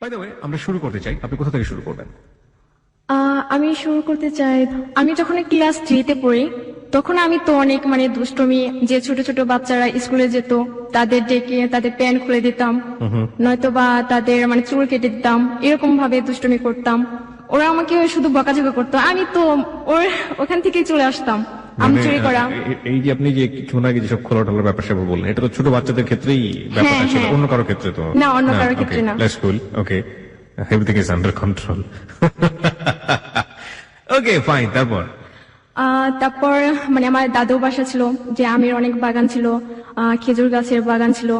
By the way, আমরা শুরু করতে চাই, আপনি কোথা থেকে শুরু করবেন? আমি শুরু করতে চাই, আমি যখন ক্লাস 3-তে পড়ি তখন আমি তো অনেক দুষ্টমি, যে ছোট ছোট বাচ্চারা স্কুলে যেত তাদের ডেকে তাদের প্যান্ট খুলে দিতাম, নয়তো বা তাদের চুল কেটে দিতাম, এরকম ভাবে দুষ্টমি করতাম। ওরা আমাকে শুধু বকাঝকা করতো, আমি তো ওখান থেকে চলে আসতাম আম চুরি করা। এই যে আপনি যে কিছুক্ষণ আগে যেসব খোলাঢালার ব্যাপার স্যাপার বললেন, এটা তো ছোট বাচ্চাদের ক্ষেত্রেই ব্যাপারটা ছিল, অন্য কারো ক্ষেত্রে তো না, অন্য কারো ক্ষেত্রে না। That's cool, okay, everything is under control. Okay fine, তারপর তারপর আমার দাদু বাসা ছিল, যে আমের অনেক বাগান ছিল, খেজুর গাছের বাগান ছিল,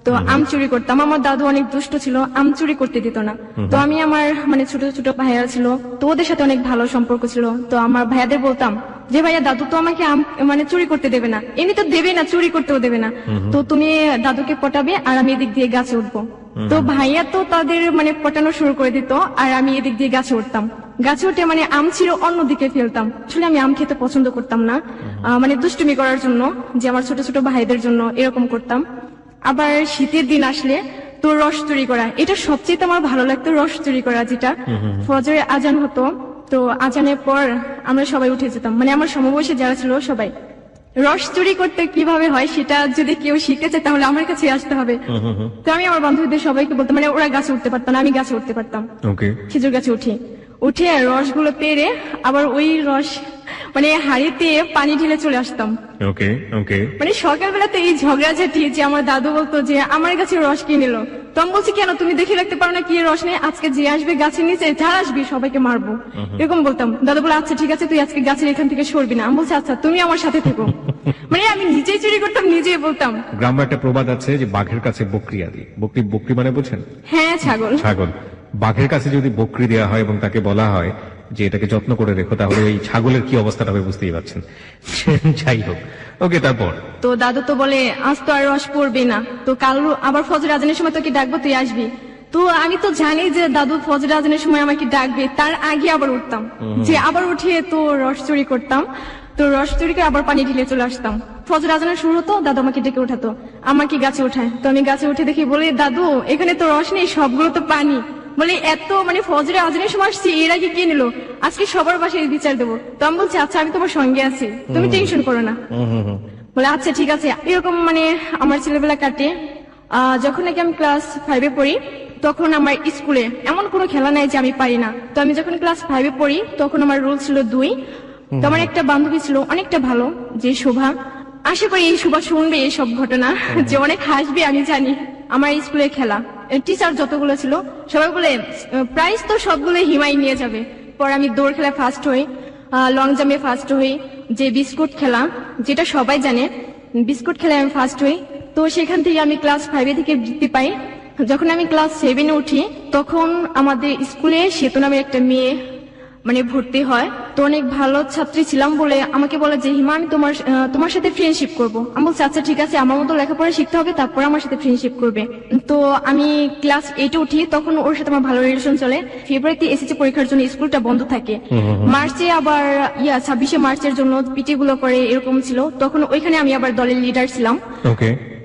তো আম চুরি করতাম। আমার দাদু অনেক দুষ্ট ছিল, আম চুরি করতে দিত না। তো আমি আমার ছোট ছোট ভাইয়া ছিল, তো ওদের সাথে অনেক ভালো সম্পর্ক ছিল। তো আমার ভাইয়াদের বলতাম যে ভাইয়া, দাদু তো আমাকে আম চুরি করতে দেবে না, এমনি তো দেবে না, চুরি করতেও দেবে না, তো তুমি দাদুকে পটাবে আর আমি এদিক দিয়ে গাছে উঠবো। তো ভাইয়া তো তাদের পটানো শুরু করে দিত, আর আমি এদিক দিয়ে গাছে উঠতাম। গাছে উঠে আম ছিল অন্যদিকে ফেলতাম। আসলে আমি আম খেতে পছন্দ করতাম না, দুষ্টুমি করার জন্য, যে আমার ছোট ছোট ভাইদের জন্য এরকম করতাম। আবার শীতের দিন আসলে তো রস চুরি করা, এটা সবচেয়ে আমার ভালো লাগতো, রস চুরি করা। যেটা ফজরে আজান হতো, তো আজানের পর আমরা সবাই উঠে যেতাম, আমার সমবয়সী যারা ছিল সবাই। রস চুরি করতে কিভাবে হয় সেটা যদি কেউ শিখতে চায় তাহলে আমার কাছে আসতে হবে। তো আমি আমার বান্ধবীদের সবাইকে বলতাম, ওরা গাছে উঠতে পারতাম না, আমি গাছে উঠতে পারতাম। খেজুর গাছে উঠে রসগুলো পেরে আবার ওই রস হাড়িতে পানি ঢেলে চলে আসতাম। সকালবেলাতে এই ঝগড়াঝাটি, যে আমার দাদু বলতো যে আমার কাছে রস কিনে নিল, তো আমি বলছি কেন, তুমি দেখে রাখতে পারো না কি রস নেই, আজকে যে আসবে গাছের নিচে, যারা আসবি সবাইকে মারবো, এরকম বলতাম। দাদু বলে আচ্ছা ঠিক আছে, তুই আজকে গাছের এখান থেকে সরবি না। আমি বলছি আচ্ছা, তুমি আমার সাথে থেকো। আমি নিজেই চুরি করতাম, নিজেই বলতাম। গ্রামে একটা প্রবাদ আছে যে বাঘের কাছে বকরি আদি। বকরি মানে বোঝেন? হ্যাঁ, ছাগল। বাঘের কাছে যদি বকরি দেওয়া হয় এবং তাকে বলা হয় যে এটাকে যত্ন করে রেখো, তাহলে এই ছাগলের কি অবস্থাটা হবে বুঝতেই পারছেন। যাই হোক, ওকে, তারপর তো দাদু তো বলে আজ তো আর রস পড়বে না, তো কাল আবার ফজর আজানের সময় তোকে ডাকবো, তুই আসবি। তো আমি তো জানি যে দাদু ফজর আজানের সময় আমাকে ডাকবে, তার আগে আবার উঠতাম, যে আবার উঠে তো রস চুরি করতাম। তো রস চুরি করে আবার পানি ঢেলে চলে আসতাম। ফজর আজানের শুরু হতো, দাদু আমাকে ডেকে উঠাতো, আমাকে গাছে উঠায়। তো আমি গাছে উঠে দেখি, বলে দাদু এখানে তো রস নেই, সবগুলো তো পানি। বলে এত ফজরে আজানের সময় আসছি, এর আগে কে নিল, আজকে সবার বাসায় বিচার দেবো। তো আমি বলছি আচ্ছা, আমি তোমার সঙ্গে আছি, তুমি টেনশন করো না। বলে আচ্ছা ঠিক আছে। এরকম আমার ছেলেবেলা কাটে। যখন নাকি আমি ক্লাস 5-এ পড়ি, তখন আমার স্কুলে এমন কোনো খেলা নাই যে আমি পারি না। তো আমি যখন ক্লাস 5-এ পড়ি তখন আমার রোল ছিল 2। তো আমার একটা বান্ধবী ছিল অনেকটা ভালো, যে শোভা। আশা করি এই শোভা শুনবে এইসব ঘটনা, যে অনেক হাসবে আমি জানি। আমার স্কুলের খেলা, টিচার যতগুলো ছিল সবাই বলে প্রাইজ তো সবগুলো হিমাই নিয়ে যাবে। পর আমি দৌড় খেলায় ফার্স্ট হই, লং জাম্পে ফার্স্ট হই, যে বিস্কুট খেলা যেটা সবাই জানে, বিস্কুট খেলায় আমি ফার্স্ট হই। তো সেখান থেকে আমি ক্লাস 5-এ থেকে বৃত্তি পাই। যখন আমি ক্লাস 7-এ উঠি, তখন আমাদের স্কুলে সেতু নামের একটা মেয়ে ভর্তি হয়। তো অনেক ভালো ছাত্রী ছিলাম বলে আমাকে বলে যে হিমা, আমি তোমার সাথে ফ্রেন্ডশিপ করবো। আমি বলছি আচ্ছা ঠিক আছে, আমার মতো লেখাপড়া শিখতে হবে, তারপর আমার সাথে ফ্রেন্ডশিপ করবে। তো আমি ক্লাস 8-এ উঠি, তখন ওর সাথে আমার ভালো রিলেশন চলে। ফেব্রুয়ারিতে এসএসসি পরীক্ষার জন্য স্কুলটা বন্ধ থাকে। মার্চে আবার 26শে মার্চের জন্য পিটি গুলো করে, এরকম ছিল। তখন ওইখানে আমি আবার দলের লিডার ছিলাম।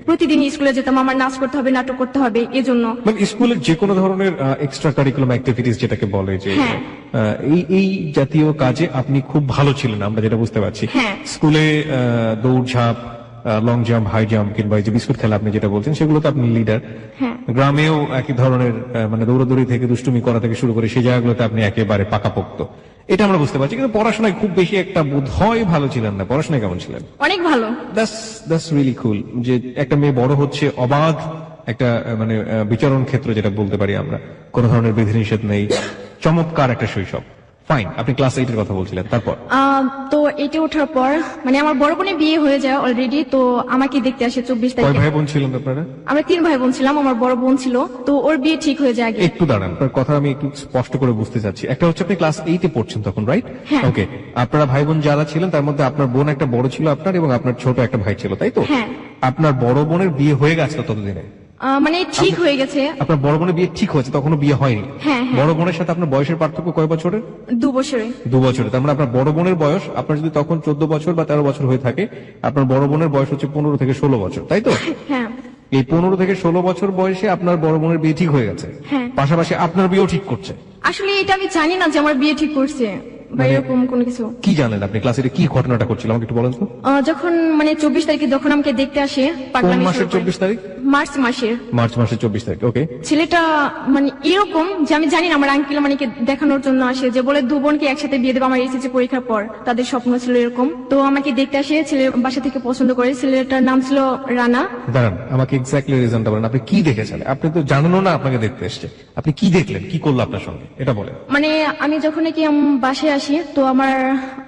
প্রতিদিন স্কুলে যেতাম, আমার নাচ করতে হবে, নাটক করতে হবে, এজন্য স্কুলের যে কোনো ধরনের এক্সট্রা কারিকুলাম অ্যাক্টিভিটিস যেটাকে বলে, যে এই জাতীয় কাজে আপনি খুব ভালো ছিলেন, আমরা যেটা বুঝতে পারছি। স্কুলে দৌড়ঝাঁপ, লং জাম্প, হাই জাম্প, কিংবা যে বিস্কুট খেলা আপনি যেটা বলছেন, সেগুলো তো আপনি লিডার। গ্রামেও একই ধরনের দৌড়াদৌড়ি থেকে দুষ্টুমি করা থেকে শুরু করে সেই জায়গাগুলোতে আপনি একেবারে পাকাপোক্ত, এটা আমরা বুঝতে পারছি। কিন্তু পড়াশোনায় খুব বেশি একটা বোধ হয় ভালো ছিলেন না। পড়াশোনায় কেমন ছিলেন? অনেক ভালো। দ্যাটস রিয়েলি কুল, যে একটা মেয়ে বড় হচ্ছে অবাধ একটা বিচরণ ক্ষেত্র যেটা বলতে পারি আমরা, কোন ধরনের বিধিনিষেধ নেই, চমৎকার একটা শৈশব। ফাইন, আপনি ক্লাস 8-এর কথা বলছিলেন, তারপর? তো 8-এ ওঠার পর আমার বড় বোনের বিয়ে হয়ে যায় অলরেডি। তো আমাকে দেখতে আসে 24 তারিখে। কয় ভাই বোন ছিলেন আপনারা? আমরা 3 ভাই বোন ছিলাম। আমার বড় বোন ছিল, তো ওর বিয়ে ঠিক হয়ে যায় আগে। একটু দাঁড়ান, আপনার কথা আমি একটু স্পষ্ট করে বুঝতে চাচ্ছি। একটা হচ্ছে আপনি ক্লাস 8-এ পড়ছেন তখন, রাইট? ওকে, আপনারা ভাই বোন যারা ছিলেন তার মধ্যে আপনার বোন একটা বড় ছিল আপনার, এবং আপনার ছোট একটা ভাই ছিল, তাই তো? আপনার বড় বোনের বিয়ে হয়ে গেছে ততদিনে? ঠিক হয়ে গেছে। আপনার বড় বোনের বিয়ে ঠিক হয়েছে, তখনও বিয়ে হয়নি? বড় বোনের সাথে আপনার বয়সের পার্থক্য কয় বছরের? 2 বছরে। 2 বছরে। তার মানে আপনার বড় বোনের বয়স, আপনার যদি তখন 14 বছর বা 13 বছর হয়ে থাকে, আপনার বড় বোনের বয়স হচ্ছে 15 থেকে 16 বছর, তাই তো? এই 15 থেকে 16 বছর বয়সে আপনার বড় বোনের বিয়ে ঠিক হয়ে গেছে, হ্যাঁ। পাশাপাশি আপনার বিয়েও ঠিক করছে। আসলে এটা আমি জানি না যে আমার বিয়ে ঠিক করছে বা এরকম কোনো কিছু। কি জানেন আপনি? ক্লাসে কি ঘটনাটা করছিল আমাকে একটু বলেন তো। যখন মানে 24 তারিখে যখন আমাকে দেখতে আসে, কোন পাগলামি মাসের শুরু করে। 24 তারিখ? মার্চ মাসের। মার্চ মাসের 24 তারিখ। ওকে। ছেলেটা মানে এরকম যে আমি জানি না, আমার আঙ্কেল মানে দেখানোর জন্য আসে, যে বলে দু বোনকে একসাথে বিয়ে দেবে আমার এসএসসি পরীক্ষার পর, তাদের স্বপ্ন ছিল এরকম। তো আমাকে দেখতে আসে, ছেলে বাসা থেকে পছন্দ করে, ছেলেটার নাম ছিল রানা। দাঁড়ান, আমাকে এক্স্যাক্টলি রিজনটা বলেন, আপনি কি দেখেছেন? আপনি তো জানেন না আপনাকে দেখতে এসেছে, আপনি কি দেখলেন, কি করলো আপনার সঙ্গে, এটা বলেন। মানে আমি যখন নাকি বাসায় আসি, তো আমার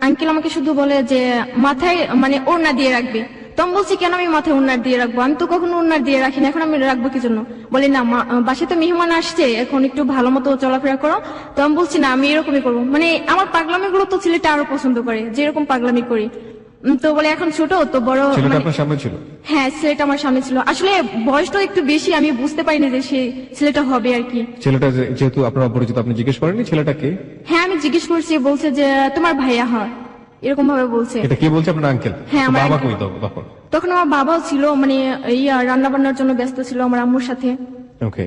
আঙ্কেল আমাকে শুধু বলে যে মাথায় মানে ওড়না দিয়ে রাখবে। তো আমি বলছি কেন আমি মাথায় ওড়না দিয়ে রাখবো, আমি তো কখনো ওড়না দিয়ে রাখি না, এখন আমি রাখবো কি জন্য? বলে না, বাসায় তো মেহমান আসছে, এখন একটু ভালো মতো চলাফেরা করো। তো আমি বলছি না, আমি এরকমই করবো। মানে আমার পাগলামি গুলো তো ছেলেটা আরো পছন্দ করে, যেরকম পাগলামি করি। তো বলে এখন ছোট তো বড়। ছেলেটা মানে- আপনার সামনে ছিল? হ্যাঁ, ছেলেটা আমার সামনে ছিল। আসলে বয়সটা একটু বেশি, আমি বুঝতে পারিনি যে সে ছেলেটা হবে আর কি। ছেলেটা যেহেতু আপনার অপরিচিত, আপনি জিজ্ঞেস করেননি ছেলেটা কে? হ্যাঁ, আমি জিজ্ঞেস করছি, বলছে যে তোমার ভাইয়া হয়, এরকম ভাবে বলছে। এটা কে বলছে? আপনার আঙ্কেল? হ্যাঁ, আমার বাবা uncle। কই তখন? তখন আমার বাবাও ছিল, মানে রান্না বান্নার জন্য ব্যস্ত ছিল আমার আম্মুর সাথে। ওকে।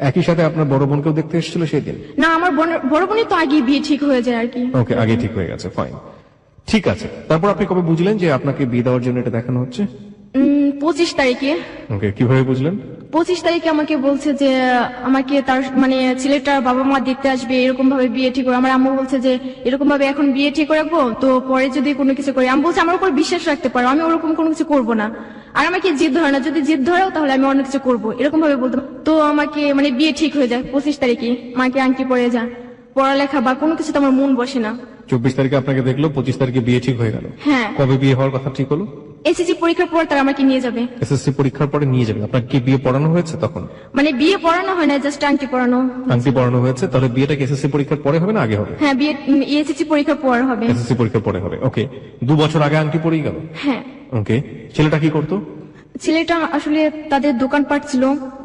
একই সাথে আপনার বড় বোনকেও দেখতে এসেছিল সেই দিন? না, আমার বড় বোনই তো আগে বিয়ে ঠিক হয়ে যায় আর কি। ওকে, আগে ঠিক হয়ে গেছে, ফাইন। ঠিক আছে, তারপর আপনি কবে বুঝলেন যে আপনাকে বিয়ে দেওয়ার জন্য এটা দেখানো হচ্ছে? 25 তারিখে। ওকে, কিভাবে বুঝলেন? 25 তারিখে আমাকে বলছে যে আমাকে তার মানে ছেলেটার বাবা মা দেখতে আসবে, এরকম ভাবে বিয়ে ঠিক করে। আমার আম্মু বলছে যে এরকম ভাবে এখন বিয়ে ঠিক রাখবো, তো পরে যদি কোনো কিছু করি। আমি বলছি আমার উপর বিশ্বাস রাখতে পারো, আমি ওরকম কোনো কিছু করবো না। আর আমাকে জিদ ধরে না, যদি জিদ ধরো তাহলে আমি অন্য কিছু করবো, এরকম ভাবে বলতাম। তো আমাকে মানে বিয়ে ঠিক হয়ে যায় 25 তারিখে, মাকে আংটি পরে যায়। পড়ালেখা বা কোনো কিছু তো আমার মন বসে না। 24 তারিখে আপনাকে দেখলো, 25 তারিখে বিয়ে ঠিক হয়ে গেল। হ্যাঁ। কবে বিয়ে হওয়ার কথা ঠিক হলো? এসএসসি পরীক্ষার পর তারা আমাকে নিয়ে যাবে। এসএসসি পরীক্ষার পরে নিয়ে যাবেন। আপনার কি বিয়ে পড়ানো হয়েছে তখন? মানে বিয়ে পড়ানো হয় না, জাস্ট আংটি পরানো। আংটি পড়ানো হয়েছে, তাহলে বিয়েটা কি এসএসসি পরীক্ষার পরে হবে না আগে হবে? হ্যাঁ, বিয়ে এসএসসি পরীক্ষার পর হবে। এসএসসি পরীক্ষার পরে হবে। ওকে, 2 বছর আগে আংটি পরেই গেল। হ্যাঁ। ওকে, ছেলেটা কি করতো? ছেলেটা আসলে তাদের দোকানপাট ছিল,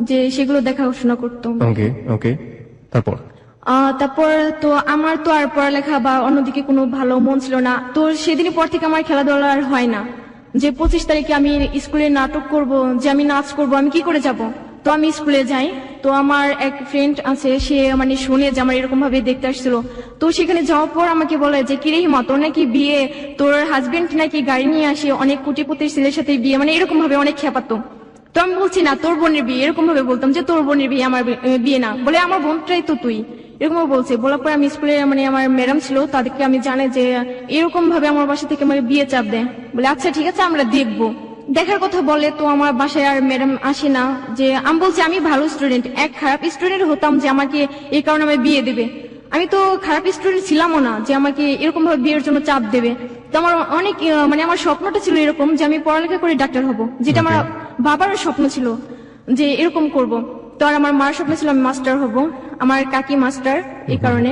যে সেগুলো দেখাশোনা করতো। ওকে ওকে, তারপর? তারপর তো আমার তো আর পড়ালেখা বা অন্যদিকে কোনো ভালো মন ছিল না। তো সেদিনের পর থেকে আমার খেলাধুলা আর হয় না। যে 25 তারিখে আমি স্কুলে নাটক করব, যে আমি নাচ করব, আমি কি করে যাব? তো আমি স্কুলে যাই। তো আমার এক ফ্রেন্ড আছে, সে মানে শুনে যে আমার এরকম ভাবে দেখতে আসছিল। তো সেখানে যাওয়ার পর আমাকে বলে যে কিরে হিমা, তোর নাকি বিয়ে, তোর হাজবেন্ড নাকি গাড়ি নিয়ে আসে, অনেক কোটিপতির ছেলের সাথে বিয়ে, মানে এরকম ভাবে অনেক খেপাতো। তো আমি বলছি না, তোর বোনের বিয়ে, এরকম ভাবে বলতাম যে তোর বোনের বিয়ে, আমার বিয়ে না। বলে আমার বোনটাই তো তুই, এরকম বলছে। বলার পরে আমি স্কুলে মানে আমার ম্যাডাম ছিল, তাদেরকে আমি জানাই যে এরকম ভাবে আমার বাসা থেকে আমার বিয়ে চাপ দেয়। বলে আচ্ছা ঠিক আছে, আমরা দেখবো। দেখার কথা বলে, তো আমার বাসায় আর ম্যাডাম আসে না। যে আমি বলছি আমি ভালো স্টুডেন্ট, এক খারাপ স্টুডেন্ট হতাম যে আমাকে এই কারণে আমার বিয়ে দেবে। আমি তো খারাপ স্টুডেন্ট ছিলামও না যে আমাকে এরকম ভাবে বিয়ের জন্য চাপ দেবে। তো আমার অনেক মানে আমার স্বপ্নটা ছিল এরকম যে আমি পড়ালেখা করে ডাক্তার হব, যেটা আমার বাবারও স্বপ্ন ছিল যে এরকম করব। তো আর আমার মার স্বপ্ন ছিল আমি মাস্টার হব, আমার কাকি মাস্টার, এই কারণে।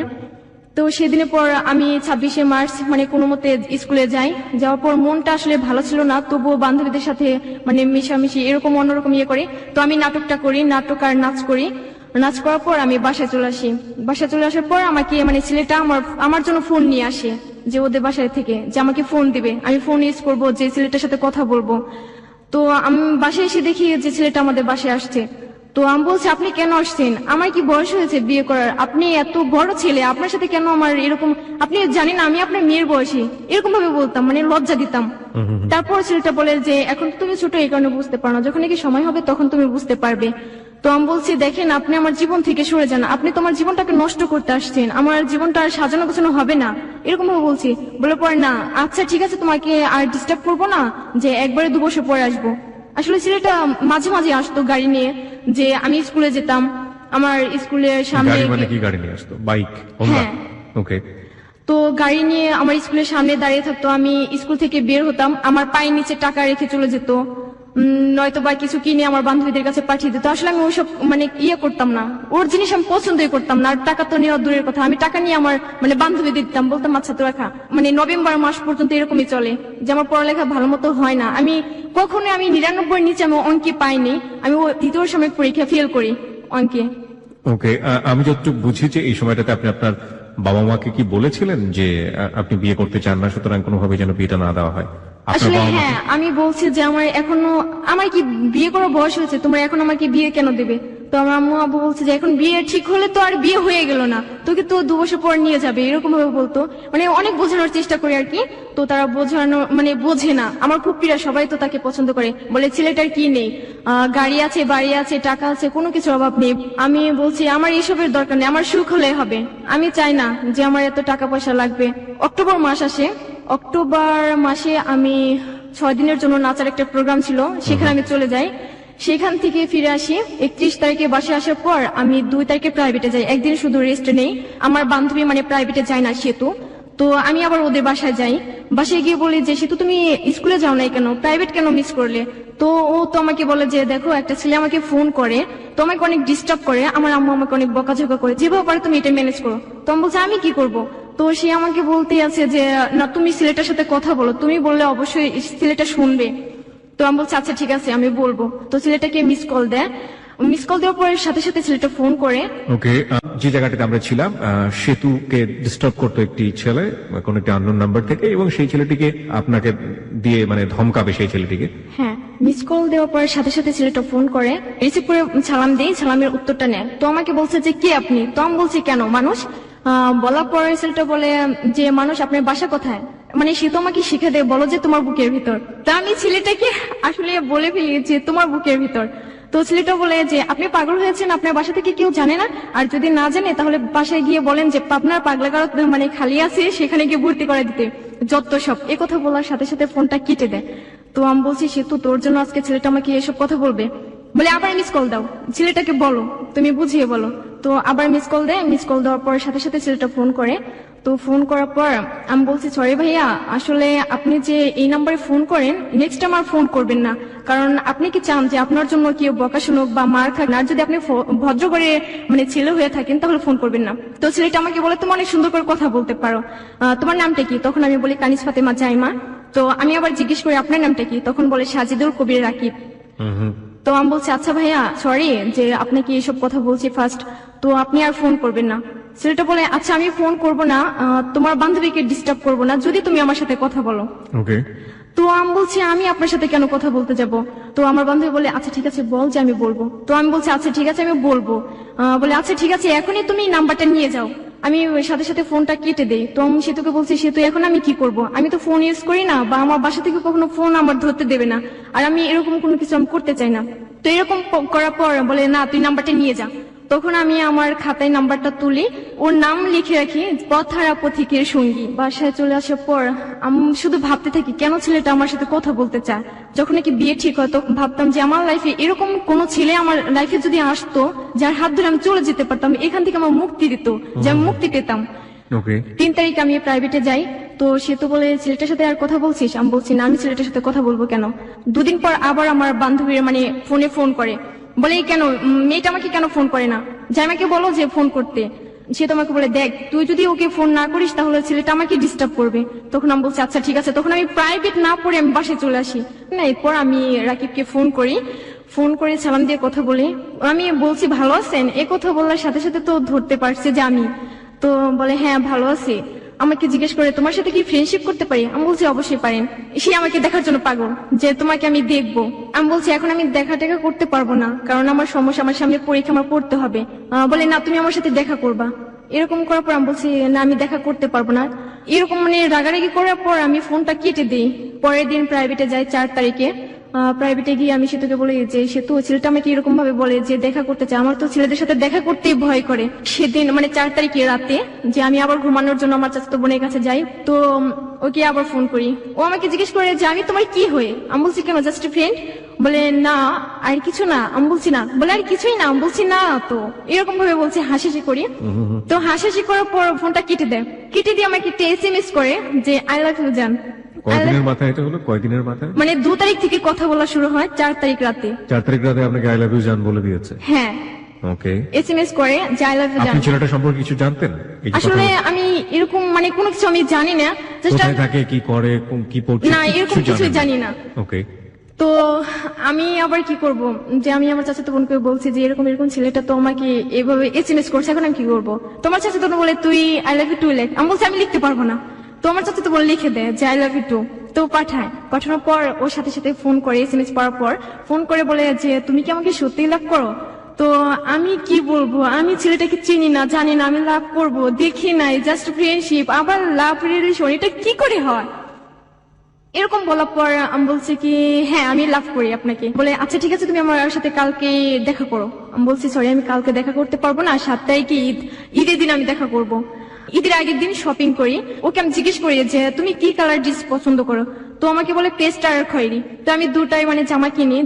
তো সেদিনের পর আমি 26শে মার্চ মানে কোনো মতে স্কুলে যাই। যাওয়ার পর মনটা আসলে ভালো ছিল না, তবুও বান্ধবীদের সাথে মানে মিশামিশি এরকম অন্যরকম ইয়ে করি। তো আমি নাটকটা করি, নাটক আর নাচ করি। নাচ করার পর আমি বাসায় চলে আসি। বাসায় চলে আসার পর আমাকে মানে ছেলেটা আমার জন্য ফোন নিয়ে আসে, যে ওদের বাসায় থেকে যে আমাকে ফোন দিবে, আমি ফোন ইউজ করবো, যে ছেলেটার সাথে কথা বলবো। তো আমি বাসায় এসে দেখি যে ছেলেটা আমাদের বাসায় আসছে। তো আমি বলছি আপনি কেন আসছেন, আমার কি বয়স হয়েছে বিয়ে করার? আপনি এত বড় ছেলে, আপনার সাথে কেন আমার এরকম, আপনি জানেন আমি আপনার মেয়ের বয়সী, এরকম ভাবে বলতাম, মানে লজ্জা দিতাম। তারপর ছেলেটা বলে যে এখন তো তুমি ছোট, এই কারণে বুঝতে পারো না, যখন নাকি সময় হবে তখন তুমি বুঝতে পারবে। তো আমি বলছি দেখেন, আপনি আমার জীবন থেকে সরে যান, আপনি তো আমার জীবনটাকে নষ্ট করতে আসছেন, আমার জীবনটা আর সাজানো গোছানো হবে না, এরকম ভাবে বলছি। বলে পরে না, আচ্ছা ঠিক আছে, তোমাকে আর ডিস্টার্ব করবো না, যে একবারে 2 বছর পরে আসবো। আসলে ছেলেটা মাঝে মাঝে আসতো গাড়ি নিয়ে, যে আমি স্কুলে যেতাম, আমার স্কুলের সামনে। গাড়ি মানে কি গাড়ি নিয়ে আসতো? বাইক? হ্যাঁ। ওকে। তো গাড়ি নিয়ে আমার স্কুলের সামনে দাঁড়িয়ে থাকতো, আমি স্কুল থেকে বের হতাম, আমার পায়ের নিচে টাকা রেখে চলে যেত, নয়তো বা কিছু কিনে আমার বান্ধবীদের কাছে পাঠিয়ে দিত। আসলে আমি ওইসব মানে ইয়ে করতাম না, ওর জিনিস আমি পছন্দই করতাম না। আর টাকা তো নেওয়া দূরের কথা, আমি টাকা নিয়ে আমার মানে বান্ধবী দিতাম, বলতাম আচ্ছা তো রাখা। মানে নভেম্বর মাস পর্যন্ত এরকমই চলে যে আমার পড়ালেখা ভালো মতো হয় না। আমি কখনো 99 নিচে আমি অঙ্কে পাইনি, আমি ও দ্বিতীয় সময় পরীক্ষা ফেল করি অঙ্কে। ওকে, আমি যতটুকু বুঝি যে এই সময়টাতে আপনি আপনার বাবা মাকে কি বলেছিলেন যে আপনি বিয়ে করতে চান না, সুতরাং কোনোভাবে যেন বিয়েটা না দেওয়া হয়? আসলে হ্যাঁ, আমি বলছি যে আমার কি বিয়ে করার বয়স হয়েছে, তোমরা এখন আমাকে বিয়ে কেন দেবে? তো আমার আম্মু আব্বু বলছে যে এখন বিয়ে ঠিক হলে তো আর বিয়ে হয়ে গেল না, তোকে তো 2 বছর পর নিয়ে যাবে, এরকম ভাবে বলতো। মানে অনেক বোঝানোর চেষ্টা করে আর কি। তো তারা বোঝে না। আমার ফুপ্পিরা সবাই তো তাকে পছন্দ করে, বলে ছেলেটার কি নেই, গাড়ি আছে, বাড়ি আছে, টাকা আছে, কোনো কিছুর অভাব নেই। আমি বলছি আমার এইসবের দরকার নেই, আমার সুখ হলে হবে। আমি চাই না যে আমার এত টাকা পয়সা লাগবে। অক্টোবর মাস আসে, অক্টোবর মাসে আমি 6 দিনের জন্য নাচার একটা প্রোগ্রাম ছিল, সেখানে আমি চলে যাই। সেখান থেকে ফিরে আসি 31 তারিখে বাসায় আসার পর আমি 2 তারিখে প্রাইভেটে যাই, একদিন শুধু রেস্ট নেই। আমার বান্ধবী প্রাইভেটে যায় না, সেতু। তো আমি আবার ওদের বাসায় যাই। বাসায় গিয়ে বলি যে সেতু তুমি স্কুলে যাও নাই কেন, প্রাইভেট কেন মিস করলে? তো ও তো আমাকে বলে যে দেখো একটা ছেলে আমাকে ফোন করে, তো আমাকে অনেক ডিস্টার্ব করে, আমার আম্মু আমাকে অনেক বকাঝকা করে, যেভাবে পারে তুমি এটা ম্যানেজ করো। তো আমি বলছি আমি কি করব? তো সে আমাকে বলতে আছে যে না তুমি ছেলেটার সাথে কথা বলো, তুমি বললে অবশ্যই ছেলেটা শুনবে। তো আমি বলছি আচ্ছা ঠিক আছে আমি বলবো। তো ছেলেটাকে মিস কল দেয়, মিস কল দেওয়ার পরে সাথে সাথে ছেলেটা ফোন করে। ওকে, যে জায়গাটাতে আমরা ছিলাম, সেতুকে ডিস্টার্ব করতো একটি ছেলে কোন একটি আননোন নাম্বার থেকে, এবং সেই ছেলেটিকে আপনাকে দিয়ে ধমকাবে সেই ছেলেটিকে। হ্যাঁ, মিস কল দেওয়ার পরে সাথে সাথে ছেলেটা ফোন করে, রিসিভ করে সালাম দেই, সালামের উত্তরটা নেয়। তো আমাকে বলছে যে কে আপনি? তো আমি বলছি কেন মানুষ? বলার পরে ছেলেটা বলে যে মানুষ আপনার বাসা কোথায়? সে তো আমাকে শিখে দেয়, বলো যে তোমার বুকের ভিতর। তা আমি ছেলেটাকে আসলে বলে ফেলি যে তোমার বুকের ভিতর। তো ছেলেটা বলে যে আপনি পাগল হয়েছেন, আপনার বাসা থেকে কেউ জানে না? আর যদি না জানে তাহলে বাসায় গিয়ে বলেন যে আপনার পাগলাগার খালি আছে, সেখানে গিয়ে ভর্তি করে দিতে, যত সব। এ কথা বলার সাথে সাথে ফোনটা কেটে দেয়। তো আমি বলছি সে তো তোর জন্য আজকে ছেলেটা আমাকে এসব কথা বলবে, বলে আবার মিস কল দাও, ছেলেটাকে বলো, তুমি বুঝিয়ে বলো। তো আবার মিস কল দেয়, মিস কল দেওয়ার পর সাথে সাথে ছেলেটা ফোন করে। তো ফোন করার পর আমি বলছি সরি ভাইয়া, আসলে আপনি যে এই নাম্বারে ফোন করেন নেক্সট টাইম আর ফোন করবেন না, কারণ আপনি কি চান যে আপনার জন্য কেউ বকা শুনুক বা মার খাক? আর যদি আপনি ভদ্র করে ছেলে হয়ে থাকেন তাহলে ফোন করবেন না। তো ছেলেটা আমাকে বলে তুমি অনেক সুন্দর করে কথা বলতে পারো, তোমার নামটা কি? তখন আমি বলি কানিজ ফাতেমা জাইমা। তো আমি আবার জিজ্ঞেস করি আপনার নামটা কি? তখন বলে সাজিদুল কবির রাকিব। তো আমি বলছি আচ্ছা ভাইয়া সরি যে আপনাকে এইসব কথা বলছি ফার্স্ট, তো আপনি আর ফোন করবেন না। ছেলেটা বলে আচ্ছা আমি ফোন করবো না, তোমার বান্ধবীকে ডিস্টার্ব করবো না যদি তুমি আমার সাথে কথা বলো। ওকে। তো আমি বলছি আমি আপনার সাথে কেন কথা বলতে যাব? তো আমার বান্ধবী বলে আচ্ছা ঠিক আছে বল যে আমি বলবো। তো আমি বলছি আচ্ছা ঠিক আছে আমি বলবো। বলে আচ্ছা ঠিক আছে এখনই তুমি নাম্বারটা নিয়ে যাও। আমি সাথে সাথে ফোনটা কেটে দেই। তো আমি সেতুকে বলছি সেতু এখন আমি কি করব? আমি তো ফোন ইউজ করি না, বা আমার বাসা থেকে কখনো ফোন আমার ধরতে দেবে না, আর আমি এরকম কোনো কিছু আমি করতে চাই না। তো এরকম করার পর বলে না তুই নাম্বারটা নিয়ে যা। তখন আমি আমার খাতায় নাম্বারটা তুলি, ওর নাম লিখে রাখি পথহারা পথিকের সঙ্গী। বাসায় চলে আসার পর আমি শুধু ভাবতে থাকি কেন ছেলেটা আমার সাথে কথা বলতে চায়। যখন নাকি বিয়ে ঠিক হয় তখন ভাবতাম যে আমার লাইফে এরকম কোন ছেলে আমার লাইফে যদি আসতো যার হাত ধরে আমি চলে যেতে পারতাম, এখান থেকে আমার মুক্তি দিত, যে আমি মুক্তি পেতাম। 3 তারিখ আমি প্রাইভেটে যাই। তো সে তো বলে ছেলেটার সাথে আর কথা বলছিস? আমি বলছি না আমি ছেলেটার সাথে কথা বলবো কেন। 2 দিন পর আবার আমার বান্ধবীর ফোনে ফোন করে, বলে কেন মেয়েটা আমাকে কেন ফোন করে না, জামাইকে বলো যে ফোন করতে। সে তোমাকে বলে দেখ তুই যদি ওকে ফোন না করিস তাহলে ছেলেটা আমাকে ডিস্টার্ব করবে। তখন আমি বলছি আচ্ছা ঠিক আছে। তখন আমি প্রাইভেট না পড়ে আমি বাসায় চলে আসি। না এরপর আমি রাকিবকে ফোন করি, ফোন করে সালাম দিয়ে কথা বলি। আমি বলছি ভালো আছেন, এ কথা বলার সাথে সাথে তো ধরতে পারছে যে আমি। তো বলে হ্যাঁ ভালো আছি। আমাকে জিজ্ঞেস করে তোমার সাথে কি ফ্রেন্ডশিপ করতে পারি? আমি বলছি অবশ্যই পারেন। সে আমাকে দেখার জন্য পাগল যে তোমাকে আমি দেখবো। আমি বলছি এখন আমি দেখা টেকা করতে পারবো না, কারণ আমার সমস্যা, আমার সামনে পরীক্ষা, আমার পড়তে হবে। বলে না তুমি আমার সাথে দেখা করবা। এরকম করার পর আমি বলছি না আমি দেখা করতে পারবো না। এরকম রাগারাগি করার পর আমি ফোনটা কেটে দিই। পরের দিন প্রাইভেটে যাই 4 তারিখে। প্রাইভেটে গিয়ে আমি সেতুকে বলি যে সেতু ছেলেটা আমাকে এরকম ভাবে বলে যে দেখা করতে চায়, আমার তো ছেলেদের সাথে দেখা করতেই ভয় করে। সেদিন 4 তারিখে রাতে যে আমি আবার ঘুমানোর জন্য আমার চাচাতো বোনের কাছে যাই। তো ওকে আবার ফোন করি, ও আমাকে জিজ্ঞেস করে যে আমি তোমার কি হয়ে? আমি বলছি কেন জাস্ট ফ্রেন্ড। বলে না আর কিছু না। আমি বলছি না। বলে আর কিছুই না। আমি বলছি না। তো এরকম ভাবে বলছে, হাসাহাসি করি। তো হাসাহাসি করার পর ফোনটা কেটে দেয়। কেটে দিয়ে আমাকে একটা SMS করে যে আই লাভ ইউ জান। কয়দিনের মাথায় এটা হলো? কয়দিনের মাথায়? 2 তারিখ থেকে কথা বলা শুরু হয়, 4 তারিখ রাতে। 4 তারিখ রাতে আপনাকে আই লাভ ইউ জান বলে দিয়েছে? হ্যাঁ। ওকে। SMS করে যে আই লাভ ইউ জান। আপনি ছেলেটা সম্পর্কে কিছু জানতেন? আসলে আমি এরকম কোনো কিছু আমি জানি না, কোথায় থাকে, কি করে, কি পড়ছে, না এরকম কিছু জানি না। ওকে। তো আমি আবার কি করব, যে আমি আমার চাচাতো বোনকে বলছি যে এরকম এরকম ছেলেটা তো আমাকে এভাবে SMS করছে, এখন আমি কি করবো? তোমার চাচাতো বোন বলে তুই আই লাভ ইউ টু লেখ। আমি বলছি আমি লিখতে পারবো না। তো আমার চাচাতো বোন লিখে দেয় যে আই লাভ ইউ টু। তো পাঠানোর পর ওর সাথে সাথে ফোন করে, SMS পড়ার পর ফোন করে বলে যে তুমি কি আমাকে সত্যি লাভ করো? তো আমি কি বলবো, আমি ছেলেটাকে চিনি না, জানি না, আমি লাভ করব দেখি নাই, জাস্ট ফ্রেন্ডশিপ, আবার লাভ রিলেশন, এটা কি করে হয়? এরকম বলার পর আমি বলছি কি হ্যাঁ আমি লাভ করি আপনাকে। বলে আচ্ছা ঠিক আছে, তুমি আমার সাথে কালকে দেখা করো। আমি বলছি সরি, আমি কালকে দেখা করতে পারবো না, 7 তারিখে ঈদ, ঈদের দিন আমি দেখা করব। ঈদের আগের দিন শপিং করি। ওকে আমি জিজ্ঞেস করি যে তুমি কি কালার ড্রেস পছন্দ করো? তো আমাকে বলে পেস্ট আর খয়েরি। তো আমি দুটাই জামা কিনি।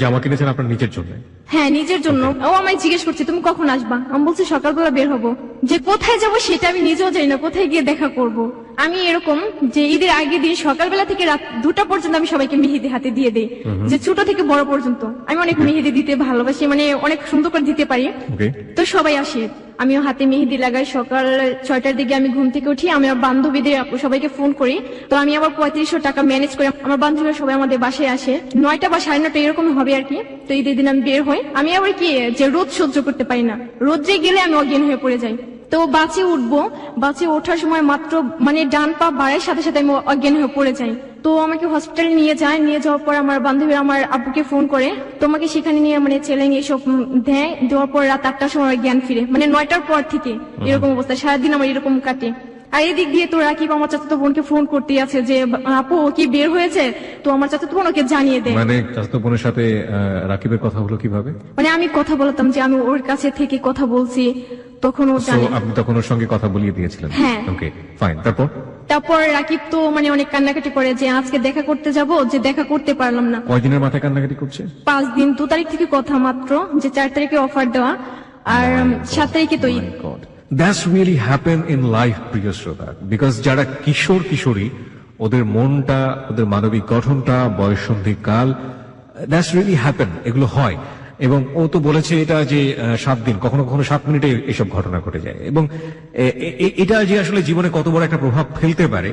জামা কিনেছেন আপনার নিজের জন্য? হ্যাঁ নিজের জন্য। ও আমায় জিজ্ঞেস করছে তুমি কখন আসবা? আমি বলছি সকালবেলা বের হবো। যে কোথায় যাব সেটা আমি নিজেও জানি না, কোথায় গিয়ে দেখা করব। আমি এরকম যে ঈদের আগের দিন সকালবেলা থেকে রাত 2টা পর্যন্ত আমি সবাইকে মেহেদি হাতে দিয়ে দিই, যে ছোট থেকে বড় পর্যন্ত। আমি অনেক মেহেদি দিতে ভালোবাসি, অনেক সুন্দর করে দিতে পারি। তো সবাই আসে, আমিও হাতে মেহেদি লাগাই। সকাল 6টার দিকে আমি ঘুম থেকে উঠি, আমি আমার বান্ধবীদের সবাইকে ফোন করি। তো আমি আবার 3500 টাকা ম্যানেজ করে আমার বান্ধবীরা সবাই আমাদের বাসায় আসে। 9টা বা 9:30 এরকম হবে আর কি। তো ঈদের দিন আমি বের হই। আমি আবার কি যে রোদ সহ্য করতে পারি না, রোদ্রে গেলে আমি অজ্ঞান হয়ে পড়ে যাই। তো বাসে উঠবো, বাসে ওঠার সময় মাত্র ডান পা বাড়ার সাথে সাথে আমি অজ্ঞান হয়ে পড়ে যাই। তো আমাকে হসপিটালে নিয়ে যায়। নিয়ে যাওয়ার পর আমার বান্ধবীরা আমার আব্বুকে ফোন করে, তোমাকে সেখানে নিয়ে চ্যালেঞ্জ এসব দেওয়ার পর রাত 8টার সময় জ্ঞান ফিরে। 9টার পর থেকে এরকম অবস্থা, সারাদিন আমার এরকম কাটে। আর এদিক দিয়ে তো রাকিব আমার চাচাতো বোনকে ফোন করতে আছে যে আপু ও কি বের হয়েছে, তো আমার চাচাতো বোন ওকে জানিয়ে দেয়। চাচাতো বোনের সাথে রাকিবের কথা হলো কিভাবে? আমি কথা বলতাম যে আমি ওর কাছে থেকে কথা বলছি, তখন ও জানে। আপনি তখন ওর সঙ্গে কথা বলিয়ে দিয়েছিলেন? হ্যাঁ। Okay fine. তারপর রাকিব তো অনেক কান্নাকাটি করে যে আজকে দেখা করতে যাব, যে দেখা করতে পারলাম না। কয়দিনের মাথায় কান্নাকাটি করছে? 5 দিন। 2 তারিখ থেকে কথা মাত্র, যে 4 তারিখে অফার দেওয়া, আর 7 তারিখে তো Eid. That's really happen in life, প্রিয় শ্রোতা, বিকজ যারা কিশোর কিশোরী, ওদের মনটা, ওদের মানবিক গঠনটা, বয়ঃসন্ধি কাল, দ্যাটস রিয়েলি হ্যাপেন, এগুলো হয়। এবং ও তো বলেছে এটা যে 7 দিন, কখনো কখনো 7 মিনিটে এসব ঘটনা ঘটে যায়। এবং এটা যে আসলে জীবনে কত বড় একটা প্রভাব ফেলতে পারে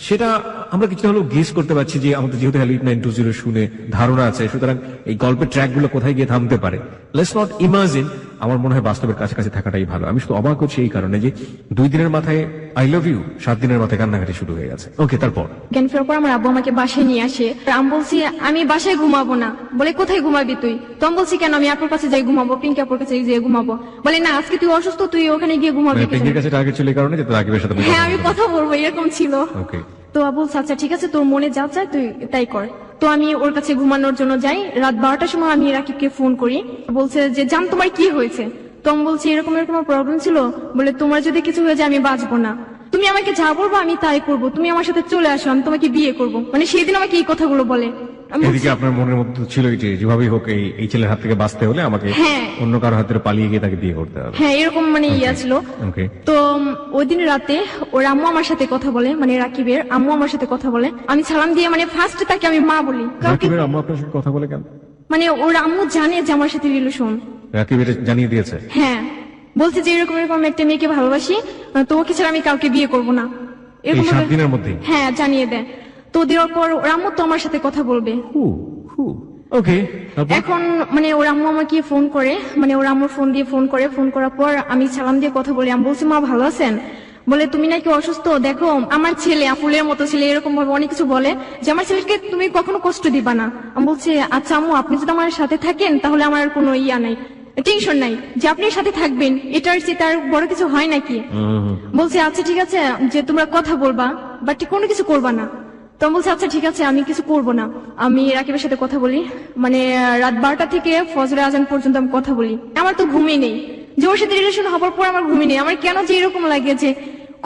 সেটা আমরা কিছুটা হলেও গেস করতে পারছি, যে আমাদের যেহেতু হ্যালিট 920 শুনে ধারণা আছে, সুতরাং এই গল্পের ট্র্যাক গুলো কোথায় গিয়ে থামতে পারে। Let's not imagine. আমার মনে হয় বাস্তবের কাছাকাছি থাকাটাই ভালো। আমি শুধু অবাক হচ্ছি এই কারণে যে 2 দিনের মাথায় আই লাভ ইউ, 7 দিনের মাথায় কান্নাকাটি শুরু হয়ে গেছে। ওকে, তারপর জ্ঞান ফেরার পর আমার আব্বু আমাকে বাসায় নিয়ে আসে। আমি বলছি আমি বাসায় ঘুমাবো না। বলে কোথায় ঘুমাবি তুই? তো আমি বলছি কেন, আমি আপুর কাছে যাই ঘুমাবো, পিঙ্কি আপুর কাছে যাই ঘুমাবো। বলে না, আজকে তুই অসুস্থ, তুই ওখানে গিয়ে ঘুমাবি। পিঙ্কির কাছে টার্গেট ছিল এই কারণে যে রাকিবের সাথে হ্যাঁ আমি কথা বলবো, এরকম ছিল। ওকে। তো আবু আচ্ছা ঠিক আছে, তোর মনে যা চায় তুই তাই কর। তো আমি ওর কাছে ঘুমানোর জন্য যাই। রাত 12টার সময় আমি রাকিবকে ফোন করি। বলছে যে জান তোমার কি হয়েছে? তো আমি বলছি এরকম এরকম প্রবলেম ছিল। বলে তোমার যদি কিছু হয়ে যায় আমি বাঁচবো না, তুমি আমাকে যা বলবো আমি তাই করবো, তুমি আমার সাথে চলে আসো, আমি তোমাকে বিয়ে করবো। সেদিন আমাকে এই কথাগুলো বলে। এদিকে আপনার মনের মধ্যে ছিল যে যেভাবেই হোক এই ছেলের হাত থেকে বাঁচতে হলে আমাকে অন্য কারো হাতে পালিয়ে গিয়ে তাকে বিয়ে করতে হবে। হ্যাঁ এরকম ইয়া ছিল। তো ওই দিন রাতে ওর আম্মু আমার সাথে কথা বলে, রাকিবের আম্মু আমার সাথে কথা বলে। আমি সালাম দিয়ে ফার্স্ট তাকে আমি মা বলি। রাকিবের আম্মু আপনার সাথে কথা বলে কেন? ওর আম্মু জানে যে আমার সাথে রিলেশন। রাকিব এটা জানিয়ে দিয়েছে? হ্যাঁ, বলছে যে এরকম এরকম একটা মেয়েকে ভালোবাসি, তো ওকে ছাড়া আমি কাউকে বিয়ে করবো না, এরকম 7 দিনের মধ্যে। হ্যাঁ জানিয়ে দেয়। তো দেওয়ার পর ওর আম্মু তো আমার সাথে কথা বলবে। ওকে। এখন ওর আম্মু আমাকে ফোন করে, ওর আম্মুর ফোন দিয়ে ফোন করার পর আমি সালাম দিয়ে কথা বলি। আমি বলছি মা ভালো আছেন? বলে তুমি নাকি অসুস্থ, দেখো আমার ছেলে ফুলের মতো ছেলে, এরকম ভাবে অনেক কিছু বলে যে আমার ছেলেকে তুমি কখনো কষ্ট দিবা না। আমি বলছি আচ্ছা আম্মু, আপনি যদি আমার সাথে থাকেন তাহলে আমার কোনো ইয়া নাই, টেনশন নাই, যে আপনি সাথে থাকবেন, এটার চেয়ে তার বড় কিছু হয় নাকি। বলছে আচ্ছা ঠিক আছে, যে তোমরা কথা বলবা বাট কোনো কিছু করবা না। তো বলছে আচ্ছা ঠিক আছে, আমি কিছু করবো না। আমি রাকিবের সাথে কথা বলি, রাত 12টা থেকে ফজরের আজান পর্যন্ত আমি কথা বলি। আমার তো ঘুমই নেই, যে ওর সাথে রিলেশন হবার পর আমার ঘুমই নেই। আমার কেন যে এরকম লাগে যে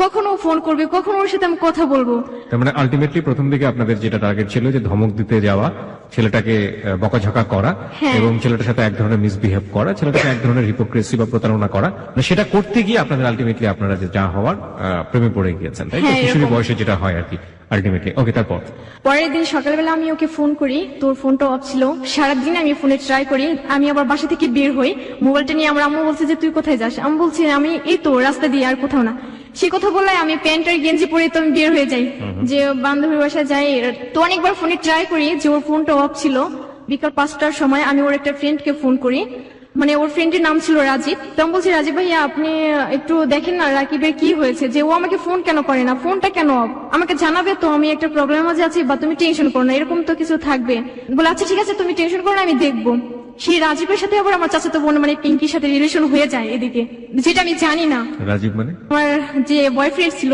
কখনো ফোন করবে, কখনো ওর সাথে আমি কথা বলবো। তার আলটিমেটলি প্রথম দিকে আপনাদের যেটা টার্গেট ছিল যে ধমক দিতে যাওয়া, ছেলেটাকে বকাঝকা করা, এবং ছেলেটার সাথে এক ধরনের মিসবিহেভ করা, ছেলেটাকে এক ধরনের হিপোক্রেসি বা প্রতারণা করা, সেটা করতে গিয়ে আপনাদের আলটিমেটলি আপনারা যে যা হওয়ার প্রেমে পড়ে গিয়েছেন, তাই তো? কিশোরী বয়সে যেটা হয় আর কি আলটিমেটলি। ওকে, তারপর পরের দিন সকালবেলা আমি ওকে ফোন করি, তোর ফোনটা অফ ছিল। সারাদিন আমি ফোনে ট্রাই করি, আমি আবার বাসা থেকে বের হই, মোবাইলটা নিয়ে আমার আম্মু বলছে যে তুই কোথায় যাস? আমি বলছি আমি এই তো রাস্তা দিয়ে, আর কোথাও না। সে কথা বললে আমি প্যান্ট আর গেঞ্জি পরে তো আমি বের হয়ে যাই, যে বান্ধবীর বাসায় যাই। তো অনেকবার ফোনে ট্রাই করি, যে ওর ফোনটা অফ ছিল। বিকাল 5টার সময় আমি ওর একটা ফ্রেন্ডকে ফোন করি, মানে ওর ফ্রেন্ডের নাম ছিল রাজীব। তো আমি বলছি রাজীব ভাইয়া আপনি একটু দেখেন না রাকিবের কি হয়েছে, যে ও আমাকে ফোন কেন করে না, ফোনটা কেন off? আমাকে জানাবে তো, আমি একটা প্রবলেম মাঝে আছি, বা তুমি টেনশন করো না, এরকম তো কিছু থাকবে। বলে আচ্ছা ঠিক আছে তুমি টেনশন করো না, আমি দেখবো। সেই রাজীবের সাথে আবার আমার চাচাতো বোন মানে পিঙ্কির সাথে রিলেশন হয়ে যায় এদিকে, যেটা আমি জানি না। রাজীব মানে? আমার যে বয়ফ্রেন্ড ছিল,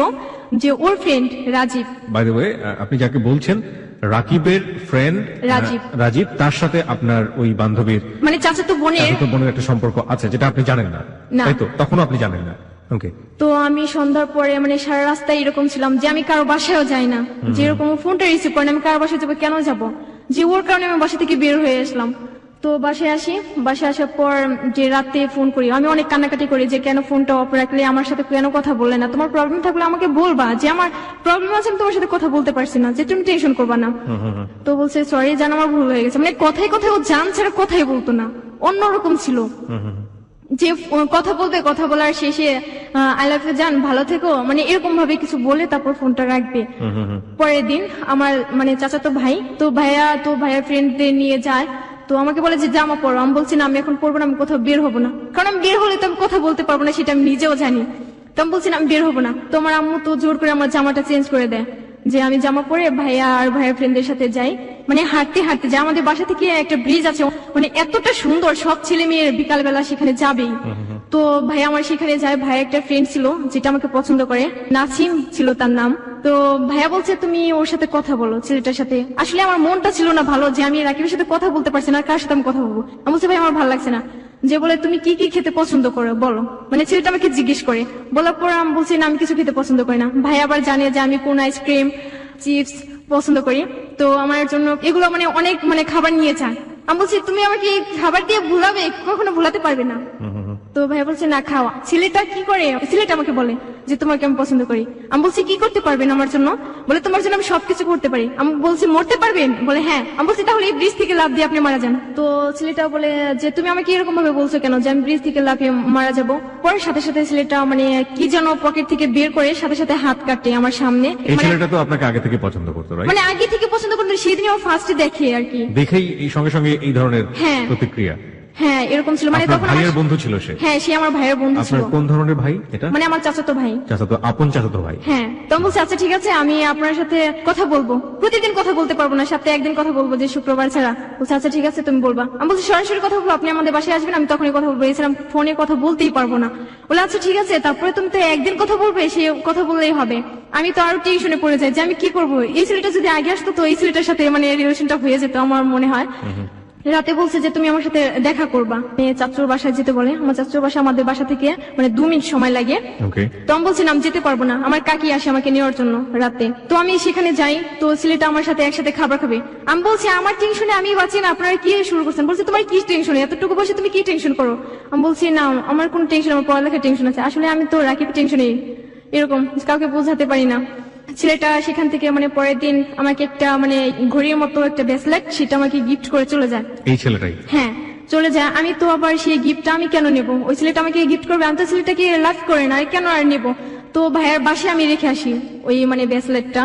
যে ওর friend Rajeev. By the way, আপনি যাকে বলছেন রাকিবের ফ্রেন্ড রাজীব, তার সাথে আপনার ওই বান্ধবীর মানে চাচাতো বোনের একটা সম্পর্ক আছে, যেটা আপনি জানেন না, তাই তো? তখনও আপনি জানেন না। ওকে। তো আমি সন্ধ্যার পরে মানে সারা রাস্তায় এরকম ছিলাম যে আমি কারো বাসায়ও যাই না, যেরকম ফোনটা রিসিভ করেন, আমি কারো বাসায় যাবো কেন যাবো, যে ওর কারণে আমি বাসা থেকে বের হয়ে আসলাম। তো বাসায় আসি, বাসায় আসার পর যে রাতে ফোন করি, আমি অনেক কান্নাকাটি করি যে কেন ফোনটা অফ রাখলে, আমার সাথে কেন কথা বললে না, তোমার প্রবলেম থাকলে আমাকে বলবা, যে আমার প্রবলেম আছে আমি তোমার সাথে কথা বলতে পারছি না, যে তুমি টেনশন করবা না। তো বলছে সরি জান আমার ভুল হয়ে গেছে, মানে কথায় কথায় ও জান ছাড়া কথাই বলতো না, অন্যরকম ছিল। যে কথা বলবে, কথা বলার শেষে আই লাভ ইউ জান ভালো থেকো, মানে এরকম ভাবে কিছু বলে তারপর ফোনটা রাখবে। পরের দিন আমার মানে চাচাতো ভাই, তো ভাইয়ার ফ্রেন্ডদের নিয়ে যায়, তো আমাকে বলে যে জামা পরো। আমি বলছি না আমি এখন পরবো না, আমি কোথাও বের হবো না, কারণ আমি বের হলে তো আমি কথা বলতে পারবো না, সেটা আমি নিজেও জানি। তো আমি বলছি না আমি বের হবো না। তো আমার আম্মু তো জোর করে আমার জামাটা চেঞ্জ করে দেয়, যে আমি জামা পরে ভাইয়ার ফ্রেন্ডদের সাথে যাই, মানে হাঁটতে হাঁটতে যাই। আমাদের বাসা থেকে একটা ব্রিজ আছে, মানে এতটা সুন্দর, সব ছেলে মেয়ে বিকালবেলা সেখানে যাবেই। তো ভাই আমার সেখানে যায়, ভাই একটা ফ্রেন্ড ছিল যেটা আমাকে পছন্দ করে, নাসিম ছিল তার নাম। তো ভাইয়া বলছে তুমি ওর সাথে কথা বলো, ছেলেটার সাথে। আসলে আমার মনটা ছিল না ভালো, যে আমি রাকিবের সাথে কথা বলতে পারছি না, কার সাথে আমি কথা বলবো। আমি বলছি ভাই আমার ভালো লাগছে না। যে বলে তুমি কি কি খেতে পছন্দ করো বলো, মানে ছেলেটা আমাকে জিজ্ঞেস করে। বলার পর আমি বলছি না আমি কিছু খেতে পছন্দ করি না। ভাই আবার জানে যে আমি কোন আইসক্রিম চিপস পছন্দ করি, তো আমার জন্য এগুলো মানে অনেক মানে খাবার নিয়ে যায়। আমি বলছি তুমি আমাকে এই খাবার দিয়ে ভুলাবে, কখনো ভুলাতে পারবে না। তো ভাই বলছে না খাওয়া। ছেলেটা কি করে, ছেলেটা আমাকে বলে যে তোমাকে আমি পছন্দ করি। আমি বলছি কি করতে পারবেন আমার জন্য? বলে তোমার জন্য আমি সবকিছু করতে পারি। আমি বলছি মরতে পারবেন? বলে হ্যাঁ। আমি বলছি তাহলে এই ব্রিজ থেকে লাফ দিয়ে আপনি মারা যান। তো ছেলেটা বলে যে তুমি আমাকে এরকম ভাবে বলছো কেন, যে আমি ব্রিজ থেকে লাফিয়ে মারা যাবো। পরে সাথে সাথে ছেলেটা মানে কি যেন পকেট থেকে বের করে সাথে সাথে হাত কাটে আমার সামনে। এই ছেলেটা তো আপনাকে আগে থেকে পছন্দ করতো, রাইট? মানে আগে থেকে পছন্দ করতো, সেদিনই আমার ফার্স্টে দেখে আর কি, দেখেই এই সঙ্গে সঙ্গে এই ধরনের প্রতিক্রিয়া। হ্যাঁ এরকম ছিল। মানে তখন ভাইয়ের বন্ধু ছিল সে? হ্যাঁ সে আমার ভাইয়ের বন্ধু ছিল। আপনার কোন ধরনের ভাই এটা? মানে আমার চাচাতো ভাই। চাচাতো, আপন চাচাতো ভাই। হ্যাঁ। তো আমি বলছি আচ্ছা ঠিক আছে আমি আপনার সাথে কথা বলবো, প্রতিদিন কথা বলতে পারবো না, সপ্তাহে একদিন কথা বলবো, যে শুক্রবার ছাড়া। বলছে আচ্ছা ঠিক আছে তুমি বলবা। আমি বলছি সরাসরি কথা বলবো, আপনি আমাদের বাসায় আসবেন, আমি তখনই কথা বলবো, এছাড়া ফোনে কথা বলতেই পারবো না। বলে আচ্ছা ঠিক আছে, তারপরে তুমি তো একদিন কথা বলবে, সে কথা বললেই হবে। আমি তো আরো টেনশনে পড়ে যাই যে আমি কি করবো। এই ছেলেটা যদি আগে আসতো তো এই ছেলেটার সাথে মানে রিলেশনটা হয়ে যেত আমার মনে হয়। রাতে বলছে যে তুমি আমার সাথে দেখা করবা, চাচুর বাসায় যেতে বলে। আমার চাচুর বাসা আমাদের বাসা থেকে মানে 2 মিনিট সময় লাগে। তো আমি বলছি না আমি যেতে পারবো না, আমার কাকি আসে আমাকে নেওয়ার জন্য রাতে। তো আমি সেখানে যাই, তো ছেলেটা আমার সাথে একসাথে খাবার খাবে। আমি বলছি আমার টেনশনে আমি বাঁচি না, আপনারা কি শুরু করছেন? বলছে তোমার কি টেনশন, এতটুকু বসে তুমি কি টেনশন করো? আমি বলছি না আমার কোন টেনশন, আমার পড়ালেখার টেনশন আছে। আসলে আমি তো রাকিবের টেনশনে এরকম কাউকে বোঝাতে পারি না। ছেলেটা সেখান থেকে মানে পরের দিন আমাকে একটা মানে ঘড়ির মতো একটা ব্রেসলেট, সেটা আমাকে গিফট করে চলে যায়। এই ছেলেটাই? হ্যাঁ চলে যায়। আমি তো আবার সেই গিফটটা আমি কেন নেব, ওই ছেলেটা আমাকে গিফট করবে, আমি তো ছেলেটাকে লাভ করে না, কেন আর নেব। তো ভাইয়ের বাসায় আমি রেখে আসি ওই মানে ব্রেসলেটটা।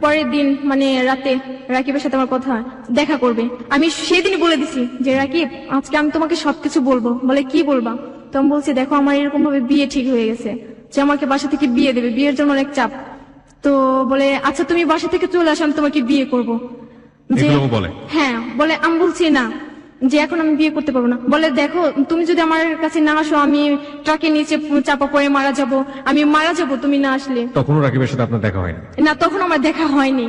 পরের দিন মানে রাতে রাকিবের সাথে আমার কথা দেখা করবে। আমি সেদিনই বলে দিছি যে রাকিব আজকে আমি তোমাকে সবকিছু বলবো। বলে কি বলবা? তো আমি বলছি দেখো আমার এরকম ভাবে বিয়ে ঠিক হয়ে গেছে, যে আমাকে বাসা থেকে বিয়ে দেবে, বিয়ের জন্য অনেক চাপ। তো বলে আচ্ছা তুমি বাসা থেকে চলে আসো, আমি তোমাকে বিয়ে করবো। হ্যাঁ বলে। আমি বলছি না, যে এখন আমি বিয়ে করতে পারবো না। বলে দেখো তুমি যদি আমার কাছে না আসো, আমি ট্রাকের নিচে চাপা পড়ে মারা যাব, আমি মারা যাব তুমি না আসলে। তখনও রাকিবের সাথে আপনার দেখা হয়নি? না তখন আমার দেখা হয়নি।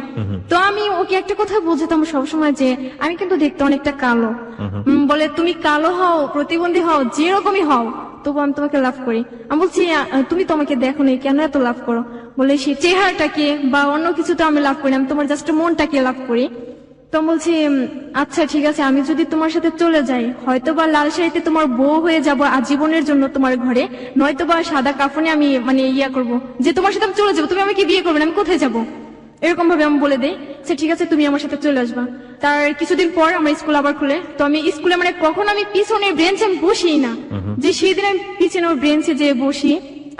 তো আমি ওকে একটা কথা বোঝাতাম সবসময় যে আমি কিন্তু দেখতে অনেকটা কালো। বলে তুমি কালো হও, প্রতিবন্ধী হও, যেরকমই হও, তবু আমি তোমাকে লাভ করি। আমি বলছি তুমি তো আমাকে দেখো নি, কেন এত লাভ করো? বলে সে চেহারাটাকে বা অন্য কিছু তো আমি লাভ করি, আমি তোমার জাস্ট মনটাকে লাভ করি। তো বলছি আচ্ছা ঠিক আছে আমি যদি তোমার সাথে চলে যাই, হয়তো বা লাল শাড়িতে তোমার বউ হয়ে যাবো আজীবনের জন্য তোমার ঘরে, নয়তো বা সাদা কাফনে আমি মানে ইয়া করবো, যে তোমার সাথে আমি চলে যাবো, তুমি আমাকে বিয়ে করবে না, আমি কোথায় যাবো? এরকম ভাবে আমি বলে দেই আচ্ছা ঠিক আছে তুমি আমার সাথে চলে আসবা। তার কিছুদিন পর আমার স্কুল আবার খুলে। তো আমি স্কুলে মানে কখন আমি পিছনের বেঞ্চে আমি বসি না, যে সেদিন আমি পিছনের বেঞ্চে যে বসি,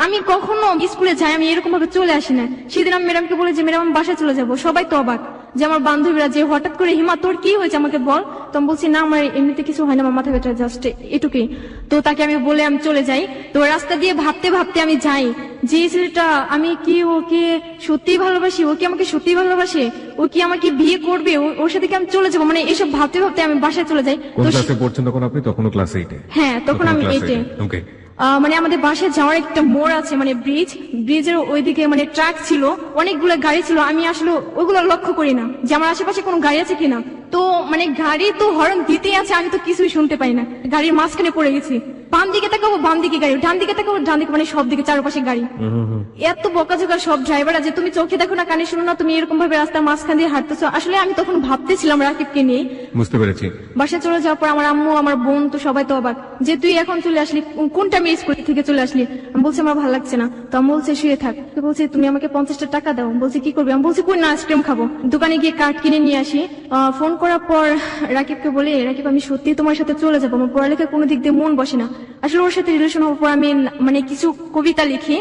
আমি কখনো স্কুলে যাই আমি এরকম ভাবে চলে আসি না। সেদিন আমি ম্যাডামকে বলে যে ম্যাডাম আমি বাসায় চলে যাবো। সবাই তো অবাক যে আমার বান্ধবীরা যে হঠাৎ করে হিমা তোর কি হয়েছে আমাকে বল, তো আমি বলছি না আমার এমনিতে কিছু হয় না, আমার মাথা ব্যথা জাস্ট এটুকুই। তো তাকে আমি বলে আমি চলে যাই। তো রাস্তা দিয়ে ভাবতে ভাবতে আমি যাই যে ছেলেটা আমি কি ওকে সত্যি ভালোবাসি, ও কি আমাকে সত্যি ভালোবাসে, ও কি আমাকে বিয়ে করবে, ওর সাথে কি আমি চলে যাবো, মানে এসব ভাবতে ভাবতে আমি বাসায় চলে যাই। কোন তো ক্লাসে পড়ছেন তখন আপনি? তখনও ক্লাস 8 এ? হ্যাঁ তখন আমি 8 এ। ওকে। মানে আমাদের বাসায় যাওয়ার একটা মোড় আছে, মানে ব্রিজের ওইদিকে মানে ট্রাক ছিল, অনেকগুলো গাড়ি ছিল, আমি আসলে ওইগুলো লক্ষ্য করি না যে আমার আশেপাশে কোনো গাড়ি আছে কিনা। তো মানে গাড়ি তো হর্ন দিতেই আছে, আমি তো কিছুই শুনতে পাই না, গাড়ির মাঝখানে পড়ে গেছি। বাম দিকে তাকাবো বাম দিকে গাড়ি, ডান দিকে তাকাবো ডান দিকে, মানে সব দিকে চারপাশে গাড়ি। এত বকাঝকা সব ড্রাইভাররা যে তুমি চোখে দেখো না কানে শুনো না, তুমি এরকম ভাবে রাস্তার মাঝখান দিয়ে হাঁটতেছো। আসলে আমি তখন ভাবতেছিলাম রাকিবকে নিয়ে। বুঝতে পেরেছি। বাসায় চলে যাওয়ার পর আমার আম্মু আমার বোন তো সবাই তো অবাক যে তুই এখন চলে আসলি, কোনটা মেয়ে স্কুল থেকে চলে আসলি। আমি বলছি আমার ভালো লাগছে না। তো আমি বলছে শুয়ে থাক। তো বলছে তুমি আমাকে 50টা টাকা দাও। বলছি কি করবি? আমি বলছি কই না আইসক্রিম খাবো, দোকানে গিয়ে কার্ড কিনে নিয়ে আসি। ফোন করার পর রাকিবকে বলি রাকিব আমি সত্যি তোমার সাথে চলে যাবো, আমার পড়ালেখা কোনো দিক দিয়ে মন বসে না। আসলে ওর সাথে রিলেশন হওয়ার পর আমি মানে কিছু কবিতা লিখি।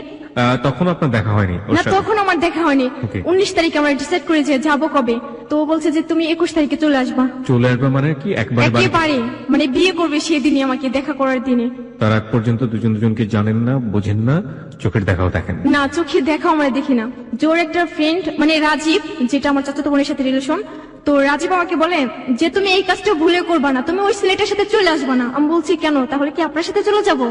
তখন আপনার দেখা হয়নি ওর না সাথে? তখন আমার দেখা হয়নি। Okay. 19 তারিখে আমরা ডিসাইড করে যে যাবো কবে। তো ও বলছে যে তুমি 21 তারিখে চলে আসবা। চলে আসবে মানে কি একবারে বাড়ি? একেবারে মানে বিয়ে করবে সেদিনই, আমাকে দেখা করার দিনে। তার আগ পর্যন্ত দুজন দুজনকে জানেন না, বোঝেন না, চোখের দেখাও দেখেন না চোখে দেখা আমরা দেখি না। জোর একটা ফ্রেন্ড মানে রাজীব, যেটা আমার চাচাতো বোনের সাথে রিলেশন, তো রাজীব আমাকে বলে যে তুমি এই কাজটা ভুলে করবা না, তুমি ওই ছেলেটার সাথে চলে আসবা না। আমি বলছি কেন, তাহলে কি আপনার সাথে চলে যাবো?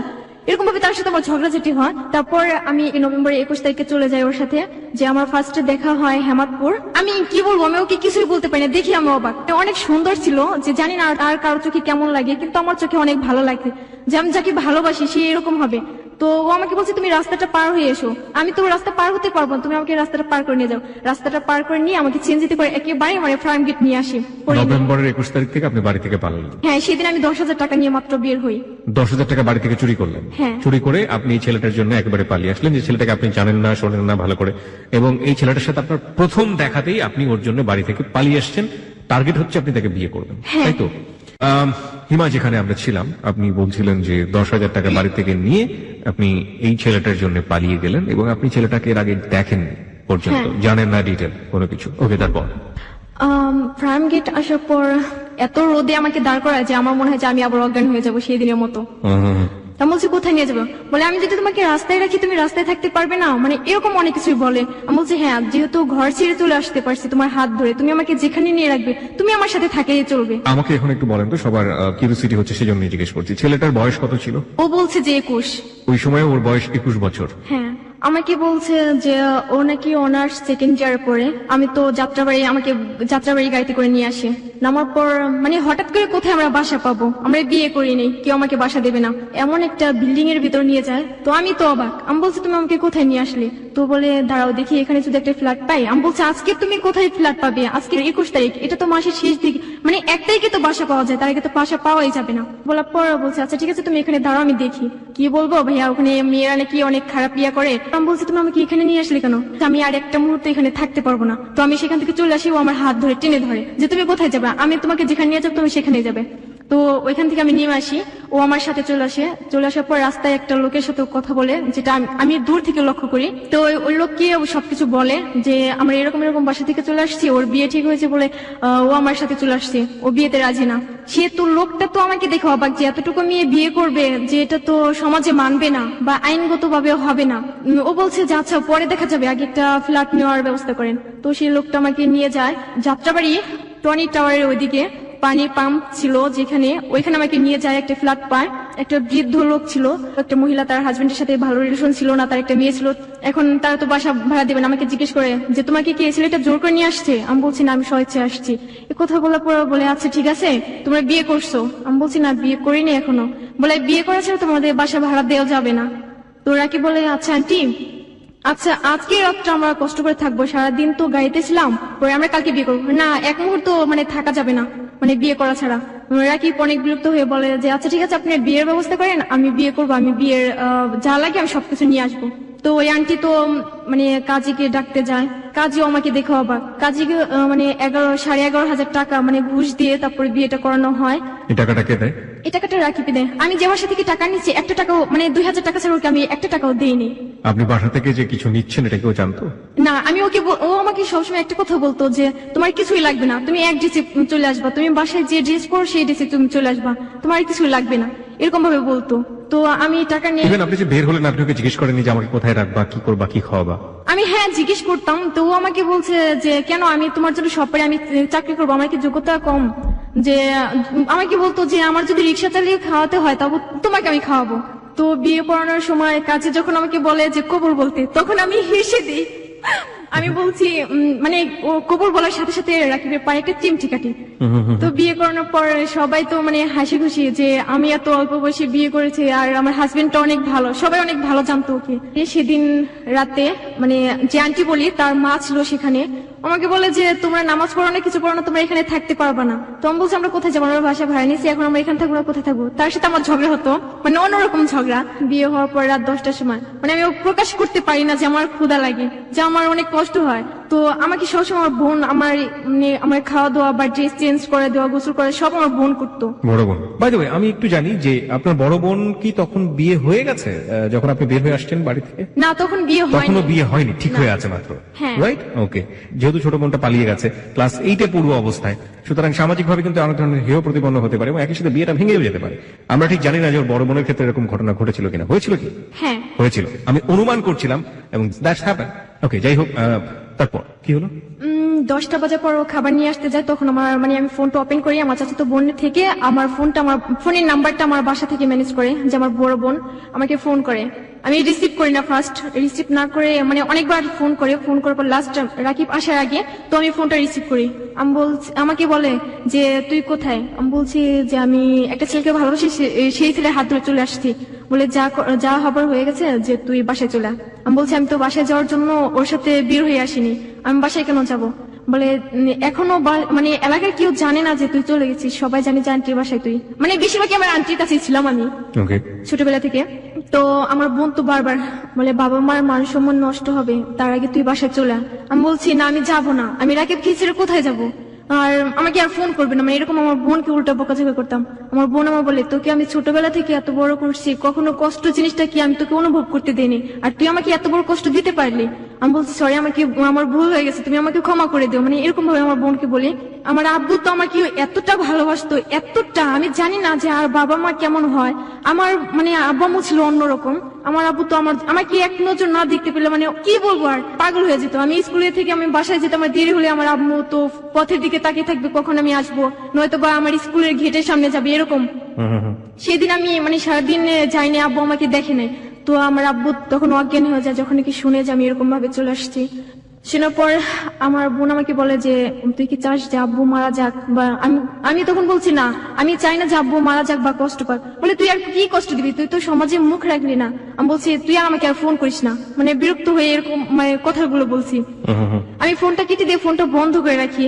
এরকম ভাবে তার সাথে আমার ঝগড়াঝাটি হয়। তারপর আমি নভেম্বরের 21 তারিখে চলে যাই ওর সাথে। যে আমার ফার্স্টে দেখা হয় হেমাদপুর। আমি কি বলবো, আমি ওকে কিছুই বলতে পারি না, দেখি আমি অবাক। অনেক সুন্দর ছিল, যে জানি না আর কারো চোখে কেমন লাগে, কিন্তু আমার চোখে অনেক ভালো লাগে, যে আমি যাকে ভালোবাসি সে এরকম হবে। তো ও আমাকে বলছে তুমি রাস্তাটা পার হয়ে এসো। আমি তো রাস্তা পার হতে পারবো না, তুমি আমাকে রাস্তাটা পার করে নিয়ে যাও। রাস্তাটা পার করে নিয়ে আমাকে চেঞ্জিতে করে একেবারে মানে ফার্ম গেট নিয়ে আসি। নভেম্বরের 21 তারিখ থেকে আপনি বাড়ি থেকে পালালেন? হ্যাঁ সেদিন আমি 10,000 টাকা নিয়ে মাত্র বের হই। 10,000 টাকা বাড়ি থেকে চুরি করলেন? হ্যাঁ। চুরি করে আপনি এই ছেলেটার জন্য একেবারে পালিয়ে আসলেন, যে ছেলেটাকে আপনি জানেন না, শোনেন না ভালো করে, এবং এই ছেলেটার সাথে আপনার প্রথম দেখাতেই আপনি ওর জন্য বাড়ি থেকে পালিয়ে আসছেন। টার্গেট হচ্ছে আপনি তাকে বিয়ে করবেন, হ্যাঁ। তাই তো? হিমা, যেখানে আমরা ছিলাম, আপনি বলছিলেন যে 10,000 টাকা বাড়ি থেকে নিয়ে আপনি এই ছেলেটার জন্য পালিয়ে গেলেন, এবং আপনি ছেলেটাকে এর আগে দেখেন পর্যন্ত, হ্যাঁ। জানেন না ডিটেল কোনো কিছু। ওকে, তারপর? ফার্ম গেট আসার পর এত রোদে আমাকে দাঁড় করায় যে আমার মনে হয় যে আমি আবার অজ্ঞান হয়ে যাবো সেই দিনের মতো। তা বলছি কোথায় নিয়ে যাবো? বলে আমি যদি তোমাকে রাস্তায় রাখি তুমি রাস্তায় থাকতে পারবে না, মানে এরকম অনেক কিছুই বলে। আমি বলছি হ্যাঁ, যেহেতু ঘর ছেড়ে চলে আসতে পারছি তোমার হাত ধরে, তুমি আমাকে যেখানে নিয়ে রাখবে তুমি আমার সাথে থাকলেই চলবে। আমাকে এখন একটু বলেন তো, সবার কিউরিওসিটি হচ্ছে সেজন্য জিজ্ঞেস করছি, ছেলেটার বয়স কত ছিল? ও বলছে যে 21। ওই সময় ওর বয়স 21 বছর? হ্যাঁ, আমাকে বলছে যে ও নাকি অনার্স সেকেন্ড ইয়ার পড়ে। আমি তো আমাকে যাত্রাবাড়ি গাড়িতে করে নিয়ে আসি। নামার পর মানে হঠাৎ করে কোথায় আমরা বাসা পাবো, আমরা বিয়ে করিনি, কেউ আমাকে বাসা দেবে না, এমন একটা বিল্ডিং এর ভিতর নিয়ে যায়। তো আমি তো অবাক, আমি বলছি তুমি আমাকে কোথায় নিয়ে আসলে? তো বলে দাঁড়াও দেখি এখানে যদি একটা ফ্ল্যাট পাই। আমি বলছি আজকে তুমি কোথায় ফ্ল্যাট পাবে? আজকে 21 তারিখ, এটা তো মাসের শেষ দিকে, মানে 1 তারিখে তো বাসা পাওয়া যায়, তার আগে তো বাসা পাওয়াই যাবে না। বলার পর বলছে আচ্ছা ঠিক আছে তুমি এখানে দাঁড়াও আমি দেখি। কি বলবো ভাইয়া, ওখানে মেয়েরা নাকি অনেক খারাপ ইয়া করে। আমি বলছি তুমি আমাকে এখানে নিয়ে আসলে কেন? আমি আর একটা মুহূর্তে এখানে থাকতে পারবো না। তো আমি সেখান থেকে চলে আসি, ও আমার হাত ধরে টেনে ধরে যে তুমি কোথায় যাবে, আমি তোমাকে যেখানে নিয়ে যাবো তুমি সেখানে যাবে। তো ওইখান থেকে আমি নেমে আসি, ও আমার সাথে চলে আসার পর রাস্তায় একটা লোকের সাথে কথা বলে, যেটা আমি দূর থেকে লক্ষ্য করি। তো ওই লোককে সবকিছু বলে যে আমরা এরকম এরকম বাসা থেকে চলে আসছি, ওর বিয়ে ঠিক হয়েছে বলে ও আমার সাথে চলে আসছে, ও বিয়েতে রাজি না। সে তো লোকটা তো আমাকে দেখে অবাক যে এতটুকু মেয়ে বিয়ে করবে, যে এটা তো সমাজে মানবে না বা আইনগত ভাবে হবে না। ও বলছে যে আচ্ছা পরে দেখা যাবে, আগে একটা ফ্ল্যাট নেওয়ার ব্যবস্থা করেন। তো সেই লোকটা আমাকে নিয়ে যায় যাত্রাবাড়ি টনি টাওয়ারের ওইদিকে, পানির পাম্প ছিল যেখানে, ওইখানে আমাকে নিয়ে যায়, একটা ফ্ল্যাট পায়। একটা বৃদ্ধ লোক ছিল, একটা মহিলা, তার হাজবেন্ডের সাথে ভালো রিলেশন ছিল না, তার একটা মেয়ে ছিল। এখন তারা তো বাসা ভাড়া দেবে না, আমাকে জিজ্ঞেস করে যে তোমাকে কি ছেলেটা জোর করে নিয়ে আসছে? আমি বলছি না, আমি স্বেচ্ছায় আসছি। এ কথা বলার পর বলে আচ্ছা ঠিক আছে তোমরা বিয়ে করছো? আমি বলছি না বিয়ে করিনি এখনো। বলে বিয়ে করা ছাড়া তোমাদের বাসা ভাড়া দেওয়া যাবে না। তো ওরা কি বলে আচ্ছা আন্টি, আচ্ছা আজকে রাতটা আমরা কষ্ট করে থাকবো, সারাদিন তো গাড়িতে ছিলাম, পরে আমরা কালকে বিয়ে করবো। না এক মুহূর্ত মানে থাকা যাবে না, মানে বিয়ে করা ছাড়া। রাকিব অনেক বিরক্ত হয়ে বলে যে আচ্ছা ঠিক আছে আপনি বিয়ের ব্যবস্থা করেন, আমি বিয়ে করবো, আমি বিয়ের যা লাগে আমি সবকিছু নিয়ে আসবো। তো ওই আন্টি তো মানে কাজীকে ডাকতে যায়, কাজীও আমাকে দেখে অবাক। কাজীকে মানে 11,500 টাকা মানে ঘুষ দিয়ে তারপরে বিয়েটা করানো হয়। এই টাকাটা কে দেয়? এই টাকাটা রাকিব দেয়। আমি যে বাসা থেকে টাকা নিচ্ছি একটা টাকাও মানে 2,000 টাকা ছাড়া ওকে আমি একটা টাকাও দিইনি। আপনি বাসা থেকে যে কিছু নিচ্ছেন এটা কেউ জানতো? না, আমি ওকে ও আমাকে সবসময় একটা কথা বলতো যে তোমার কিছুই লাগবে না, তুমি এক ড্রেসে চলে আসবা, তুমি বাসায় যে ড্রেস পরো সেই ড্রেসে তুমি চলে আসবা, তোমার কিছুই লাগবে না, এরকম ভাবে বলতো। তো আমি টাকা নিয়ে ইভেন আপনি যে বের হলেন আপনি ওকে জিজ্ঞেস করেননি যে আমাকে কোথায় রাখবা, কি করবা, কি খাওয়াবা? আমি হ্যাঁ জিজ্ঞেস করতাম, তো ও আমাকে বলছে যে কেন, আমি তোমার জন্য সব পারি, আমি চাকরি করবো, আমার কি যোগ্যতা কম? যে আমাকে বলতো যে আমার যদি রিক্সা চালিয়ে খাওয়াতে হয় তবে তোমাকে আমি খাওয়াবো। তো বিয়ে পড়ানোর সময় কাজে যখন আমাকে বলে যে কবর বলতে, তখন আমি হেসে দিই। আমি বলছি মানে ও কবর বলার সাথে সাথে রাকিবের পায়ে একটা চিমটি কাটি। তো বিয়ে করানোর পর সবাই তো মানে হাসি খুশি যে আমি এত অল্প বয়সে বিয়ে করেছি, আর আমার হাজবেন্ডটা অনেক ভালো, সবাই অনেক ভালো জানতো ওকে। সেদিন রাতে মানে যে আন্টি বলি তার মা ছিল সেখানে, আমাকে বলে যে তোমরা নামাজ পড়ো না, কিছু পড়ো না, তোমরা এখানে থাকতে পারবা না। তো আমি বলছি আমরা কোথায় যাবো, আমরা বাসা ভাড়া নিয়েছি, এখন আমরা এখানে থাকবো না, কোথায় থাকবো? তার সাথে আমার ঝগড়া হতো, মানে অন্যরকম ঝগড়া। বিয়ে হওয়ার পর রাত 10টার সময় মানে আমি প্রকাশ করতে পারি না যে আমার ক্ষুধা লাগে, যে আমার অনেক কষ্ট হয়। তো আমাকে সবসময় আমার বোন আমার খাওয়া দাওয়া বা ড্রেস চেঞ্জ করে দেওয়া, গোসল করে সব আমার বোন করতো। বড় বোন, বাই দ্য ওয়ে আমি একটু জানি যে আপনার বড় বোন কি তখন বিয়ে হয়ে গেছে যখন আপনি বের হয়ে আসছেন বাড়ি থেকে? না, তখন বিয়ে হয়নি। তখনও বিয়ে হয়নি, ঠিক না। হয়ে আছে মাত্র, হ্যাঁ। রাইট? ওকে। যেহেতু ছোট বোনটা পালিয়ে গেছে ক্লাস 8-এ পড়ুয়া অবস্থায়, সুতরাং সামাজিক ভাবে কিন্তু অনেক ধরনের হেয় প্রতিপন্ন হতে পারে এবং একই সাথে বিয়েটা ভেঙেও যেতে পারে। আমরা ঠিক জানি না যে ওর বড় বোনের ক্ষেত্রে এরকম ঘটনা ঘটেছিল কিনা। হয়েছিল কি? হ্যাঁ হয়েছিল, আমি অনুমান করছিলাম এবং দ্যাটস হ্যাপেন। ওকে, যাই হোক, তারপর কি হলো? 10টা বাজার পর ও খাবার নিয়ে আসতে যায়, তখন আমার মানে আমি ফোনটা ওপেন করি, আমার চাচাতো বোন থেকে আমার ফোনটা, আমার ফোনের নাম্বারটা আমার বাসা থেকে ম্যানেজ করে যে আমার বড় বোন আমাকে ফোন করে। আমি রিসিভ করি না, ফার্স্ট রিসিভ না করে মানে অনেকবার ফোন করার পর লাস্ট রাকিব আসার আগে তো আমি ফোনটা রিসিভ করি। আমাকে বলে যে তুই কোথায়? আমি বলছি যে আমি একটা ছেলেকে ভালোবাসি, সেই ছেলে হাত ধরে চলে আসছি। বলে যা হবার হয়ে গেছে, যে তুই বাসায় চলে আয়। আমি বলছি আমি তো বাসায় যাওয়ার জন্য ওর সাথে বের হয়ে আসিনি, আমি বাসায় কেন যাবো? বলে এখনো মানে এলাকায় কেউ জানে না যে তুই চলে গেছিস, সবাই জানে যে আন্টির বাসায় তুই, মানে বেশিরভাগই আমার আন্টির কাছেই ছিলাম আমি ছোটবেলা থেকে। তো আমার বোন তো বারবার বলে বাবা মার মান সম্মান নষ্ট হবে, তার আগে তুই বাসায় চলে আয়। আমি বলছি না, আমি যাবো না, আমি রাকিবকে ছেড়ে কোথায় যাবো, আর আমাকে আর ফোন করবে না, মানে এরকম আমার বোনকে উল্টা বকাঝকা করতাম। আমার বোন আমার বলে তোকে আমি ছোটবেলা থেকে এত বড় করছি, কখনো কষ্ট জিনিসটা কি আমি তোকে অনুভব করতে দেইনি, আর তুই আমাকে এত বড় কষ্ট দিতে পারলি। আমি বলছি সরি, আমার ভুল হয়ে গেছে, তুমি আমাকে ক্ষমা করে দিও, মানে এরকম ভাবে আমার বোনকে বলি। আমার আব্বু তো আমাকে এতটা ভালোবাসতো, এতটা, আমি জানি না যে আর বাবা মা কেমন হয়। আমার মানে আব্বা আম্মু ছিল অন্যরকম। আমার আব্বু তো আমাকে এক নজর না দেখতে পেলে মানে কি বলবো, আর পাগল হয়ে যেত। আমি স্কুলে থেকে আমি বাসায় যেতাম, আমার দেরি হলে আমার আম্মু তো পথের দিকে তাকিয়ে থাকবে কখন আমি আসবো, নয়তো বা আমার স্কুলের গেটের সামনে যাবে এরকম। সেদিন আমি মানে সারাদিন যাইনি, আব্বু আমাকে দেখে নাই। তো আমার আব্বু তখন অজ্ঞান হয়ে যায় যখন কি শুনে যে আমি এরকম ভাবে চলে আসছি। শোনার পর আমার বোন আমাকে বলে যে তুই কি চাস যে আব্বু মারা যাক? বা আমি তখন বলছি না, আমি চাই না যে আব্বু মারা যাক বা কষ্ট পাক। বলে তুই আর কি কষ্ট দিবি, তুই তো সমাজে মুখ রাখলি না। আমি বলছি তুই আর আমাকে আর ফোন করিস না, মানে বিরক্ত হয়ে এরকম মানে কথাগুলো বলছি। আমি ফোনটা কেটে দিয়ে ফোনটা বন্ধ করে রাখি।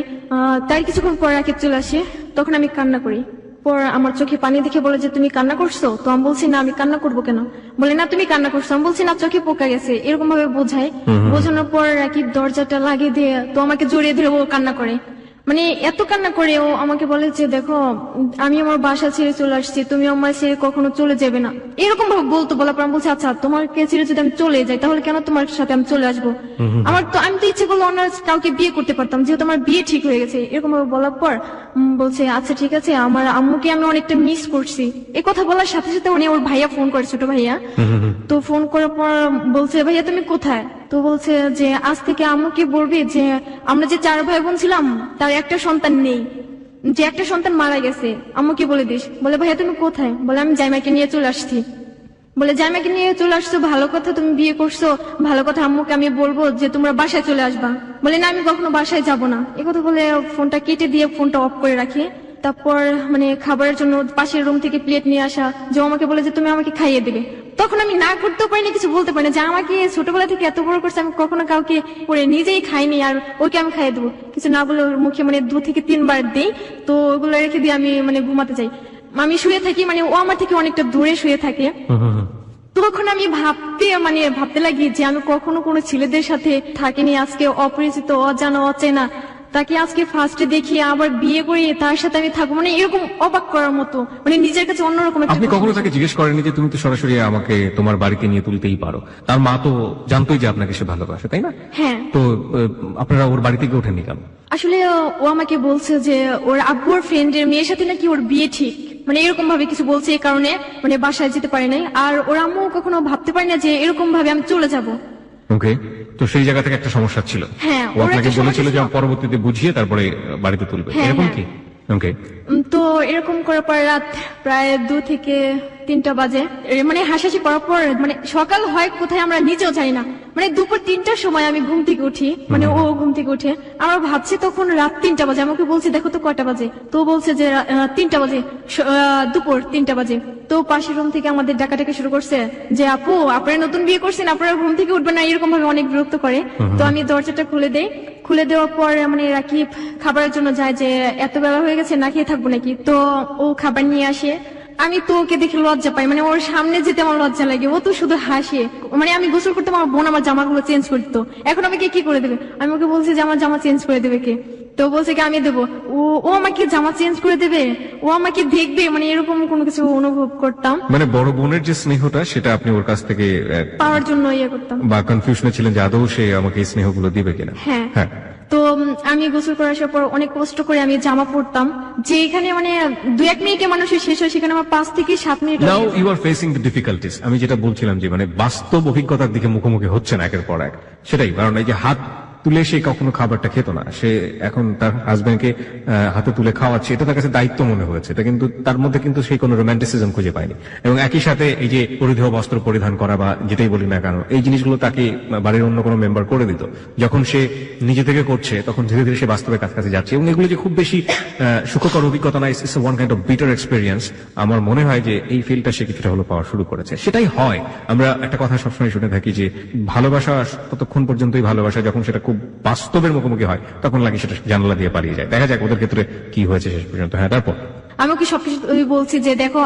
তাই কিছুক্ষণ পর রাকিব চলে আসে, তখন আমি কান্না করি। পর আমার চোখে পানি দেখে বলে যে তুমি কান্না করছো? তো আমি বলছি না, আমি কান্না করবো কেন? বলে না তুমি কান্না করছো। আমি বলছি না, চোখে পোকা গেছে, এরকম ভাবে বোঝায়। বোঝানোর পর রাকিব দরজাটা লাগিয়ে দিয়ে তো আমাকে জড়িয়ে ধরে ও কান্না করে, মানে এত কান্না করে ও আমাকে বলে যে দেখো আমি আমার বাসা ছেড়ে চলে আসছি, তুমি আমার ছেড়ে কখনো চলে যাবে না, এরকম ভাবে বলতো। বলার পর আমি বলছি আচ্ছা তোমাকে ছেড়ে যদি আমি চলে যাই তাহলে কেন তোমার সাথে আমি চলে আসবো? আমি তো ইচ্ছে করলে অন্য কাউকে বিয়ে করতে পারতাম, যেহেতু আমার বিয়ে ঠিক হয়ে গেছে। এরকম ভাবে বলার পর বলছে আচ্ছা ঠিক আছে, আমার আম্মুকে আমি অনেকটা মিস করছি। এই কথা বলার সাথে সাথে উনি ওর ভাইয়া ফোন করে, ছোট ভাইয়া। তো ফোন করার পর বলছে ভাইয়া তুমি কোথায়? তো বলছে যে আজ থেকে আম্মুকে বলবি যে আমরা যে 4 ভাই বোন ছিলাম তার একটা সন্তান নেই, যে একটা সন্তান মারা গেছে, আম্মুকে বলে দিস। বলে ভাইয়া তুমি কোথায়? বলে আমি জামাইকে নিয়ে চলে আসছি। বলে জামাইকে নিয়ে চলে আসছো, ভালো কথা, তুমি বিয়ে করছো, ভালো কথা, আম্মুকে আমি বলবো যে তোমরা বাসায় চলে আসবা। বলে না আমি কখনো বাসায় যাব না। এই কথা বলে ফোনটা কেটে দিয়ে ফোনটা অফ করে রাখি। তারপর মানে খাবারের জন্য পাশের রুম থেকে প্লেট নিয়ে আসা, যে আমাকে বলে যে তুমি আমাকে খাইয়ে দেবে। তখন আমি না করতেও পারিনি, কিছু বলতে পারিনি, যে আমাকে ছোটবেলা থেকে এত বড় করছে, আমি কখনো কাউকে করে নিজেই খাইনি, আর ওকে আমি খাইয়ে দেবো। কিছু না বলে ওর মুখে মানে 2 থেকে 3 বার দিই। তো ওগুলো রেখে দিয়ে আমি মানে ঘুমাতে যাই। আমি শুয়ে থাকি, মানে ও আমার থেকে অনেকটা দূরে শুয়ে থাকে। তখন আমি ভাবতে লাগি যে আমি কখনো কোনো ছেলেদের সাথে থাকিনি, আজকে অপরিচিত, অজানা, অচেনা, তাকে আজকে ফার্স্টে দেখি আবার বিয়ে করে তার সাথে আমি থাকবো, মানে এরকম অবাক করার মতো, মানে নিজের কাছে অন্যরকম একটা আপনি কখনো তাকে জিজ্ঞেস করেননি যে তুমি তো সরাসরি আমাকে তোমার বাড়িতে নিয়ে তুলতেই পারো? তার মা তো জানতোই যে আপনাকে সে ভালোবাসে, তাই না? হ্যাঁ। তো আপনারা ওর বাড়ি থেকে ওঠেননি কেন? আসলে ও আমাকে বলছে যে ওর আব্বুর ফ্রেন্ডের মেয়ের সাথে নাকি ওর বিয়ে ঠিক, মানে এরকম ভাবে কিছু বলছে, এই কারণে মানে বাসায় যেতে পারে নাই। আর ওর আম্মু কখনো ভাবতে পারে না যে এরকম ভাবে আমি চলে যাব। ওকে, তো সেই জায়গা থেকে একটা সমস্যা ছিল। হ্যাঁ, ও ওর আপনাকে একটা বলেছিল সমস্যা যে ছিল। পরবর্তীতে বুঝিয়ে তারপরে বাড়িতে তুলবে, হ্যাঁ, এরকম হ্যাঁ। কি? ওকে, তো এরকম করার পর রাত প্রায় 2 থেকে 3টা বাজে, মানে হাসাহাসি করার পর মানে সকাল হয় কোথায় আমরা নিজেও জানি না, মানে দুপুর 3টার সময় আমি ঘুম থেকে উঠি, মানে ও ঘুম থেকে উঠে, আমরা ভাবছি তখন রাত 3টা বাজে। আমাকে বলছে দেখো তো কয়টা বাজে, তো বলছে যে 3টা বাজে, দুপুর 3টা বাজে। তো পাশের রুম থেকে আমাদের ডাকাডাকি শুরু করছে যে আপু আপনারা নতুন বিয়ে করছেন, আপনারা ঘুম থেকে উঠবেন না, এরকম ভাবে অনেক বিরক্ত করে। তো আমি দরজাটা খুলে দেই, খুলে দেওয়ার পর মানে রাকিব খাবারের জন্য যায় যে এত বেলা হয়ে গেছে না খেয়ে থাকবো নাকি, তো ও খাবার নিয়ে আসে। আমি তো ওকে দেখে লজ্জা পাই, মানে ওর সামনে যেতে আমার লজ্জা লাগে, ও তো শুধু হাসে। মানে আমি গোসল করতে আমার বোন আমার জামাগুলো চেঞ্জ করতো, এখন আমাকে কি করে দেবে? আমি ওকে বলছি যে আমার জামা চেঞ্জ করে দেবে কে, তো বলছে কি আমি দেবো। ও আমাকে জামা চেঞ্জ করে দেবে, ও আমাকে দেখবে, মানে এরকম কোনো কিছু অনুভব করতাম, মানে বড় বোনের যে স্নেহটা সেটা আপনি ওর কাছ থেকে পাওয়ার জন্য ইয়ে করতাম। বা কনফিউশনে ছিলেন যে আদৌ সে আমাকে এই স্নেহগুলো দিবে কিনা। হ্যাঁ। হ্যাঁ, তো আমি গোসল করে আসার পর অনেক কষ্ট করে আমি জামা পরতাম, যে এখানে মানে 2-1 মিনিটে মানুষের শেষ হয়, সেখানে আমার 5 থেকে 7 minute now you are facing the difficulties. আমি যেটা বলছিলাম যে মানে বাস্তব অভিজ্ঞতার দিকে মুখোমুখি হচ্ছে না একের পর এক, সেটাই। কারণ এই যে হাত তুলে সে কখনো খাবারটা খেত না, সে এখন তার হাজবেন্ডকে হাতে তুলে খাওয়াচ্ছে, এটা তার কাছে দায়িত্ব মনে হয়েছে, এটা কিন্তু তার মধ্যে কিন্তু সেই কোনো রোমান্টিসিজম খুঁজে পায়নি। এবং একই সাথে এই যে পরিধেয় বস্ত্র পরিধান করা বা যেটাই বলি না কেন, এই জিনিসগুলো তাকে বাড়ির অন্য কোনো মেম্বার করে দিত। যখন সে নিজে থেকে করছে তখন ধীরে ধীরে সে বাস্তবে কাছাকাছি যাচ্ছে, এবং এগুলো যে খুব বেশি সুখকর অভিজ্ঞতা না, it's one kind of bitter experience. আমার মনে হয় যে এই ফিলটা সে কিছুটা হলো পাওয়া শুরু করেছে। সেটাই হয়, আমরা একটা কথা সবসময় শুনে থাকি যে ভালোবাসা ততক্ষণ পর্যন্তই ভালোবাসা, যখন সেটা খুব বাস্তবের মুখোমুখি হয় তখন লাগে সেটা জানালা দিয়ে পালিয়ে যায়। দেখা যাক ওদের ক্ষেত্রে কি হয়েছে শেষ পর্যন্ত। হ্যাঁ, তারপর আমি ওকে সবকিছু বলছি যে দেখো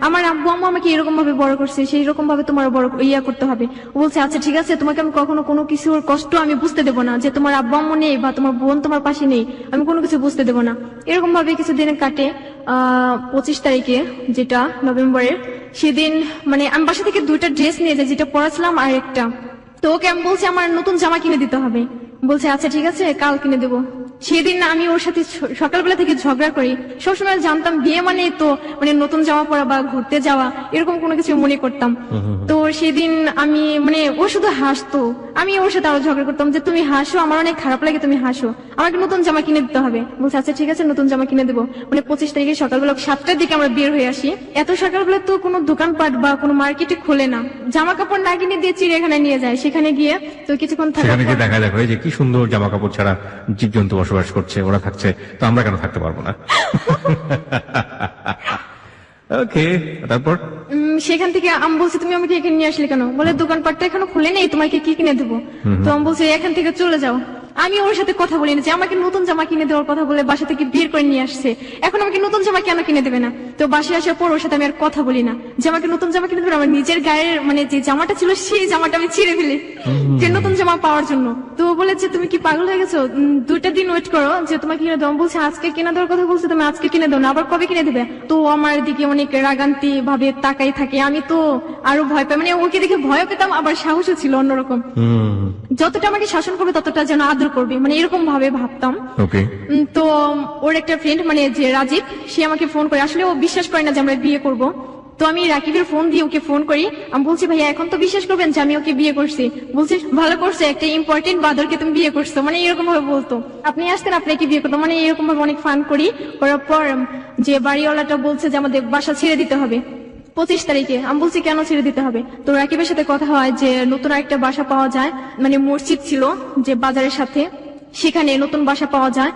আমার আব্বু আম্মু আমাকে এরকম ভাবে বড় করছে, সেই রকম ভাবে তোমার বড় ইয়া করতে হবে। ও বলছে আচ্ছা ঠিক আছে, তোমাকে আমি কখনো কোনো কিছুর কষ্ট আমি বুঝতে দেবো না, যে তোমার আব্বু আম্মু নেই বা তোমার বোন তোমার পাশে নেই, আমি কোনো কিছু বুঝতে দেবো না। এরকম ভাবে কিছুদিন কাটে। 25 তারিখে, যেটা নভেম্বরের, সেদিন মানে আমি বাসা থেকে 2টা ড্রেস নিয়ে যাই, যেটা পরাছিলাম আর একটা। তো ওকে আমি বলছি আমার নতুন জামা কিনে দিতে হবে, বলছে আচ্ছা ঠিক আছে কাল কিনে দেবো। সেদিন আমি ওর সাথে সকালবেলা থেকে ঝগড়া করি। সবসময় জানতাম বিয়ে মানে তো মানে নতুন জামা পরা বা ঘুরতে যাওয়া, এরকম কোনো কিছু মনে করতাম। তো সেদিন আমি মানে ও শুধু হাসতো, আমি ওর সাথে আরো ঝগড়া করতাম যে তুমি হাসো, আমার অনেক খারাপ লাগে তুমি হাসো, আমাকে নতুন জামা কিনে দিতে হবে। বলছে আচ্ছা ঠিক আছে নতুন জামা কিনে দেবো। মানে 25 তারিখে সকালবেলা 7টার দিকে আমরা বের হয়ে আসি। এত সকালবেলা তো কোনো দোকানপাট বা কোনো মার্কেটে খোলে না, জামা কাপড় না কিনে দিয়ে চিড়িয়াখানায় নিয়ে যায়। সেখানে গিয়ে তো কিছুক্ষণ থাকার সেখানে গিয়ে পর- দেখা যাবে যে কি সুন্দর জামা কাপড় ছাড়া জীবজন্তু বসবাস করছে, ওরা থাকছে, তো আমরা কেন থাকতে পারবো না? ওকে, তারপর সেখান থেকে আমি বলছি তুমি আমাকে এখানে নিয়ে আসলে কেন? বলে দোকানপাটটা এখনো খুলে নেই, তোমাকে কি কিনে দেবো? তো আমি বলছি এখান থেকে চলে যাও। আমি ওর সাথে কথা বলি না যে আমাকে নতুন জামা কিনে দেওয়ার কথা বলে বাসা থেকে বের করে নিয়ে আসছে, এখন আমাকে নতুন জামা কেন কিনে দেবে না? তো বাসায় আসার পর ওর সাথে আমি আর কথা বলি না যে আমাকে নতুন জামা কিনে দেবে। আমার নিজের গায়ের মানে যে জামাটা ছিল সেই জামাটা আমি ছিঁড়ে ফেলি যে নতুন জামা পাওয়ার জন্য। তো ও বলেছে তুমি কি পাগল হয়ে গেছো, 2টা দিন ওয়েট করো যে তোমাকে কিনে দেবো। আমি বলছি আজকে কিনে দেওয়ার কথা বলছে, তুমি আজকে কিনে দাও না, আবার কবে কিনে দেবে? তো ও আমার দিকে অনেক রাগান্তি ভাবে তাকাই থাকে। আমি তো আরো ভয় পাই, মানে ওকে দেখে ভয় পেতাম, আবার সাহসও ছিল অন্যরকম। যতটা আমাকে শাসন করবে ততটা যেন আদর করবে, মানে এরকম ভাবে ভাবতাম। ওকে, তো ওর একটা ফ্রেন্ড মানে যে রাজীব, সে আমাকে ফোন করে, আসলে ও বিশ্বাস করে না যে আমরা বিয়ে করব। তো আমি রাকিবের ফোন দিয়ে ওকে ফোন করি, আমি বলছি ভাইয়া এখন তো বিশ্বাস করবেন যে আমি ওকে বিয়ে করছি? বলছি ভালো করছে, একটা ইম্পর্টেন্ট বাদরকে তুমি বিয়ে করছো, মানে এরকম ভাবে বলতো। আপনি আসতেন আপনাকে বিয়ে করতো, মানে এরকম ভাবে অনেক ফান করি। করার পর যে বাড়িওয়ালাটা বলছে যে আমাদের বাসা ছেড়ে দিতে হবে 25 তারিখে। আমি বলছি কেন ছেড়ে দিতে হবে? তো রাকিবের সাথে কথা হয় যে নতুন একটা বাসা পাওয়া যায়, মানে মসজিদ ছিল যে বাজারের সাথে, সেখানে নতুন বাসা পাওয়া যায়।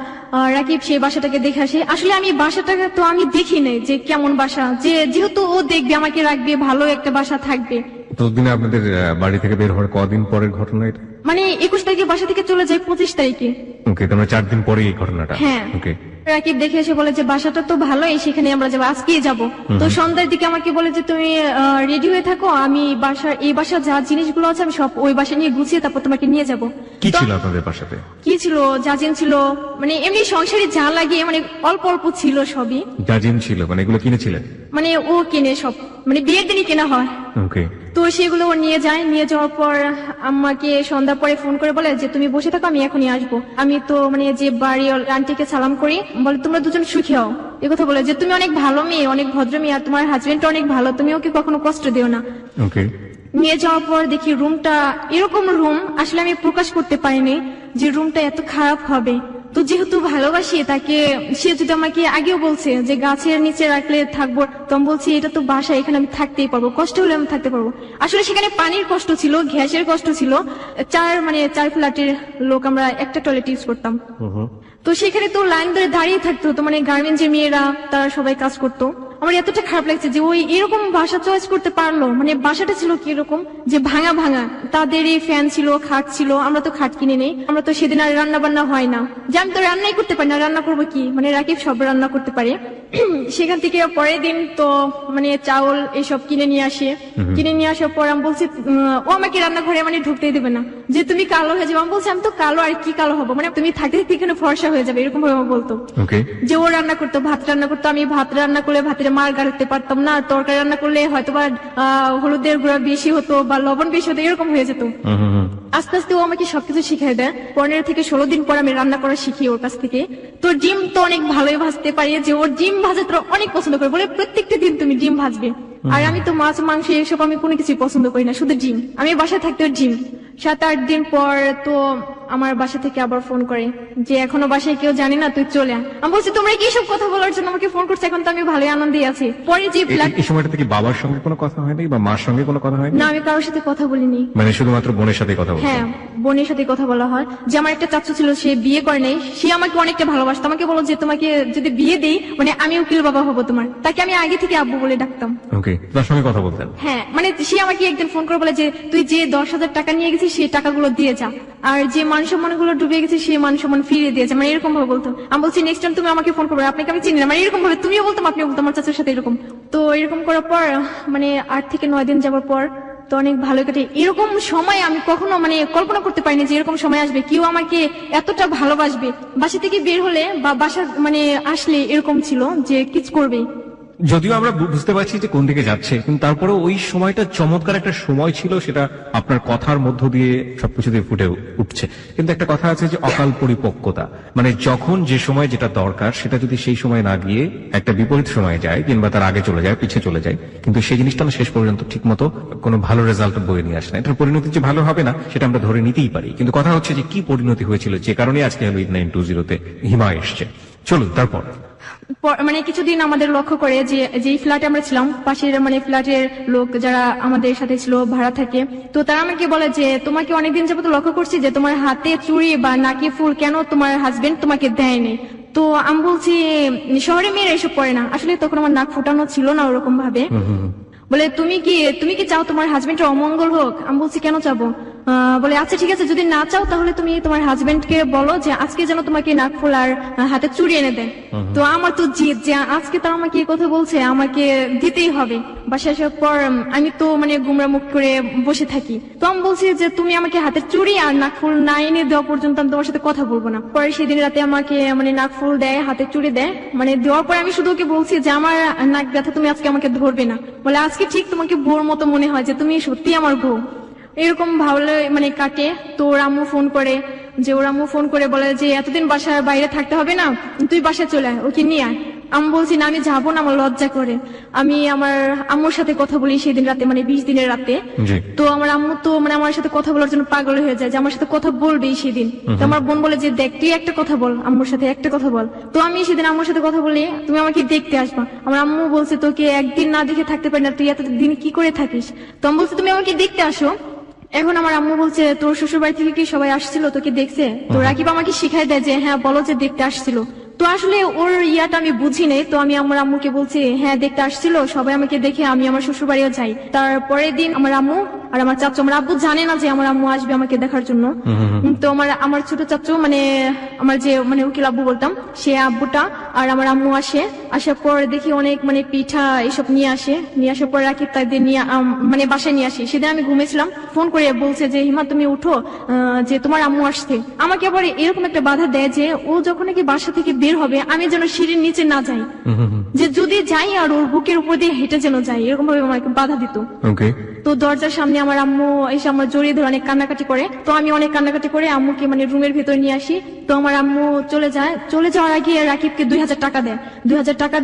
রাকিব সেই বাসাটাকে দেখে আসে। আসলে আমি বাসাটাকে তো আমি দেখি নাই যে কেমন বাসা, যে যেহেতু ও দেখবে আমাকে রাখবে, ভালো একটা বাসা থাকবে। ততদিনে আপনাদের বাড়ি থেকে বের হওয়ার কদিন পরের ঘটনা এটা? মানে 21 তারিখে তারিখে বাসা থেকে চলে যাই 25 তারিখে। ওকে, তোমরা 4 দিন পরে এই ঘটনাটা। হ্যাঁ। ওকে, রাকিব দেখে এসে বলে যে বাসাটা তো ভালোই, সেখানে আমরা যাবো, আজকেই যাবো। তো সন্ধ্যার দিকে আমাকে বলে যে তুমি রেডি হয়ে থাকো, আমি এই বাসার যা জিনিসগুলো আছে আমি সব ওই বাসা নিয়ে গুছিয়ে তারপর তোমাকে নিয়ে যাবো। কি ছিল আপনাদের বাসাতে? কি ছিল, জাজিন ছিল, মানে এমনি সংসারে যা লাগে মানে অল্প অল্প ছিল সবই। জাজিম ছিল, মানে এগুলো কিনেছিলেন? মানে ও কিনে সব, মানে বিয়ের দিনই কেনা হয়। ওকে, তো সেগুলো ও নিয়ে যায়, নিয়ে যাওয়ার পর আমাকে সন্ধ্যা পরে ফোন করে বলে যে তুমি বসে থাকো, আমি এখনই আসবো। আমি তো মানে যে বাড়ি আন্টিকে সালাম করি, বলে তোমরা দুজন সুখী হও, এ কথা বলে যে তুমি অনেক ভালো মেয়ে, অনেক ভদ্র মেয়ে, আর তোমার হাজবেন্ড অনেক ভালো, তুমি ওকে কখনো কষ্ট দিও না। ওকে, নিয়ে যাওয়ার পর দেখি রুমটা এরকম রুম আসলে আমি প্রকাশ করতে পারিনি যে রুমটা এত খারাপ হবে। তো যেহেতু ভালোবাসি তাকে, সে যদি আমাকে আগেও বলছে যে গাছের নিচে রাখলে থাকবো, তো আমি বলছি এটা তো বাসা, এখানে আমি থাকতেই পারবো, কষ্ট হলে আমি থাকতে পারবো। আসলে সেখানে পানির কষ্ট ছিল, গ্যাসের কষ্ট ছিল, চার ফ্ল্যাটের লোক আমরা একটা টয়লেট ইউজ করতাম। তো সেখানে তো লাইন ধরে দাঁড়িয়ে থাকতো, তো মানে গার্মেন্টসের মেয়েরা তারা সবাই কাজ করতো। আমার এতটা খারাপ লাগছে যে ওই এরকম বাসা চয়েস করতে পারলো, মানে বাসাটা ছিল কি এরকম যে ভাঙা ভাঙা, তাদেরই ফ্যান ছিল, খাট ছিল, আমরা তো খাট কিনে নেই, আমরা তো সেদিন আর রান্না বান্না হয় না, যে আমি তো রান্নাই করতে পারি না, রান্না করবো কি, মানে রাকিব সব রান্না করতে পারে। সেখান থেকে পরের দিন তো মানে চাউল এসব কিনে নিয়ে আসে, কিনে নিয়ে আসার পর আমি বলছি ও আমাকে রান্নাঘরে মানে ঢুকতেই দেবে না, যে তুমি কালো হয়ে যাবে। আমি বলছি আমি তো কালো, আর কি কালো হবো, মানে তুমি থাকতে থাকতে এখানে ফর্সা হয়ে যাবে, এরকম ভাবে বলতো। যে ও রান্না করতো, ভাত রান্না করতো, আমি ভাত রান্না করলে ভাতের মার গাড়তে পারতাম না, তরকারি রান্না করলে হয়তো বা হলুদের গুঁড়া বেশি হতো বা লবণ বেশি হতো, এরকম হয়ে যেত। আস্তে আস্তে ও আমাকে সবকিছু শিখাই দেয়। 15 থেকে 16 দিন পর আমি রান্না করা শিখি ওর কাছ থেকে। তোর ডিম তো অনেক ভালোই ভাজতে পারি, যে ওর ডিম ভাজা তোর অনেক পছন্দ করে, বলে প্রত্যেকটা দিন তুমি ডিম ভাজবে। আর আমি তো মাছ মাংস এসব আমি কোনো কিছু পছন্দ করি না, শুধু ডিম। আমি বাসায় থাকতে ডিম। 7-8 দিন পর তো আমার বাসা থেকে আবার ফোন করে যে এখনো বাসায় কেউ জানে না, তুই চলে আয়। আমি বলছি তোমরা কি সব কথা বলার জন্য আমাকে ফোন করছো, এখন তো আমি ভালোই আনন্দে আছি। পরে যে এই সময়টা থেকে বাবার সঙ্গে কোনো কথা হয়নি বা মার সঙ্গে কোনো কথা হয়নি? না, আমি কারোর সাথে কথা বলিনি, মানে শুধুমাত্র বোনের সাথে কথা বলছো? হ্যাঁ, বোনের সাথে কথা বলা হয়। যে আমার একটা চাচু ছিল, সে বিয়ে করে নাই, সে আমাকে অনেকটা ভালোবাসতো, আমাকে বলো যে তোমাকে যদি বিয়ে দেই মানে আমি উকিল বাবা হবো তোমার, তাকে আমি আগে থেকে আব্বু বলে ডাকতাম। ওকে, তার সঙ্গে কথা বলতেন? হ্যাঁ, মানে সে আমাকে একদিন ফোন করে বলে যে তুই যে 10,000 টাকা নিয়ে গেছিস সেই টাকাগুলো দিয়ে যা, আর যে মান সম্মান গুলো ডুবে গেছে সেই মান সম্মান ফিরিয়ে দিয়েছে, মানে এরকম ভাবে বলতো। আমি বলছি নেক্সট টাইম তুমি আমাকে ফোন করবে, আপনাকে আমি চিনি না, মানে এরকম ভাবে তুমিও বলতাম, আপনিও বলতাম আমার চাচার সাথে এরকম। তো এরকম করার পর মানে 8 থেকে 9 দিন যাওয়ার পর তো অনেক ভালো কাটে। এরকম সময় আমি কখনো মানে কল্পনা করতে পারিনি যে এরকম সময় আসবে, কেউ আমাকে এতটা ভালোবাসবে। বাসা থেকে বের হলে বা বাসা মানে আসলে এরকম ছিল যে কিছু করবে। যদিও আমরা বুঝতে পারছি যে কোন দিকে যাচ্ছে, কিন্তু তারপরে ওই সময়টা চমৎকার একটা সময় ছিল, সেটা আপনার কথার মধ্য দিয়ে সবকিছু দিয়ে ফুটে উঠছে। কিন্তু একটা কথা আছে যে অকাল পরিপক্কতা, মানে যখন যে সময় যেটা দরকার সেটা যদি সেই সময় না গিয়ে একটা বিপরীত সময়ে যায় কিংবা তার আগে চলে যায়, পিছিয়ে চলে যায়, কিন্তু সেই জিনিসটা না শেষ পর্যন্ত ঠিক মতো কোনো ভালো রেজাল্ট বয়ে নিয়ে আসে না। এটার পরিণতি যে ভালো হবে না সেটা আমরা ধরে নিতেই পারি, কিন্তু কথা হচ্ছে যে কি পরিণতি হয়েছিল, যে কারণে আজকে 8920-তে হিমা এসছে। চলুন তারপর। মানে কিছুদিন আমাদের লক্ষ্য করে যে ফ্ল্যাটে আমরা ছিলাম, পাশের মানে ফ্ল্যাটের লোক যারা আমাদের সাথে ছিল ভাড়া থাকে, তো তারা আমাকে বলে যে তোমাকে অনেকদিন যাবত লক্ষ্য করছি যে তোমার হাতে চুড়ি বা নাকে ফুল কেন তোমার হাজবেন্ড তোমাকে দেয়নি। তো আমি বলছি শহরে মেয়েরা এসব করে না, আসলে তখন আমার নাক ফুটানো ছিল না ওরকম ভাবে। বলে তুমি কি চাও তোমার হাজবেন্ডের অমঙ্গল হোক? আমি বলছি কেন চাবো? বলে আচ্ছা ঠিক আছে, যদি না চাও তাহলে তুমি তোমার হাজবেন্ডকে বলো যে আজকে যেন তোমাকে নাক ফুল আর হাতে চুড়ি এনে দেয়। তো আমার তো জিদ যে আজকে তারা আমাকে এই কথা বলছে, আমাকে দিতেই হবে। বাসায় আসার পর আমি তো মানে গুমরা মুখ করে বসে থাকি। তো আমি বলছি যে তুমি আমাকে হাতের চুড়ি আর নাক ফুল না এনে দেওয়া পর্যন্ত আমি তোমার সাথে কথা বলবো না। পরে সেদিন রাতে আমাকে মানে নাক ফুল দেয়, হাতের চুড়ি দেয়, মানে দেওয়ার পরে আমি শুধু ওকে বলছি যে আমার নাক ব্যথা, তুমি আজকে আমাকে ধরবে না। বলে আজকে ঠিক তোমাকে বউর মতো মনে হয় যে তুমি সত্যি আমার বউ। এরকম ভাবলে মানে কাটে। তো ওর আম্মু ফোন করে বলে যে এতদিন বাসার বাইরে থাকতে হবে না, তুই বাসায় চলে আয়, ওকে নিয়ে আয়। আমি বলছি না, আমি যাবো না, আমার লজ্জা করে। আমি আমার আম্মুর সাথে কথা বলি সেদিন রাতে, মানে 20 দিনের রাতে। তো আমার আম্মু তো মানে আমার সাথে কথা বলার জন্য পাগল হয়ে যায় যে আমার সাথে কথা বলবেই সেদিন। তো আমার বোন বলে যে দেখ তুই একটা কথা বল, আম্মুর সাথে একটা কথা বল। তো আমি সেদিন আম্মুর সাথে কথা বলি, তুমি আমাকে দেখতে আসবা। আমার আম্মু বলছে তোকে একদিন না দেখে থাকতে পারি না, তুই এতদিন কি করে থাকিস? তো আমি বলছি তুমি আমাকে দেখতে আসো। এখন আমার আম্মু বলছে তোর শ্বশুর বাড়ি থেকে কি সবাই আসছিল, তোকে দেখছে? তো রাকিব আমাকে শিখাই দেয় যে হ্যাঁ বলো যে দেখতে আসছিল। তো আসলে ওর ইয়াটা আমি বুঝি নাই। তো আমি আমার আম্মুকে বলছি হ্যাঁ দেখতে আসছিল, সবাই আমাকে দেখে আমি আমার শ্বশুর বাড়িও যাই। তারপরের দিন আমার আম্মু আর আমার চাচু, আমার আব্বু জানে না যে আমার আম্মু আসবে আমাকে দেখার জন্য। তো আমার ছোট চাচু মানে আমার যে মানে উকিল আব্বু বলতাম, সে আব্বুটা আর আমার আম্মু আসে। আসার পর দেখি অনেক মানে পিঠা এসব নিয়ে আসার পর রাকিব তাদের নিয়ে মানে বাসায় নিয়ে আসি। সেদিন আমি ঘুমেছিলাম, ফোন করে বলছে যে হিমা তুমি উঠো, যে তোমার আম্মু আসছে। আমাকে আবার এরকম একটা বাধা দেয় যে ও যখন নাকি বাসা থেকে বের হবে আমি যেন সিঁড়ির নিচে না যাই, যে যদি যাই আর ওর বুকের উপর দিয়ে হেঁটে যেন যাই, এরকম ভাবে আমাকে বাধা দিত। তো দরজার সামনে আমার আম্মু এসে আমার জড়িয়ে ধরে অনেক কান্নাকাটি করে। তো আমি অনেক কান্নাকাটি করে আম্মুকে মানে রুমের ভিতরে নিয়ে আসি। তো আমার আম্মু চলে যায়, চলে যাওয়ার আগে রাকিবকে 2000 টাকা দেয়, 2000 টাকা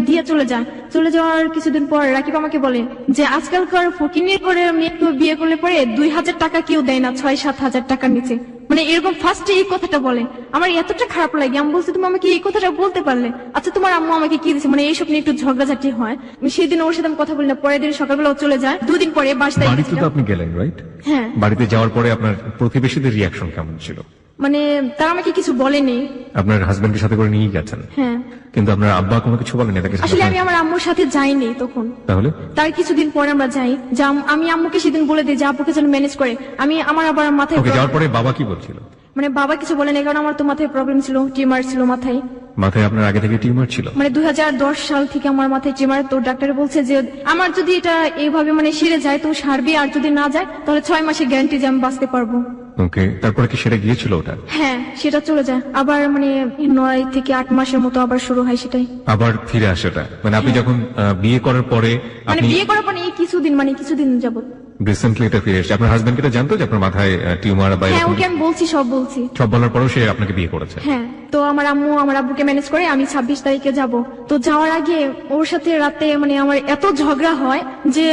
দিয়ে চলে যায়। চলে যাওয়ার কিছুদিন পর রাকিব আমাকে বলে যে আজকালকার ফকিনির করে মেয়ে তো বিয়ে করলে পরে 2000 টাকা কেউ দেয় না, 6-7 হাজার টাকার নিচে। মানে এরকম ফার্স্টে এই কথাটা বলে, আমার এতটা খারাপ লাগে। আমি বলছি তুমি আমাকে এই কথাটা বলতে পারলে, আচ্ছা তোমার আম্মু আমাকে কি দিচ্ছে, মানে এইসব নিয়ে একটু ঝগড়াঝাটি হয়। সেদিন ওর সাথে আমি কথা বলি না, পরের দিন সকালবেলা ও চলে যায়। 2 দিন পরে বাসায় বাড়িতে তো আপনি গেলেন, রাইট? হ্যাঁ। বাড়িতে যাওয়ার পরে আপনার প্রতিবেশীদের রিয়াকশন কেমন ছিল? মানে তারা আমাকে কিছু বলেনি। আপনার হাজবেন্ডকে সাথে করে নিয়ে গেছেন? হ্যাঁ। কিন্তু আপনার আব্বা কোনো কিছু বলেনি? আসলে আমি আমার আম্মুর সাথে যাইনি তখন। তাহলে তার কিছুদিন পরে আমরা যাই, যে আমি আম্মুকে সেদিন বলে দিই যে আব্বুকে যেন ম্যানেজ করে। আমার আবার মাথায় যাওয়ার পরে বাবা কি বলছিল? মানে বাবা কিছু বলেনি, কারণ আমার তো মাথায় প্রবলেম ছিল, টিউমার ছিল মাথায়। আপনার আগে থেকে টিউমার ছিল? মানে 2010 সাল থেকে আমার মাথায় টিউমার। তো ডাক্তার বলছে যে আমার যদি এটা এইভাবে মানে সেরে যায় তো সারবে, আর যদি না যায় তাহলে 6 মাসের গ্যারান্টি যে আমি বাঁচতে পারবো। ওকে, তারপরে কি সেরে গিয়েছিল ওটা? হ্যাঁ, সেটা চলে যায় আবার, মানে 9 থেকে 8 মাসের মতো আবার শুরু হয়, সেটাই আবার ফিরে আসে ওটা। মানে আপনি যখন বিয়ে করার পরে, মানে বিয়ে করার পরে কিছুদিন যাবত রিসেন্টলি এটা ফিরে এসেছে। আপনার হাজবেন্ড এটা জানতো যে আপনার মাথায় টিউমার বা? হ্যাঁ, ওকে আমি সব বলছি। সব বলার পরেও সে আপনাকে বিয়ে করেছে? হ্যাঁ। তো আমার আম্মু আমার আব্বুকে ম্যানেজ করে আমি 26 তারিখে যাব। তো যাওয়ার আগে ওর সাথে রাতে মানে আমার এত ঝগড়া হয় যে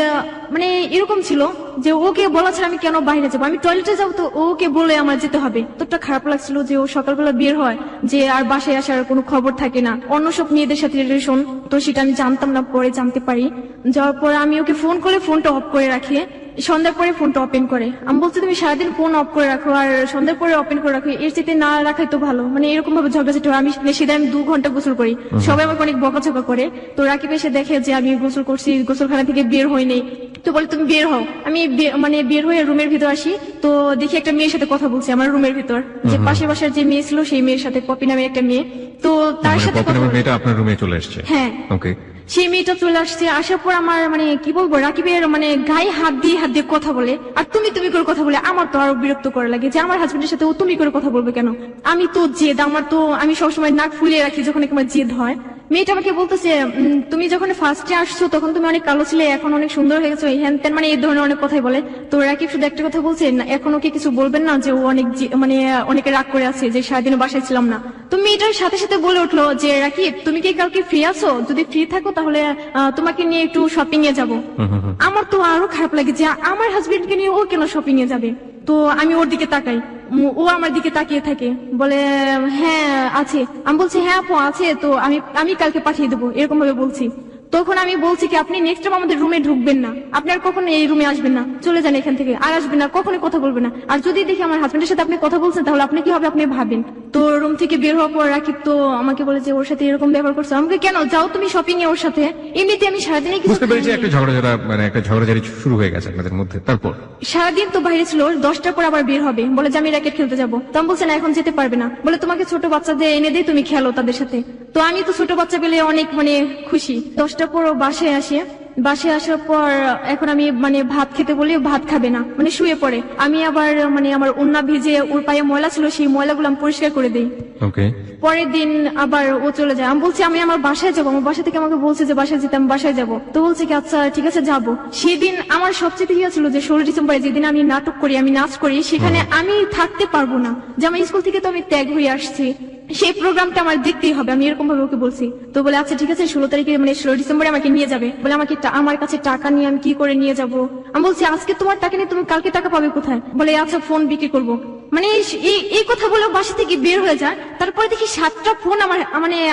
মানে এরকম ছিল যে ওকে বলা ছাড়া আমি কেন বাইরে যাবো, আমি টয়লেটে যাবো তো ওকে বলে আমার যেতে হবে। তোরটা খারাপ লাগছিল যে ও সকালবেলা বের হয়, যে আর বাসায় আসার কোনো খবর থাকে না, অন্য সব মেয়েদের সাথে রিলেশন। তো সেটা আমি জানতাম না, পরে জানতে পারি। যাওয়ার পর আমি ওকে ফোন করে ফোনটা অফ করে রাখি, সন্ধ্যার পরে ফোনটা ওপেন করে। আমি বলছি তুমি সারাদিন ফোন অফ করে রাখো আর সন্ধ্যার পরে ওপেন করে রাখো, এর চেয়ে না রাখাই তো ভালো। মানে এরকম ভাবে ঝগড়াঝাটি হয়। আমি সেদিন 2 ঘন্টা গোসল করি, সবাই আমাকে অনেক বকাঝকা করে। তো রাকিব এসে দেখে যে আমি গোসল করছি, গোসলখানা থেকে বের হইনি। তো বলে তুমি বের হও। আমি মানে বের হয়ে রুমের ভিতর আসি, তো দেখি একটা মেয়ের সাথে কথা বলছি আমার রুমের ভিতর, যে পাশের বাসার যে মেয়ে ছিল সেই মেয়ের সাথে, পপি নামের একটা মেয়ে। তো তার সাথে মেয়েটা আপনার রুমে চলে এসেছে? হ্যাঁ। ওকে। সেই মেয়েটা চলে আসছে, আসার পর আমার মানে কি বলবো, রাকিবের মানে গায়ে হাত দিয়ে কথা বলে, আর তুমি করে কথা বলে। আমার তো আরো বিরক্ত করা লাগে যে আমার হাজবেন্ডের সাথে ও তুমি করে কথা বলবে কেন? আমি তো জেদ, আমি সবসময় নাক ফুলিয়ে রাখি যখন আমার জেদ হয়। মেয়েটা আমাকে বলতেছে তুমি যখন ফার্স্টে আসছো তখন তুমি অনেক কালো ছিলে, এখন অনেক সুন্দর হয়ে গেছো, হ্যান ত্যান, মানে এই ধরনের অনেক কথাই বলে। তো রাকিব শুধু একটা কথা বলছে, এখন ওকে কিছু বলবেন না যে ও অনেকে রাগ করে আছে যে সারাদিন বাসায় ছিলাম না। তো মেয়েটার সাথে সাথে বলে উঠলো যে রাকিব তুমি কি কালকে ফ্রি আছো? যদি ফ্রি থাকো তাহলে তোমাকে নিয়ে একটু শপিং এ যাবো। আমার তো আরো খারাপ লাগে যে আমার হাজবেন্ডকে নিয়ে ও কেন শপিং এ যাবে। তো আমি ওর দিকে তাকাই, ও আমার দিকে তাকিয়ে থাকে, বলে হ্যাঁ আছে। আমি বলছি হ্যাঁ আপু আছে, তো আমি কালকে পাঠিয়ে দেবো, এরকম ভাবে বলছি। তখন আমি বলছি কি আপনি নেক্সট টাইম আমাদের রুমে ঢুকবেন না, আপনি আর কখনো এই রুমে আসবেন না, চলে যান এখান থেকে, আর আসবেন না, কখনো কথা বলবেন না। আর যদি দেখি আমার হাজবেন্ডের সাথে আপনি কথা বলছেন তাহলে আপনি কি হবে আপনি ভাবেন। তো রুম থেকে বের হওয়ার পর রাকিব তো আমাকে বলে যে ওর সাথে এরকম ব্যবহার করছো। আমাকে কেন, যাও তুমি শপিং এ ওর সাথে। এমনিতে আমি সারাদিনই বুঝতে পেরেছি একটা ঝগড়াঝাড়ি শুরু হয়ে গেছে আপনাদের মধ্যে। তারপর সারাদিন তো বাইরে ছিল, 10টার পর আবার বের হবে, বলে যে আমি র্যাকেট খেলতে যাবো। তো আমি বলছি না এখন যেতে পারবে না, বলে তোমাকে ছোট বাচ্চাদের এনে দিয়ে তুমি খেলো তাদের সাথে। তো আমি তো ছোট বাচ্চা পেলে অনেক খুশি। 10টার পর বাসায় আসে, বাসায় আসার পর এখন আমি ভাত খেতে বলি, ভাত খাবে না, শুয়ে পড়ে। আমি আবার আমার ওন্না ভিজে ওর পায়ে ময়লা ছিল, সেই ময়লাগুলো আমি পরিষ্কার করে দিই। পরের দিন আবার ও চলে যায়। আমি বলছি আমি আমার বাসায় যাবো, আমার বাসা থেকে আমাকে বলছে যে বাসায় যেতে, আমি বাসায় যাবো। তো বলছে কি আচ্ছা ঠিক আছে যাবো। সেদিন আমার সবচেয়ে ইয়ে ছিল যে 16 ডিসেম্বরে যেদিন আমি নাটক করি, আমি নাচ করি, সেখানে আমি থাকতে পারবো না, যে আমার স্কুল থেকে তো আমি ত্যাগ হয়ে আসছি, সেই প্রোগ্রামটা আমার দেখতেই হবে, আমি এরকম ভাবে ওকে বলছি। তো বলে আচ্ছা ঠিক আছে 16 তারিখে 16 ডিসেম্বরে আমাকে নিয়ে যাবে। বলে আমার কাছে টাকা নিয়ে আমি কি করে নিয়ে যাব। আমি বলছি আজকে তোমার টাকা নিয়ে তুমি কালকে টাকা পাবে কোথায়? বলে আচ্ছা ফোন বিক্রি করবো। এই কথা বলে বাসা থেকে বের হয়ে যায়। তারপরে দেখি 7টা ফোন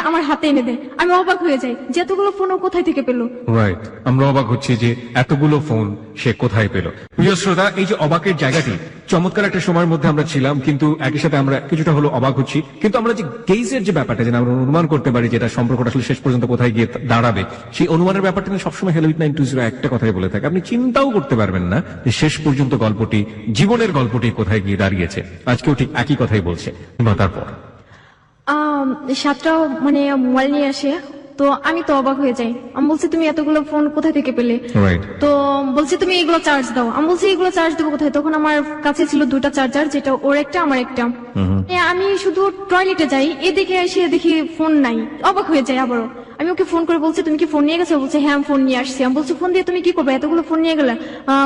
আমার হাতে এনে দেয়। আমি অবাক হয়ে যাই যে এতগুলো ফোন ও কোথায় থেকে পেলো। রাইট, আমরা অবাক হচ্ছি যে এতগুলো ফোন সে কোথায় পেল। প্রিয় শ্রোতা, এই যে অবাকের জায়গাটি চমৎকার একটা সময়ের মধ্যে আমরা ছিলাম, কিন্তু একই সাথে আমরা কিছুটা হলো অবাক হচ্ছি। কিন্তু আমরা যে গেজের যে ব্যাপারটা, যে আমরা অনুমান করতে পারি যেটা সম্পর্কটা আসলে শেষ পর্যন্ত কোথায় গিয়ে দাঁড়াবে, সেই অনুমানের ব্যাপারটা কিন্তু সবসময় হ্যালো 920 একটা কথাই বলে থাকে। আপনি চিন্তাও করতে পারবেন না যে শেষ পর্যন্ত গল্পটি, জীবনের গল্পটি কোথায় গিয়ে দাঁড়িয়েছে। আজকেও ঠিক একই কথাই বলছে। এবং তারপর সাতটাও মানে মোবাইল নিয়ে আসে, তো আমি তো অবাক হয়ে যাই। আমি বলছি তুমি এতগুলো ফোন কোথা থেকে পেলে? রাইট। তো বলছি তুমি এগুলো চার্জ দাও। আমি বলছি এগুলো চার্জ দেবো কোথায়? তখন আমার কাছে ছিল দুটা চার্জার, যেটা ওর একটা আমার একটা। আমি শুধু টয়লেটে যাই, এদিকে এসে দেখি ফোন নাই, অবাক হয়ে যাই আবারও। আমি ওকে ফোন করে বলছি তুমি কি ফোন নিয়ে গেছো? বলছে হ্যাঁ আমি ফোন নিয়ে আসছি। আমি বলছি ফোন দিয়ে তুমি কি করবে? এতগুলো ফোন নিয়ে গেলে?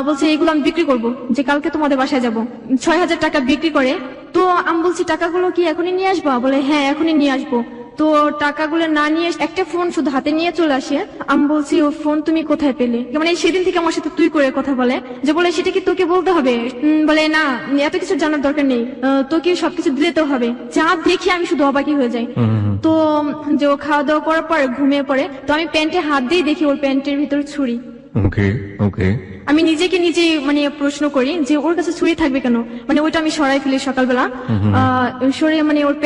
বলছে এগুলো আমি বিক্রি করবো, যে কালকে তোমাদের বাসায় যাবো। 6,000 টাকা বিক্রি করে। তো আমি বলছি টাকাগুলো কি এখনই নিয়ে আসবা? বলে হ্যাঁ এখনই নিয়ে আসবো। তো টাকাগুলো না নিয়ে একটা ফোন শুধু হাতে নিয়ে চলে আসে। আমি বলছি ও ফোন তুমি কোথায় পেলে? মানে সেদিন থেকে আমার সাথে তুই করে কথা বলে, যে বলে সেটা কি তোকে বলতে হবে? বলে না এত কিছু জানার দরকার নেই, তোকে সবকিছু দিলে তো হবে। যা দেখি আমি শুধু অবাকই হয়ে যাই। তো যে ও খাওয়া দাওয়া করার পর ঘুমিয়ে পড়ে, তো আমি প্যান্টে হাত দিয়ে দেখি ওর প্যান্টের ভিতরে ছুরি। ওকে ওকে। আমি নিজেকে নিজে মানে প্রশ্ন করি যে ওর কাছে ছুরি থাকবে কেন? মানে ওইটা আমি সরাই ফেলি সকালবেলা, সরে মানে ওর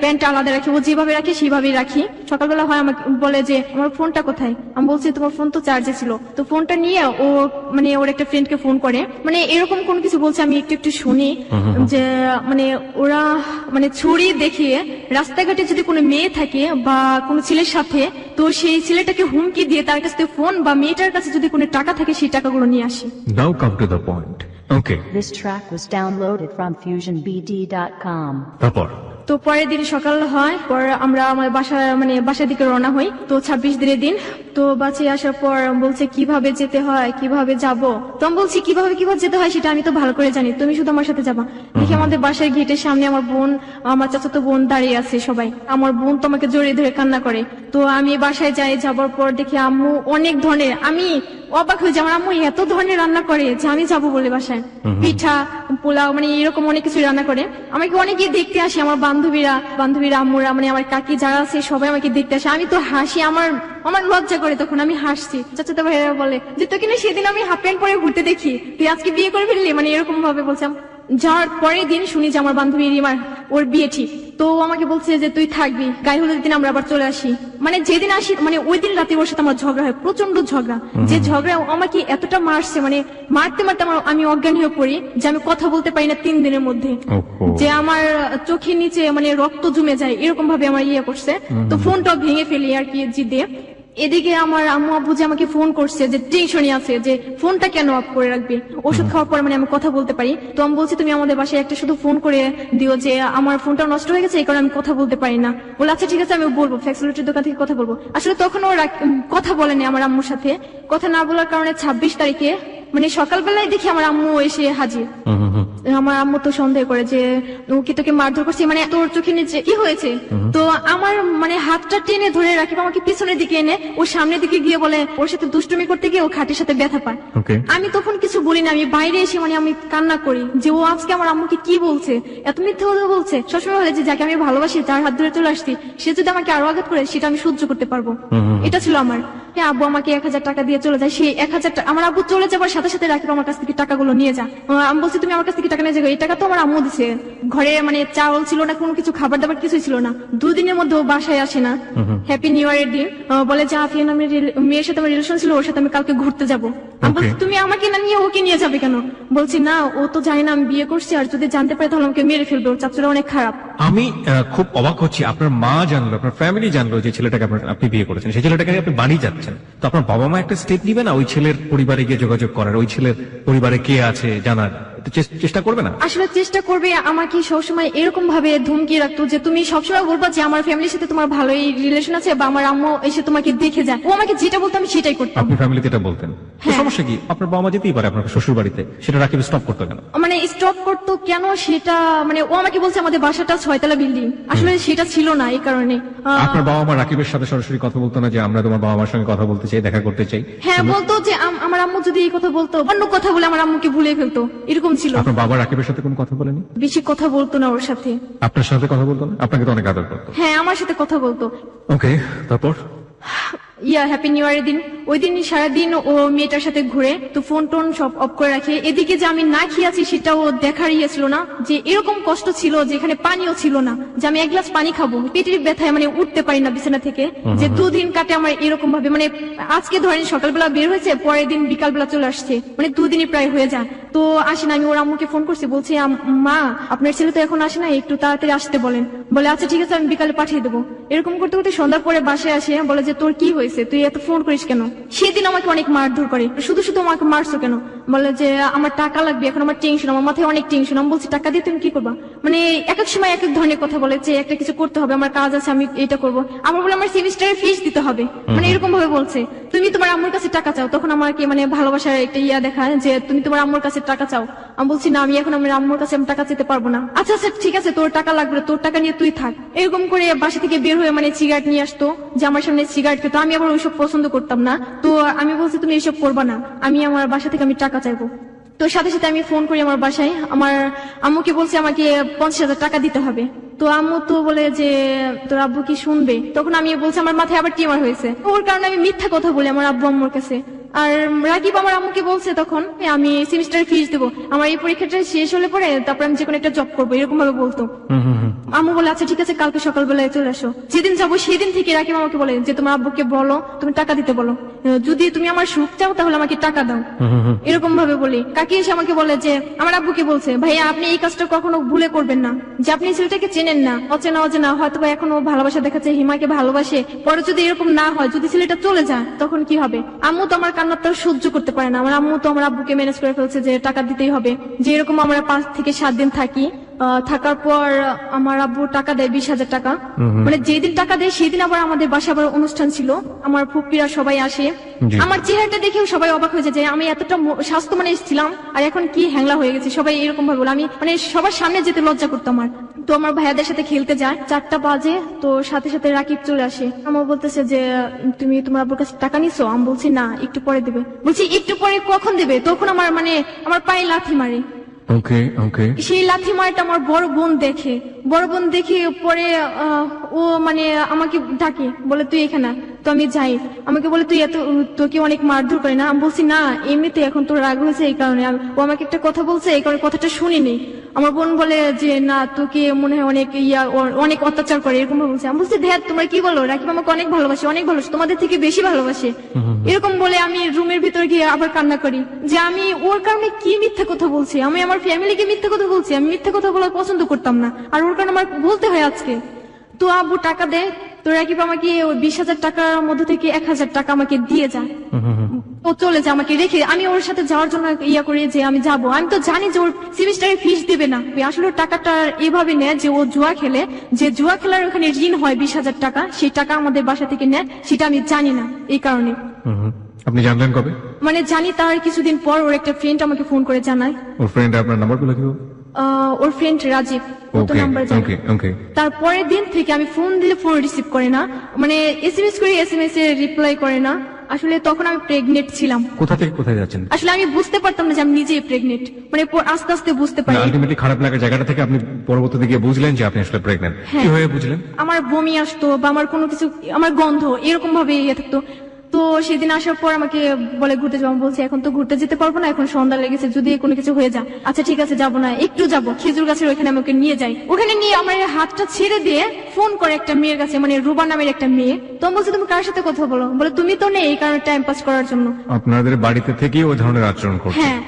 প্যান্ট আলাদা রাখি, ও যেভাবে রাখি সেভাবেই রাখি। সকালবেলা হয় আমাকে বলে যে আমার ফোনটা কোথায়? আমি বলছি তোমার ফোন তো চার্জে ছিল। তো ফোনটা নিয়ে ও মানে ওর একটা ফ্রেন্ডকে ফোন করে, মানে এরকম কোন কিছু বলছে আমি একটু একটু শুনি, যে মানে ওরা মানে ছুরি দেখিয়ে রাস্তাঘাটে যদি কোনো মেয়ে থাকে বা কোনো ছেলের সাথে, তো সেই ছেলেটাকে হুমকি দিয়ে তার কাছ থেকে ফোন বা মেয়েটার কাছে যদি কোনো টাকা থাকে সেই টাকাগুলো নিয়ে আসি। Now come to the point. Okay. This track was downloaded from FusionBD.com. তারপর তো পরের দিন সকাল হয়, পর আমরা আমার বাসার দিকে রওনা হই। তো 26 দিনের দিন। তো বাসায় আসার পর বলছে কিভাবে যেতে হয়, কিভাবে যাব। তো আমি বলছি কিভাবে যেতে হয় সেটা আমি তো ভালো করে জানি, তুমি শুধু আমার সাথে যাবা। দেখি আমাদের বাসায় গেটের সামনে আমার বোন, আমার চাচাতো বোন দাঁড়িয়ে আছে সবাই। আমার বোন তো আমাকে জড়িয়ে ধরে কান্না করে। তো আমি বাসায় যাই, যাবার পর দেখি আম্মু অনেক ধরনের, আমি অবাক হয়ে যাই আমার আম্মু এত ধরনের রান্না করে যে আমি যাবো বলে বাসায়। পিঠা, পোলাও, মানে এরকম অনেক কিছু রান্না করে। আমাকে অনেকে দেখতে আসে, আমার বান্ধবীরা আম্মুরা, মানে আমার কাকি যারা আছে সবাই আমাকে দেখতে আসে। আমি তো হাসি, আমার লজ্জা করে, তখন আমি হাসছি। চাচাতো ভাইয়েরা বলে যে তোকে না সেদিন আমি হাফ প্যান্ট পরে ঘুরতে দেখি, তুই আজকে বিয়ে করে ফেললি, মানে এরকম ভাবে বলছিলাম। যাওয়ার পরের দিন শুনি যে আমার বান্ধবী রিমার ওর বিয়ে ঠিক। তো ও আমাকে বলছে যে তুই থাকবি, গায়ে হলুদের দিন আমরা আবার চলে আসি। মানে যেদিন আসি, মানে ওই দিন রাতে ওর সাথে আমার ঝগড়া হয়, প্রচন্ড ঝগড়া। যে ঝগড়া আমাকে এতটা মারছে, মানে মারতে আমি অজ্ঞান হয়ে পড়ি, যে আমি কথা বলতে পারি না 3 দিনের মধ্যে। যে আমার চোখের নিচে মানে রক্ত জমে যায়, এরকম ভাবে আমার ইয়ে করছে। তো ফোনটাও ভেঙে ফেলি আর কি জিদে। এদিকে আমার আম্মু আব্বু যে আমাকে ফোন করছে, যে টেনশনই আছে যে ফোনটা কেন অফ করে রাখবে, ওষুধ খাওয়ার পর মানে আমি কথা বলতে পারি। তো আমি বলছি তুমি আমাদের বাসায় একটা শুধু ফোন করে দিও, যে আমার ফোনটা নষ্ট হয়ে গেছে, এই কারণে আমি কথা বলতে পারি না। বলে আচ্ছা ঠিক আছে আমি বলবো, ফ্যাক্সিলিটির দোকান থেকে কথা বলবো। আসলে তখন ওরা কথা বলেনি আমার আম্মুর সাথে। কথা না বলার কারণে 26 তারিখে মানে সকালবেলায় দেখি আমার আম্মু এসে হাজির। আমার আম্মু তো সন্দেহ করে যে ও কি তোকে মারধর করছে, মানে তোর চোখের নিচে কি হয়েছে। তো আমার মানে হাতটা টেনে ধরে রাখি, আমাকে পিছনের দিকে এনে ও সামনের দিকে গিয়ে বলে ওর সাথে দুষ্টুমি করতে গিয়ে ও খাটের সাথে ব্যথা পায়। আমি তখন কিছু বলি না, আমি বাইরে এসে মানে আমি কান্না করি যে ও আজকে আমার আম্মুকে কি বলছে, এত মিথ্যে কথা বলছে। সবসময় বলে যে যাকে আমি ভালোবাসি তার হাত ধরে চলে আসছি, সে যদি আমাকে আরো আঘাত করে সেটা আমি সহ্য করতে পারবো। এটা ছিল আমার। আব্বু আমাকে 1000 টাকা দিয়ে চলে যায়। সেই 1000 টাকা আমার আব্বু চলে যাবার সাথে সাথে রাখি আমার কাছ থেকে টাকাগুলো নিয়ে যা। আমি বলছি তুমি আমার কাছ থেকে টাকা নিয়ে যাবে, এই টাকা তো আমার আম্মু দিছে। ঘরে মানে চাউল ছিল না, কোনো কিছু খাবার দাবার কিছুই ছিল না। 2 দিনের মধ্যে ও বাসায় আসে না। হ্যাপি নিউ ইয়ারের দিন বলে যে আফিয়া নামের মেয়ের সাথে আমার রিলেশন ছিল, ওর সাথে আমি কালকে ঘুরতে যাবো। আমি বলছি তুমি আমাকে না নিয়ে ওকে নিয়ে যাবে কেন? বলছি না ও তো জানে না আমি বিয়ে করছি, আর যদি জানতে পারে তাহলে আমাকে মেরে ফেলবে, ওর চাচুরা অনেক খারাপ। আমি খুব অবাক হচ্ছি, আপনার মা জানলো, আপনার ফ্যামিলি জানলো যে ছেলেটাকে আপনি বিয়ে করেছেন, সেই ছেলেটাকে আপনি বাড়ি যাচ্ছেন, তো আপনার বাবা মা একটা স্টেপ নিবে না ওই ছেলের পরিবারে গিয়ে যোগাযোগ করার, ওই ছেলের পরিবারে কে আছে জানার? চেষ্টা করবে না? আসলে চেষ্টা করবে। আমাকে সবসময় এরকম ভাবে ধমকি রাখতো যে তুমি সবসময় বলবা যে আমার ফ্যামিলির সাথে তোমার ভালোই রিলেশন আছে, বা আমার আম্মু এসে তোমাকে দেখে যায়। ও আমাকে যেটা বলতো আমি সেটাই করতাম। আপনি ফ্যামিলিতে এটা বলতেন? সমস্যা কি? আপনার বাবা মা যেতেই পারে আপনার শ্বশুর বাড়িতে, সেটা রাকিব স্টপ করতো কেন? মানে স্টপ করতো কেন সেটা, মানে ও আমাকে বলছে আমাদের বাসাটা 6 তলা বিল্ডিং, আসলে সেটা ছিল না, এই কারণে। আপনার বাবা মা রাকিবের সাথে সরাসরি কথা বলতো না যে আমরা তোমার বাবা মার সঙ্গে কথা বলতে চাই, দেখা করতে চাই? হ্যাঁ বলতো, যে আমার আম্মু যদি এই কথা বলতো, অন্য কথা বলে আমার আম্মুকে ভুলে ফেলতো, এরকম ছিল। আপনার বাবা রাকিবের সাথে কোনো কথা বলেনি? বেশি কথা বলতো না ওর সাথে। আপনার সাথে কথা বলতো না? আপনাকে তো অনেক আদর করতো। হ্যাঁ আমার সাথে কথা বলতো। ওকে, তারপর? হ্যাপি নিউ ইয়ারের দিন ওই দিন সারাদিন ও মেয়েটার সাথে ঘুরে, তো ফোন টোন সব অফ করে রাখে। এদিকে যে আমি না খেয়ে আছি সেটাও দেখার ইয়ে ছিল না, যে এরকম কষ্ট ছিল যেখানে পানিও ছিল না, যে আমি এক গ্লাস পানি খাবো, পেটের ব্যথায় মানে উঠতে পারি না বিছানা থেকে, যে 2 দিন কাটে আমার এরকম ভাবে। মানে আজকে ধরেন সকালবেলা বের হয়েছে, পরের দিন বিকালবেলা চলে আসছে, মানে 2 দিনই প্রায় হয়ে যায়। তো আসে না, আমি ওর আম্মুকে ফোন করছি, বলছি মা আপনার ছেলে তো এখন আসে না, একটু তাড়াতাড়ি আসতে বলেন। বলে আচ্ছা ঠিক আছে, আমি বিকালে পাঠিয়ে দেবো। এরকম করতে করতে সন্ধ্যার পরে বাসায় আসে, বলে যে তোর কি হয়েছে, তুই এত ফোন করিস কেন? সেদিন আমাকে অনেক মারধর করে, শুধু শুধু আমাকে মারছো কেন? বলে যে আমার টাকা লাগবে, এখন আমার টেনশন, আমার মাথায় অনেক টেনশন। আমি বলছি টাকা দিয়ে তুমি কি করবা? মানে এক এক সময় এক এক ধরনের কথা বলে, যে একটা কিছু করতে হবে, আমার কাজ আছে, আমি এটা করবো। আমার বলে আমার সেমিস্টারের ফিস দিতে হবে, মানে এরকম ভাবে বলছে। তুমি তোমার আম্মুর কাছে টাকা চাও। তখন আমাকে মানে ভালোবাসার একটা ইয়া দেখায় যে তুমি তোমার আম্মুর কাছে টাকা চাও। আমি বলছি না, আমি এখন আমার আম্মুর কাছে আমি টাকা চেতে পারবো না। আচ্ছা আচ্ছা ঠিক আছে, তোর টাকা লাগবে, তোর টাকা নিয়ে তুই থাক। এরকম করে বাসা থেকে বের হয়ে মানে সিগারেট নিয়ে আসতো, যে আমার সামনে সিগারেট খেতো। আমি আবার ওইসব পছন্দ করতাম না, তো আমি বলছি তুমি এইসব করবা না, আমি আমার বাসা থেকে আমি টাকা চাইবো। তো সাথে সাথে আমি ফোন করি আমার বাসায়, আমার আম্মুকে বলছি আমাকে 50,000 টাকা দিতে হবে। তো আম্মু তো বলে যে তোর আব্বু কি শুনবে? তখন আমি বলছি আমার মাথায় আবার টিউমার হয়েছে, ওর কারণে আমি মিথ্যা কথা বলি আমার আব্বু আম্মুর কাছে। আর রাকিব আমার আম্মুকে বলছে তখন আমি সেমিস্টারের ফিস দেবো, আমার এই পরীক্ষাটা শেষ হলে পরে তারপর আমি যে কোনো একটা জব করবো, এরকম ভাবে বলতো। আম্মু বলে আচ্ছা ঠিক আছে, কালকে সকালবেলায় চলে আসো। যেদিন যাবো সেদিন থেকে রাকিব আমাকে বলে যে তোমার আব্বুকে বলো তুমি টাকা দিতে বলো, যদি তুমি আমার সুখ চাও তাহলে আমাকে টাকা দাও, এরকম ভাবে বলি। কাকি এসে আমাকে বলে যে আমার আব্বুকে বলছে ভাইয়া আপনি এই কাজটা কখনো ভুলে করবেন না, যে আপনি ছেলেটাকে চেনেন না, অচেনা অচেনা হয়তো বা এখনো ভালোবাসা দেখাচ্ছে, হিমাকে ভালোবাসে, পরে যদি এরকম না হয়, যদি ছেলেটা চলে যায় তখন কি হবে? আম্মু তো আমার কান্নাটা সহ্য করতে পারে না, আমার আম্মু তো আমার আব্বুকে ম্যানেজ করে ফেলছে যে টাকা দিতেই হবে। যে এরকম আমরা 5 থেকে 7 দিন থাকি, থাকার পর আমার আব্বু টাকা দেয় 20,000 টাকা। মানে যেদিন টাকা দেয় সেদিন আবার আমাদের বাসায় আবার অনুষ্ঠান ছিল, আমার ফুপিরা সবাই আসে। আমার চেহারাটা দেখেও সবাই অবাক হয়ে যায় যে আমি এতটা স্বাস্থ্য মানে ছিলাম আর এখন কি হ্যাংলা হয়ে গেছে, সবাই এরকম ভাবে বলে। আমি মানে সবার সামনে যেতে লজ্জা করতাম আমার। তো আমার ভাইয়াদের সাথে খেলতে যায়, 4টা বাজে, তো সাথে সাথে রাকিব চলে আসে। আমার বলতেছে যে তুমি তোমার আব্বুর কাছে টাকা নিছো? আমি বলছি না, একটু পরে দেবে। বলছি একটু পরে কখন দেবে? তখন আমার মানে আমার পায়ে লাথি মারে। ওকে ওকে। সেই লাথি মারটা আমার বড় বোন দেখে, পরে ও মানে আমাকে ডাকে, বলে তুই এখানে। তো আমি যাই, আমাকে বলে তুই তোকে অনেক মারধর করে না? আমি বলছি না, এমনিতে এখন তোর রাগ হয়েছে এই কারণে, ও আমাকে একটা কথা বলছে এই কারণে কথাটা শুনিনি। আমার বোন বলে যে না তোকে মনে হয় অনেক অত্যাচার করে, এরকম বলছে। আমি বলছি ধ্যাত তোমরা কি বলো, রাকিব আমাকে অনেক ভালোবাসে, তোমাদের থেকে বেশি ভালোবাসে, এরকম বলে আমি রুমের ভিতরে গিয়ে আবার কান্না করি যে আমি ওর কারণে কি মিথ্যা কথা বলছি, আমি আমার ফ্যামিলিকে মিথ্যা কথা বলছি, আমি মিথ্যা কথা বলা পছন্দ করতাম না, আর ওর কারণে আমার বলতে হয় আজকে। তো আব্বু টাকা দেয়, তো রাকিব আমাকে ওই 20,000 টাকার মধ্যে থেকে 1,000 টাকা আমাকে দিয়ে যায়। ও চলে যায় আমাকে রেখে, আমি ওর সাথে যাওয়ার জন্য ইয়া করি যে আমি যাব। আমি তো জানি যে ওর সেমিস্টারের ফিস দেবে না, আসলে টাকাটা এভাবে নেয় যে ও জুয়া খেলে, যে জুয়া খেলার ওখানে ঋণ হয় 20,000 টাকা, সেই টাকা আমাদের বাসা থেকে নেয়, সেটা আমি জানি না। এই কারণে। আপনি জানলেন কবে? মানে জানি তার কিছুদিন পর ওর একটা ফ্রেন্ড আমাকে ফোন করে জানায়। ওর ফ্রেন্ড আপনার নাম্বার গুলো কি? ওর ফ্রেন্ড রাজীব, কত নাম্বার জানে। তারপরের দিন থেকে আমি ফোন দিলে ফোন রিসিভ করে না, মানে এসএমএস করি এসএমএস এর রিপ্লাই করে না। আসলে তখন আমি প্রেগনেন্ট ছিলাম। কোথা থেকে কোথায় যাচ্ছেন? আসলে আমি বুঝতে পারতাম না যে আমি নিজেই প্রেগনেন্ট, মানে আস্তে আস্তে বুঝতে পারি। আলটিমেটলি খারাপ লাগার জায়গাটা থেকে আপনি পরবর্তীতে গিয়ে বুঝলেন যে আপনি আসলে প্রেগনেন্ট। কি হয়ে বুঝলেন? আমার বমি আসতো বা আমার কোনো কিছু, আমার গন্ধ এরকম ভাবে ইয়ে থাকতো। তো সেদিন আসার পর আমাকে বলে ঘুরতে যাবো, বলছি এখন তো ঘুরতে যেতে পারবো না, এখন সন্ধ্যা লেগেছে, যদি কোনো কিছু হয়ে যায়। আচ্ছা ঠিক আছে যাবো না, একটু যাবো, খেজুর গাছের ওইখানে আমাকে নিয়ে যাই। ওখানে নিয়ে আমার হাতটা ছেড়ে দিয়ে ফোন করে একটা মেয়ের কাছে, মানে রুবা নামের একটা মেয়ে। তো বলছে তুমি কার সাথে কথা বলো? বলে তুমি তো নেই, এই কারণে টাইম পাস করার জন্য। আপনাদের বাড়িতে থেকেই ওই ধরনের আচরণ করছে? হ্যাঁ,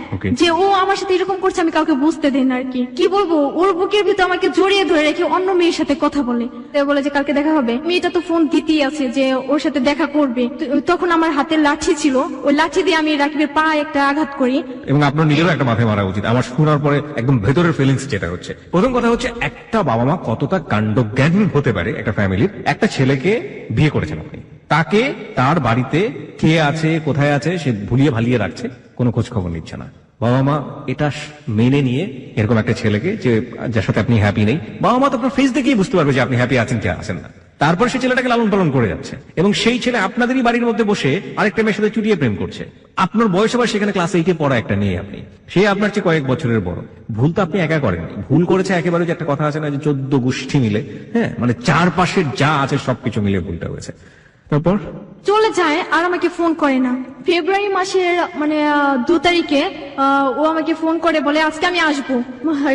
যে ও আমার সাথে এরকম করছে আমি কাউকে বুঝতে দেই না আর কি। কি বলবো, ওর বুকের ভিতর আমাকে জড়িয়ে ধরে রেখে অন্য মেয়ের সাথে কথা বলে। বলে যে কালকে দেখা হবে। মেয়েটা তো ফোন দিতেই আছে যে ওর সাথে দেখা করবে। তখন আমার হাতে লাঠি ছিল, ওই লাঠি দিয়ে আমি রাকিবের পা একটা আঘাত করি। এবং আপনার নিজেরও একটা মাথায় মারা উচিত। আমার শোনার পরে একদম ভেতরের ফিলিংস যেটা হচ্ছে, প্রথম কথা হচ্ছে একটা বাবা মা কতটা কাণ্ডজ্ঞান হতে পারে একটা ফ্যামিলির। একটা ছেলেকে বিয়ে করেছেন আপনি, তাকে তার বাড়িতে কে আছে কোথায় আছে সে ভুলিয়ে ভালিয়ে রাখছে, কোনো খোঁজ খবর নিচ্ছে না। বাবা মা এটা মেনে নিয়ে এরকম একটা ছেলেকে, যে যার সাথে আপনি হ্যাপি নেই, বাবা মা তো আপনার ফেস দেখেই বুঝতে পারবে যে আপনি হ্যাপি আছেন কি আছেন না। তারপর সেই ছেলেটাকে লালন পালন করে যাচ্ছে, এবং সেই ছেলে আপনাদেরই বাড়ির মধ্যে বসে আরেকটা মেয়ের সাথে চুটিয়ে প্রেম করছে। আপনার বয়স আবার সেখানে ক্লাস 8-এ পড়া একটা নেই, আপনি সে আপনার চেয়ে কয়েক বছরের বড়। ভুল তো আপনি একা করেননি, ভুল করেছে একেবারে, যে একটা কথা আছে না যে 14 গোষ্ঠী মিলে, হ্যাঁ, মানে চারপাশের যা আছে সবকিছু মিলে ভুলটা হয়েছে। তারপর চলে যায় আর আমাকে ফোন করে না। ফেব্রুয়ারি মাসের 2 তারিখে ও আমাকে ফোন করে বলে আজকে আমি আসবো।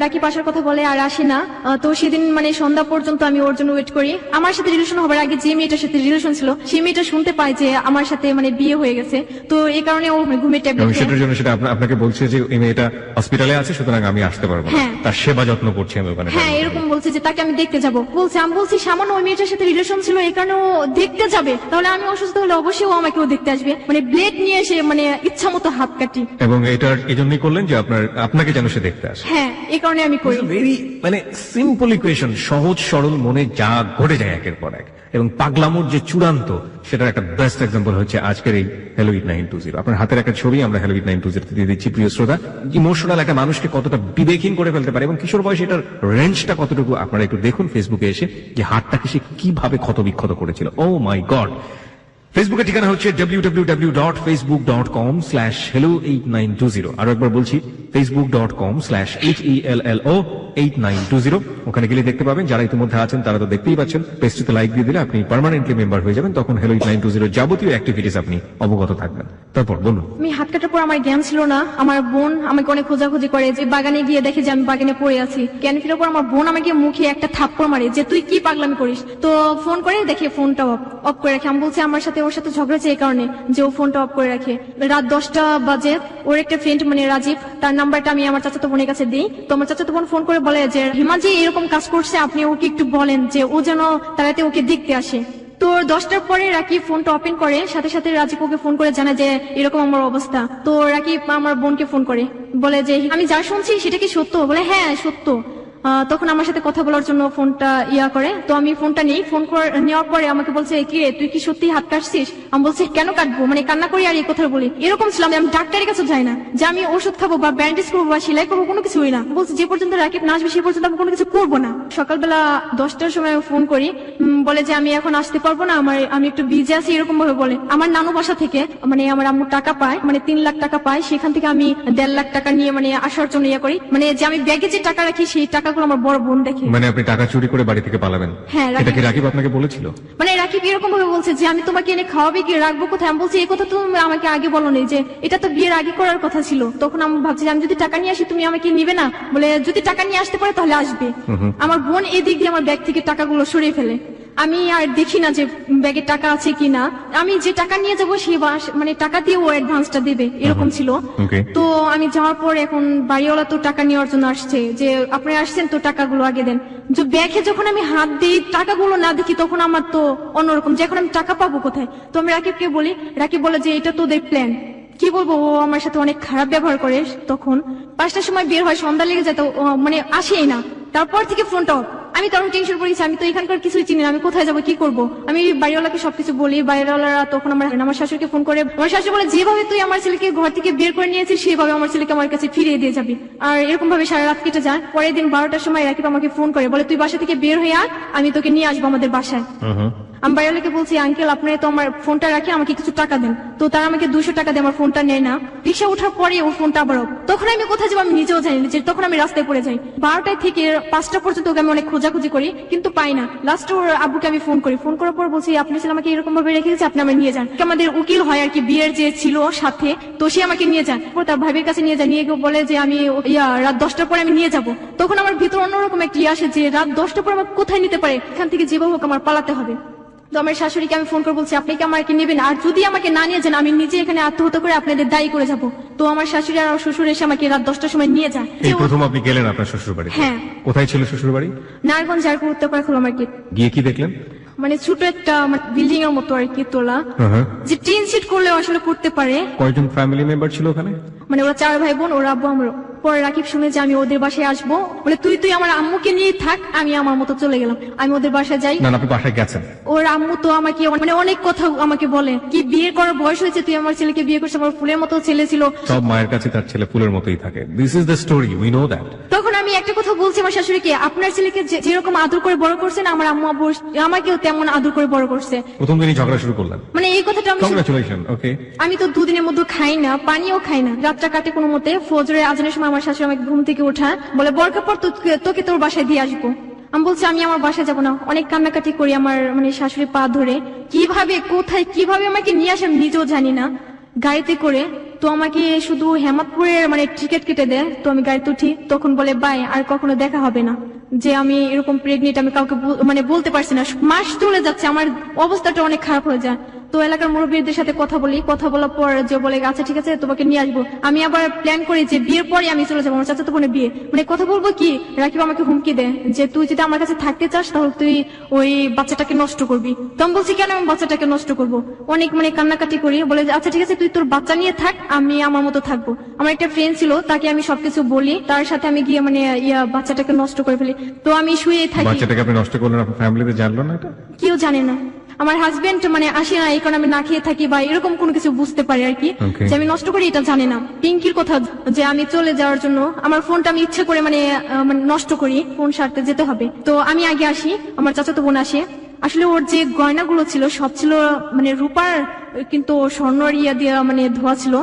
রাকিব আসার কথা বলে আর আসে না। তো সেদিন সন্ধ্যা পর্যন্ত আমি ওর জন্য ওয়েট করি। আমার সাথে রিলেশন হবার আগে যে মেয়েটার সাথে রিলেশন ছিল সেই মেয়েটা শুনতে পায় যে আমার সাথে বিয়ে হয়ে গেছে। তো এই কারণে ও ঘুমের ট্যাবলেট এবং সেটার জন্য সেটা আপনাকে বলছে যে এই মেয়েটা হসপিটালে আছে, সুতরাং আমি আসতে পারবো না, তার সেবা যত্ন করছি আমি ওখানে। হ্যাঁ, এরকম বলছে যে তাকে আমি দেখতে যাব। আমি বলছি সামান্য ওই মেয়েটার সাথে রিলেশন ছিল এই কারণে ও দেখতে যাবে, তাহলে আমি অসুস্থ হলে অবশ্যই ও আমাকেও দেখতে আসবে। ব্লেড নিয়ে এসে ইচ্ছা মতো হাত কাটি। এবং এটার এই জন্যই করলেন যে আপনাকে যেন সে দেখতে আসে। হ্যাঁ, এই কারণে আমি করি। ভেরি সিম্পল ইকুয়েশন, সহজ সরল মনে যা ঘটে যায় একের পর এক, এবং পাগলামোর যে চূড়ান্ত সেটার একটা বেস্ট এক্সাম্পল হচ্ছে আজকের এই হ্যালো 8920। আপনার হাতের একটা ছবি আমরা হ্যালো 8920 দিয়ে দিচ্ছি। প্রিয় শ্রোতা, ইমোশনাল একটা মানুষকে কতটা বিবেকহীন করে ফেলতে পারে এবং কিশোর বয়সে এটার রেঞ্জটা কতটুকু আপনারা একটু দেখুন ফেসবুকে এসে, যে হাতটাকে সে কিভাবে ক্ষতবিক্ষত করেছিল। ও মাই গড। ফেসবুকের ঠিকানা হচ্ছে www.facebook.com/hello8920। আরো একবার বলছি, facebook.com/HELLO8920। ওখানে গেলে দেখতে পাবেন, যারা ইতিমধ্যে আছেন তারা তো দেখতেই পাচ্ছেন। পেজটিতে লাইক দিয়ে দিলে আপনি পার্মানেন্টলি মেম্বার হয়ে যাবেন, তখন হ্যালো 8920 যাবতীয় অ্যাক্টিভিটিস আপনি অবগত থাকবেন। তারপর বলুন। আমি হাত কাটার পর আমার জ্ঞান ছিল না। আমার বোন আমাকে অনেক খোঁজাখুঁজি করে, যে বাগানে গিয়ে দেখে যে আমি বাগানে পড়ে আছি। জ্ঞান ফেরার পর আমার বোন আমাকে মুখে একটা থাপ্পড় মারে যে তুই কি পাগলামি করিস। তো ফোন করে দেখে ফোনটা অফ করে রাখে। আমি বলছি আমার সাথে ওর সাথে ঝগড়া হয়েছে এই কারণে যে ও ফোনটা অফ করে রাখে। রাত 10টা বাজে ওর একটা ফ্রেন্ড রাজীব, তার নাম্বারটা আমি আমার চাচাতো বোনের কাছে দিই। তো আমার চাচাতো বোন ফোন করে বলে যে হিমাজি এরকম কাজ করছে, আপনি ওকে একটু বলেন যে ও যেন তাড়াতাড়ি ওকে দেখতে আসে। তো 10টার পরে রাকিব ফোনটা ওপেন করে, সাথে সাথে রাজীব ওকে ফোন করে জানায় যে এরকম আমার অবস্থা। তো রাকিব আমার বোনকে ফোন করে বলে যে আমি যা শুনছি সেটা কি সত্য? বলে হ্যাঁ সত্য। তখন আমার সাথে কথা বলার জন্য ফোনটা করে। তো আমি ফোনটা নিই। ফোন নেওয়ার পরে আমাকে বলছে কি রে তুই কি সত্যি হাত কাটছিস? আমি বলছি কেন কাটবো, কান্না করি আর এই কথা বলি। এরকম ছিলাম, আমি ডাক্তারের কাছে যাই না যে আমি ওষুধ খাবো বা ব্যান্ডেজ করবো বা সেলাই করবো, কোনো কিছুই না। বলছি যে পর্যন্ত রাকিব না আসবে সে পর্যন্ত আমি কোনো কিছু করবো না। সকালবেলা 10টার সময় ফোন করি, বলে যে আমি এখন আসতে পারবো না, আমি একটু বিজি আছি, এরকম ভাবে বলে। আমার নানু বাসা থেকে আমার আম্মু টাকা পায়, 3 লাখ টাকা পায়, সেখান থেকে আমি 1.5 লাখ টাকা নিয়ে আসার জন্য করি। যে আমি ব্যাগে যে টাকা রাখি সেই টাকাগুলো আমার বড় বোন দেখে। আপনি টাকা চুরি করে বাড়ি থেকে পালাবেন? হ্যাঁ। এটা কি রাকিব আপনাকে বলেছিল? রাকিব এরকম ভাবে বলছে যে আমি তোমাকে এনে খাওয়াবে কি রাখবো কোথায়? আমি বলছি এই কথা তো আমাকে আগে বলো নি, যে এটা তো বিয়ের আগে করার কথা ছিল। তখন আমি ভাবছি আমি যদি টাকা নিয়ে আসি তুমি আমাকে নিবে না? বলে যদি টাকা নিয়ে আসতে পারে তাহলে আসবে। আমার বোন এদিক দিয়ে আমার ব্যাগ থেকে টাকাগুলো সরিয়ে ফেলে। আমি আর দেখি না যে ব্যাগে টাকা আছে কিনা। আমি যে টাকা নিয়ে যাবো সেই টাকা দিয়ে ও অ্যাডভান্সটা দেবে, এরকম ছিল। তো আমি যাওয়ার পর এখন বাড়িওয়ালা তো টাকা নেওয়ার জন্য আসছে, যে আপনি আসছেন তো টাকাগুলো আগে দেন। যে ব্যাগে যখন আমি হাত দিই টাকাগুলো না দেখি, তখন আমার তো অন্যরকম, যে এখন আমি টাকা পাবো কোথায়? তো আমি রাকিবকে বলি, রাকিব বলে যে এটা তোদের প্ল্যান। কি বলবো, ও আমার সাথে অনেক খারাপ ব্যবহার করে। তখন 5টার সময় বের হয়, সন্ধ্যা লেগে যায়, তো আসেই না। তারপর থেকে ফোনটা অফ। আমি তখন টেনশন পড়েছি, আমি তো এখানকার কিছুই চিনি না, আমি কোথায় যাবো, কি করবো? আমি বাড়িওয়ালাকে সবকিছু বলি। বাড়িওয়ালারা তখন আমার শাশুড়িকে ফোন করে। আমার শাশুড়ি বলে যেভাবে তুই আমার ছেলেকে ঘর থেকে বের করে নিয়েছিস সেভাবে আমার ছেলেকে আমার কাছে ফিরিয়ে দিয়ে যাবি। আর এরকম ভাবে সারা রাত কেটে যায়। পরের দিন 12টার সময় রাকিব আমাকে ফোন করে বলে তুই বাসা থেকে বের হয়ে আয়, আমি তোকে নিয়ে আসবো আমাদের বাসায়। আমি বাড়িওয়ালাকে বলছি আঙ্কেল আপনি তো আমার ফোনটা রাখি, আমাকে কিছু টাকা দেন। তো তারা আমাকে 200 টাকা দিয়ে আমার ফোনটা নেয় না। রিক্সা ওঠার পরে ওর ফোনটা আবার অফ। তখন আমি কোথায় যাবো আমি নিজেও জানি না, যে তখন আমি রাস্তায় পড়ে যাই। 12টা থেকে 5টা পর্যন্ত ওকে আমি অনেক খোঁজাখুঁজি করি, কিন্তু পাই না। লাস্ট ওর আব্বুকে আমি ফোন করি। ফোন করার পর বলছি আপনি ছেলে আমাকে এরকম ভাবে রেখে দিয়েছে, আপনি আমাকে নিয়ে যান। আমাদের উকিল হয় আর কি, বিয়ের যে ছিল সাথে, তো সে আমাকে নিয়ে যান। তার ভাইয়ের কাছে নিয়ে যায়, নিয়ে বলে যে আমি রাত 10টার পরে আমি নিয়ে যাবো। তখন আমার ভিতর অন্যরকম একটা আসে যে রাত 10টার পর আমার কোথায় নিতে পারে, এখান থেকে যেভাবে হোক আমার পালাতে হবে। তো আমার শাশুড়িকে আমি ফোন করে বলছি আপনি কি আমাকে নেবেন, আর যদি আমাকে না নিয়ে যান আমি নিজে এখানে আত্মহত্যা করে আপনাদের দায়ী করে যাব। তো আমার শাশুড়ি আর শ্বশুর এসে আমাকে রাত 10টার সময় নিয়ে যায়। এই প্রথম আপনি গেলেন আপনার শ্বশুর বাড়ি? হ্যাঁ। কোথায় ছিল শ্বশুর বাড়ি? নারায়ণগঞ্জ জারপুর উত্তরপাড়া খোলা মার্কেট। গিয়ে কি দেখলেন? ছোট একটা বিল্ডিং এর মতো আর কি তোলা, যে টিন শিট করলে আসলে করতে পারে। কয়জন ফ্যামিলি মেম্বার ছিল ওখানে? ওরা 4 ভাই বোন, ওরা আব্বু আমরা। পরে রাকিব শুনে যে আমি ওদের বাসায় আসবো, বলে তুই আমার আম্মুকে নিয়ে থাক। আমি আমার মতো চলে গেলাম। আমি ওদের বাসায় যাই। না আপনি বাসায় গেছেন? ওর আম্মু তো আমাকে অনেক কথা আমাকে বলে, কি বিয়ে করার বয়স হয়েছে, তুই আমার ছেলেকে বিয়ে করছিস, আমার ফুলের মতো ছেলে ছিল। সব মায়ের কাছে তার ছেলে ফুলের মতোই থাকে। This is the story, we know that. তখন আমি একটা কথা বলছি আমার শাশুড়িকে, আপনার ছেলেকে যেরকম আদর করে বড় করছেন আমার আম্মু আব্বু আমাকেও তেমন আদর করে বড় করছে। প্রথম দিনই ঝগড়া শুরু করলেন? এই কথাটা কংগ্রাচুলেশন। ওকে। আমি তো 2 দিনের মধ্যে খাই না, পানিও খাই না, রাতটা কাটে কোনো মতে। ফজরের আজানের সময় আমার শাশুড়ি আমাকে ঘুম থেকে ওঠা, বলে বরকা পর তোকে তোর বাসায় দিয়ে আসবো। আমি বলছি আমি আমার বাসায় যাবো না, অনেক কান্নাকাটি করি, আমার মানে শাশুড়ি পা ধরে কিভাবে কোথায় কিভাবে আমাকে নিয়ে আসে আমি নিজেও জানি না, গাড়িতে করে। তো আমাকে শুধু হেমাদপুরের মানে টিকিট কেটে দেয়, তো আমি গাড়িতে উঠি, তখন বলে বাই আর কখনো দেখা হবে না, যে আমি এরকম প্রেগনেন্ট, আমি কাউকে মানে বলতে পারছি না, মাস চলে যাচ্ছে, আমার অবস্থাটা অনেক খারাপ হয়ে যায়। তো এলাকার মুরব্বীদের সাথে কথা বলি, কথা বলার পর যে বলে আচ্ছা ঠিক আছে তোমাকে নিয়ে আসবো। আমি আবার প্ল্যান করি যে বিয়ের পরে আমি চলে যাবো, আমার চাচাতো বোনের বিয়ে, মানে কথা বলবো কি, রাকিব আমাকে হুমকি দেয় যে তুই যদি আমার কাছে থাকতে চাস তাহলে তুই ওই বাচ্চাটাকে নষ্ট করবি। তো আমি বলছি কেন আমি বাচ্চাটাকে নষ্ট করবো, অনেক মানে কান্নাকাটি করি, বলে যে আচ্ছা ঠিক আছে তুই তোর বাচ্চা নিয়ে থাক, আমি আমার মতো থাকবো। আমার একটা ফ্রেন্ড ছিল, তাকে আমি সবকিছু বলি, তার সাথে আমি গিয়ে মানে বাচ্চাটাকে নষ্ট করে ফেলি। তো আমি শুয়ে থাকি। বাচ্চাটাকে আপনি নষ্ট করলেন, আপনার ফ্যামিলিতে জানলো না এটা? কেউ জানে না, আমার হাজবেন্ড মানে আসে না, এই কারণে আমি না খেয়ে থাকি বা এরকম কোনো কিছু বুঝতে পারি আর কি, Okay. যে আমি নষ্ট করি এটা জানে না। পিঙ্কির কথা যে আমি চলে যাওয়ার জন্য আমার ফোনটা আমি ইচ্ছে করে মানে নষ্ট করি, ফোন সারতে যেতে হবে, তো আমি আগে আসি, আমার চাচাতো বোন আসে। আসলে ওর যে গয়নাগুলো ছিল সব ছিল মানে রূপার, কিন্তু স্বর্ণর দিয়ে মানে ধোয়া ছিল,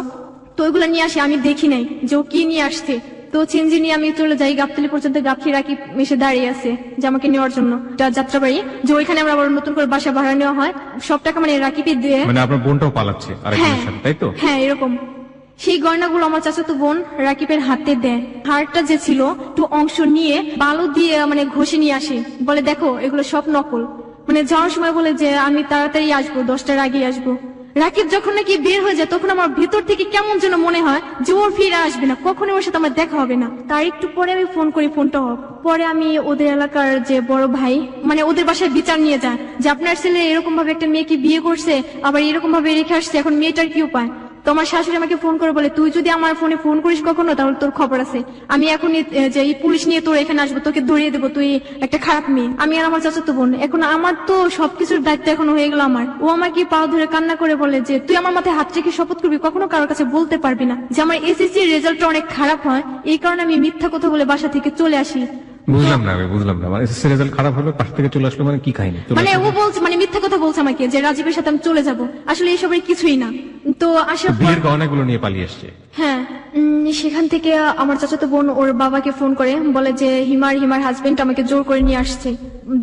তো ওইগুলো নিয়ে আসি, আমি দেখি নাই যে ও কি নিয়ে আসছে। তো চেঞ্জি নিয়ে আমি চলে যাই গাবতলী পর্যন্ত, গাবতলী রাকিব এসে দাঁড়িয়ে আছে যে আমাকে নেওয়ার জন্য যাত্রাবাড়ি, যে ওইখানে আমরা আবার নতুন করে বাসা ভাড়া নেওয়া হয়, সব টাকা মানে রাকিবই দিয়ে। মানে আপনার বোনটাও পালাচ্ছে আরেকজনের সাথে, তাই তো? হ্যাঁ এরকম। সেই গয়নাগুলো আমার চাচাতো বোন রাকিবের হাতে দেয়, হারটা যে ছিল একটু অংশ নিয়ে বালু দিয়ে মানে ঘষে নিয়ে আসে, বলে দেখো এগুলো সব নকল। মানে যাওয়ার সময় বলে যে আমি তাড়াতাড়ি আসবো, 10টার আগে আসবো। রাকিব যখন নাকি বের হয়ে যায় তখন আমার ভিতর থেকে কেমন যেন মনে হয় যে ওর ফিরে আসবে না, কখনো ওর সাথে আমার দেখা হবে না। তার একটু পরে আমি ফোন করি, ফোনটা অফ। পরে আমি ওদের এলাকার যে বড় ভাই মানে ওদের বাসায় বিচার নিয়ে যায় যে আপনার ছেলে এরকম ভাবে একটা মেয়েকে বিয়ে করছে, আবার এরকম ভাবে রেখে আসছে, এখন মেয়েটার কি উপায়। তো আমার শাশুড়ি আমাকে ফোন করে বলে তুই যদি আমার ফোনে ফোন করিস কখনো তাহলে তোর খবর আছে, আমি এখন যে এই পুলিশ নিয়ে তোর এখানে আসবো, তোকে ধরিয়ে দেবো, তুই একটা খারাপ মেয়ে। আমি আর আমার চাচাতো বোন, এখন আমার তো সবকিছুর দায়িত্ব এখন হয়ে গেল আমার। ও আমাকে পা ধরে কান্না করে বলে যে তুই আমার মাথায় হাত রেখে শপথ করবি কখনো কারোর কাছে বলতে পারবি না যে আমার এসএসসি রেজাল্টটা অনেক খারাপ হয়, এই কারণে আমি মিথ্যা কথা বলে বাসা থেকে চলে আসি। বুঝলাম না, আমি বুঝলাম না, মানে এসএসসি রেজাল্ট খারাপ হলো পাশ থেকে চলে আসলো, মানে কি কাহিনী? মানে ও বলছে মানে মিথ্যা কথা বলছে আমাকে যে রাজীবের সাথে আমি চলে যাব, আসলে এইসবের কিছুই না। তো আসার পর বিয়ের গহনাগুলো নিয়ে পালিয়ে আসছে। হ্যাঁ, সেখান থেকে আমার চাচাতো বোন ওর বাবাকে ফোন করে বলে যে হিমার হাজবেন্ড আমাকে জোর করে নিয়ে আসছে,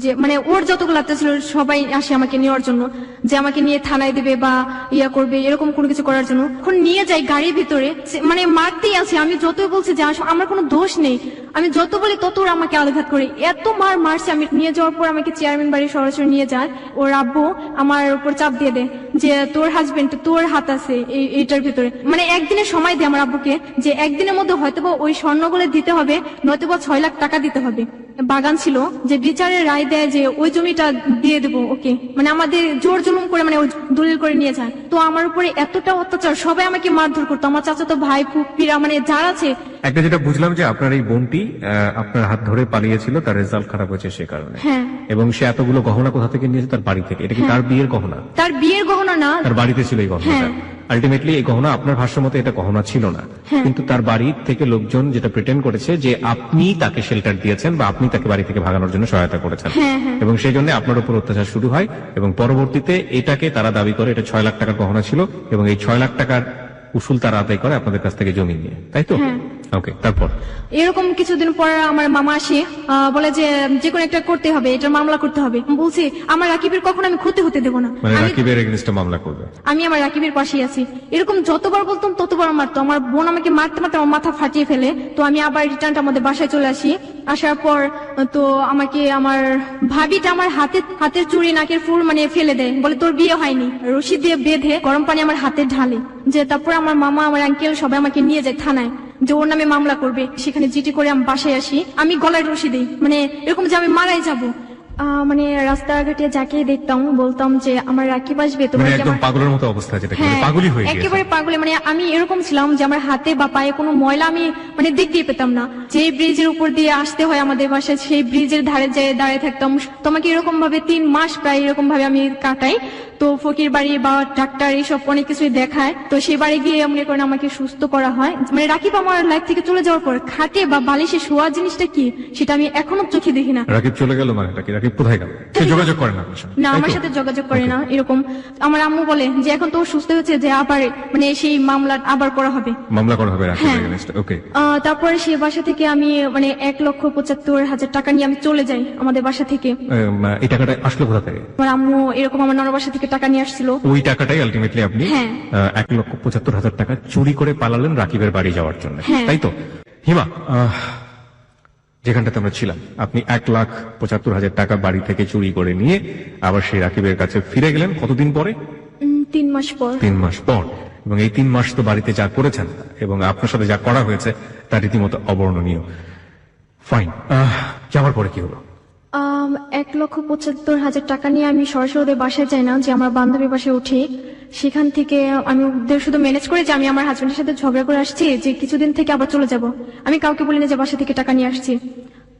যে মানে ওর যতগুলো আত্মীয় ছিল সবাই আসে আমাকে নেওয়ার জন্য, যে আমাকে নিয়ে থানায় দেবে বা ইয়া করবে এরকম কোনো কিছু করার জন্য। এখন নিয়ে যাই গাড়ির ভিতরে, মানে মারতেই আছে, আমি যতই বলছি যে আমার কোনো দোষ নেই, আমি যত বলি তত ওরা আমাকে আঘাত করে, এত মারছে। আমি নিয়ে যাওয়ার পর আমাকে চেয়ারম্যান বাড়ি সরাসরি নিয়ে যায়, ওর আব্বু আমার উপর চাপ দিয়ে দেয় যে তোর হাজবেন্ড, তোর হাত আছে এইটার ভিতরে, মানে একদিনের সময় দেয় আমার আব্বুকে যে একদিনের মধ্যে হয়তোবা ওই স্বর্ণগুলো দিতে হবে, নয়তোবা 6 লাখ টাকা দিতে হবে। বাগান ছিল, যে বিচারের রায় দেয় যে ওই জমিটা দিয়ে দেবো ওকে, মানে আমাদের জোর জুলুম করে মানে ওই দলিল করে নিয়ে যায়। তো আমার উপরে এতটা অত্যাচার, সবাই আমাকে মারধর করতো, আমার চাচাতো ভাই ফুপিরা মানে যারা আছে। একটা যেটা বুঝলাম যে আপনার এই বোনটি আপনার হাত ধরে পালিয়েছিল, তার রেজাল্ট খারাপ হয়েছে সে কারণে, হ্যাঁ, এবং সে এতগুলো গহনা কোথা থেকে নিয়েছে? তার বাড়ি থেকে। এটা কি তার বিয়ের গহনা? তার বিয়ের গহনা না, তার বাড়িতে ছিল এই গহনাটা। আলটিমেটলি এই গহনা আপনার ভাষ্য মতে এটা গহনা ছিল না, কিন্তু তার বাড়ি থেকে লোকজন যেটা প্রিটেন্ড করেছে যে আপনি তাকে শেল্টার দিয়েছেন বা আপনি তাকে বাড়ি থেকে ভাগানোর জন্য সহায়তা করেছেন, এবং সেই জন্য আপনার উপর অত্যাচার শুরু হয়, এবং পরবর্তীতে এটাকে তারা দাবি করে এটা 6 লাখ টাকার গহনা ছিল, এবং এই 6 লাখ টাকার উসুল তারা আদায় করে আপনাদের কাছ থেকে জমি নিয়ে, তাই তো? ওকে, তারপর এরকম কিছুদিন পর আমার মামা আসে, বলে যে যে কোনো একটা করতে হবে, এটা মামলা করতে হবে। বলছি আমার রাকিবের কখনো আমি ক্ষতি হতে দেবো না, মানে রাকিবের এগেইনস্টে মামলা করবে। আমি আমার রাকিবের পাশেই আছি। এরকম যতবার বলতাম ততবার মারতো, আমার বোন আমাকে মারতে মারতে আমার মাথা ফাটিয়ে ফেলে। তো আমি আবার রিটার্নটা আমাদের বাসায় চলে আসি। আসার পর তো আমাকে আমার ভাবিটা আমার হাতের চুড়ি নাকের ফুল মানে ফেলে দেয়, বলে তোর বিয়ে হয়নি, রশি দিয়ে বেঁধে গরম পানি আমার হাতে ঢালে, যে তারপর আমার মামা আমার আঙ্কেল সবাই আমাকে নিয়ে যায় থানায়, যে ওর নামে মামলা করবে। সেখানে জিটি করে আমি বাসায় আসি, আমি গলায় রশি দিই, মানে এরকম যে আমি মারাই যাবো। মানে রাস্তাঘাটে যাকে দেখতাম বলতাম যে আমার রাকিব আসবে, তো মানে একদম পাগলের মতো অবস্থা, যেটা পাগলই হয়ে গেছে, একেবারে পাগলে। মানে আমি এরকম ছিলাম যে আমার হাতে বা পায়ে কোনো ময়লা আমি মানে দেখতেই পেতাম না। যে ব্রিজের উপর দিয়ে আসতে হয় আমাদের বাসায়, সেই ব্রিজের ধারে যেয়ে দাঁড়িয়ে থাকতাম। তোমাকে এরকম ভাবে 3 মাস প্রায় এরকম ভাবে আমি কাটাই। তো ফকির বাড়ি বা ডাক্তার এইসব অনেক কিছুই দেখায়, তো সেই বাড়ি গিয়ে মনে করেন আমাকে সুস্থ করা হয়। মানে রাকিব আমার লাইফ থেকে চলে যাওয়ার পর খাটে বা বালিশে শোয়া জিনিসটা কি সেটা আমি এখনো চোখে দেখি না। রাকিব চলে গেল মানে রাকিব কোথায় গেল? সে যোগাযোগ করে না আপনার সাথে? না, আমার সাথে যোগাযোগ করে না। এরকম আমার আম্মু বলে যে এখন তো সুস্থ হয়েছে, যে আবার মানে সেই মামলা আবার করা হবে, মামলা করা হবে রাকিবের এগেইনস্টে। ওকে, তারপরে সে বাসা থেকে থেকে আমি মানে 1,75,000 টাকা নিয়ে আমি চলে যাই আমাদের বাসা থেকে। এই টাকাটা আসলো কোথা থেকে? আমার আম্মু এরকম আমার নানার বাসা থেকে টাকা নিয়ে আসছিল। ওই টাকাটাই আলটিমেটলি আপনি হ্যাঁ। 1,75,000 টাকা চুরি করে পালালেন রাকিবের বাড়ি যাওয়ার জন্য, হ্যাঁ। তাই তো? হিমা, যেখানটাতে আমরা ছিলাম, আপনি 1,75,000 টাকা বাড়ি থেকে চুরি করে নিয়ে আবার সেই রাকিবের কাছে ফিরে গেলেন কতদিন পরে? 3 মাস পর। 3 মাস পর। এবং এই 3 মাস তো বাড়িতে যা করেছেন এবং আপনার সাথে যা করা হয়েছে তা রীতিমতো অবর্ণনীয়। ফাইন, যাওয়ার পরে কি হলো? 1,75,000 টাকা নিয়ে আমি সরাসরি ওদের বাসায় যাই না, যে আমার বান্ধবীর বাসায় উঠি। সেখান থেকে আমি ওদের শুধু ম্যানেজ করে যে আমি আমার হাজবেন্ডের সাথে ঝগড়া করে আসছি, যে কিছুদিন থেকে আবার চলে যাব। আমি কাউকে বলি না যে বাসা থেকে টাকা নিয়ে আসছি।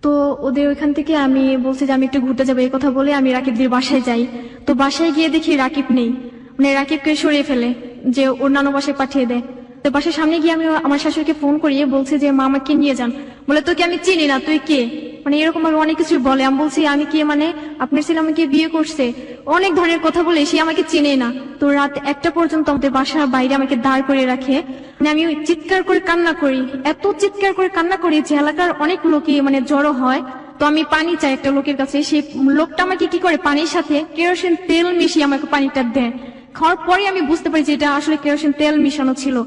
তো ওদের ওইখান থেকে আমি বলছি যে আমি একটু ঘুরতে যাবো, এই কথা বলে আমি রাকিবদের বাসায় যাই। তো বাসায় গিয়ে দেখি রাকিব নেই, মানে রাকিবকে সরিয়ে ফেলে, যে ওর নানু বাসায় পাঠিয়ে দেয়। তো বাসার সামনে গিয়ে আমি আমার শাশুড়িকে ফোন করিয়ে বলছে যে মা আমাকে নিয়ে যান। বলে তোকে আমি চিনি না, তুই কে? মানে এরকম ভাবে অনেক কিছু বলে। আমি বলছি আমি কে মানে? আপনার ছেলে আমাকে বিয়ে করছে, অনেক ধরনের কথা বলে। সে আমাকে চেনে না। তো রাত 1টা পর্যন্ত আমাদের বাসার বাইরে আমাকে দাঁড় করে রাখে। মানে আমি চিৎকার করে কান্না করি, এত চিৎকার করে কান্না করি যে এলাকার অনেক লোকই মানে জড়ো হয়। তো আমি পানি চাই একটা লোকের কাছে, সেই লোকটা আমাকে কি করে পানির সাথে কেরোসিন তেল মিশিয়ে আমাকে পানিটা দেয়। খাওয়ার পরে আমি বুঝতে পারি যে এটা আসলে কেরোসিন তেল মিশানো ছিল।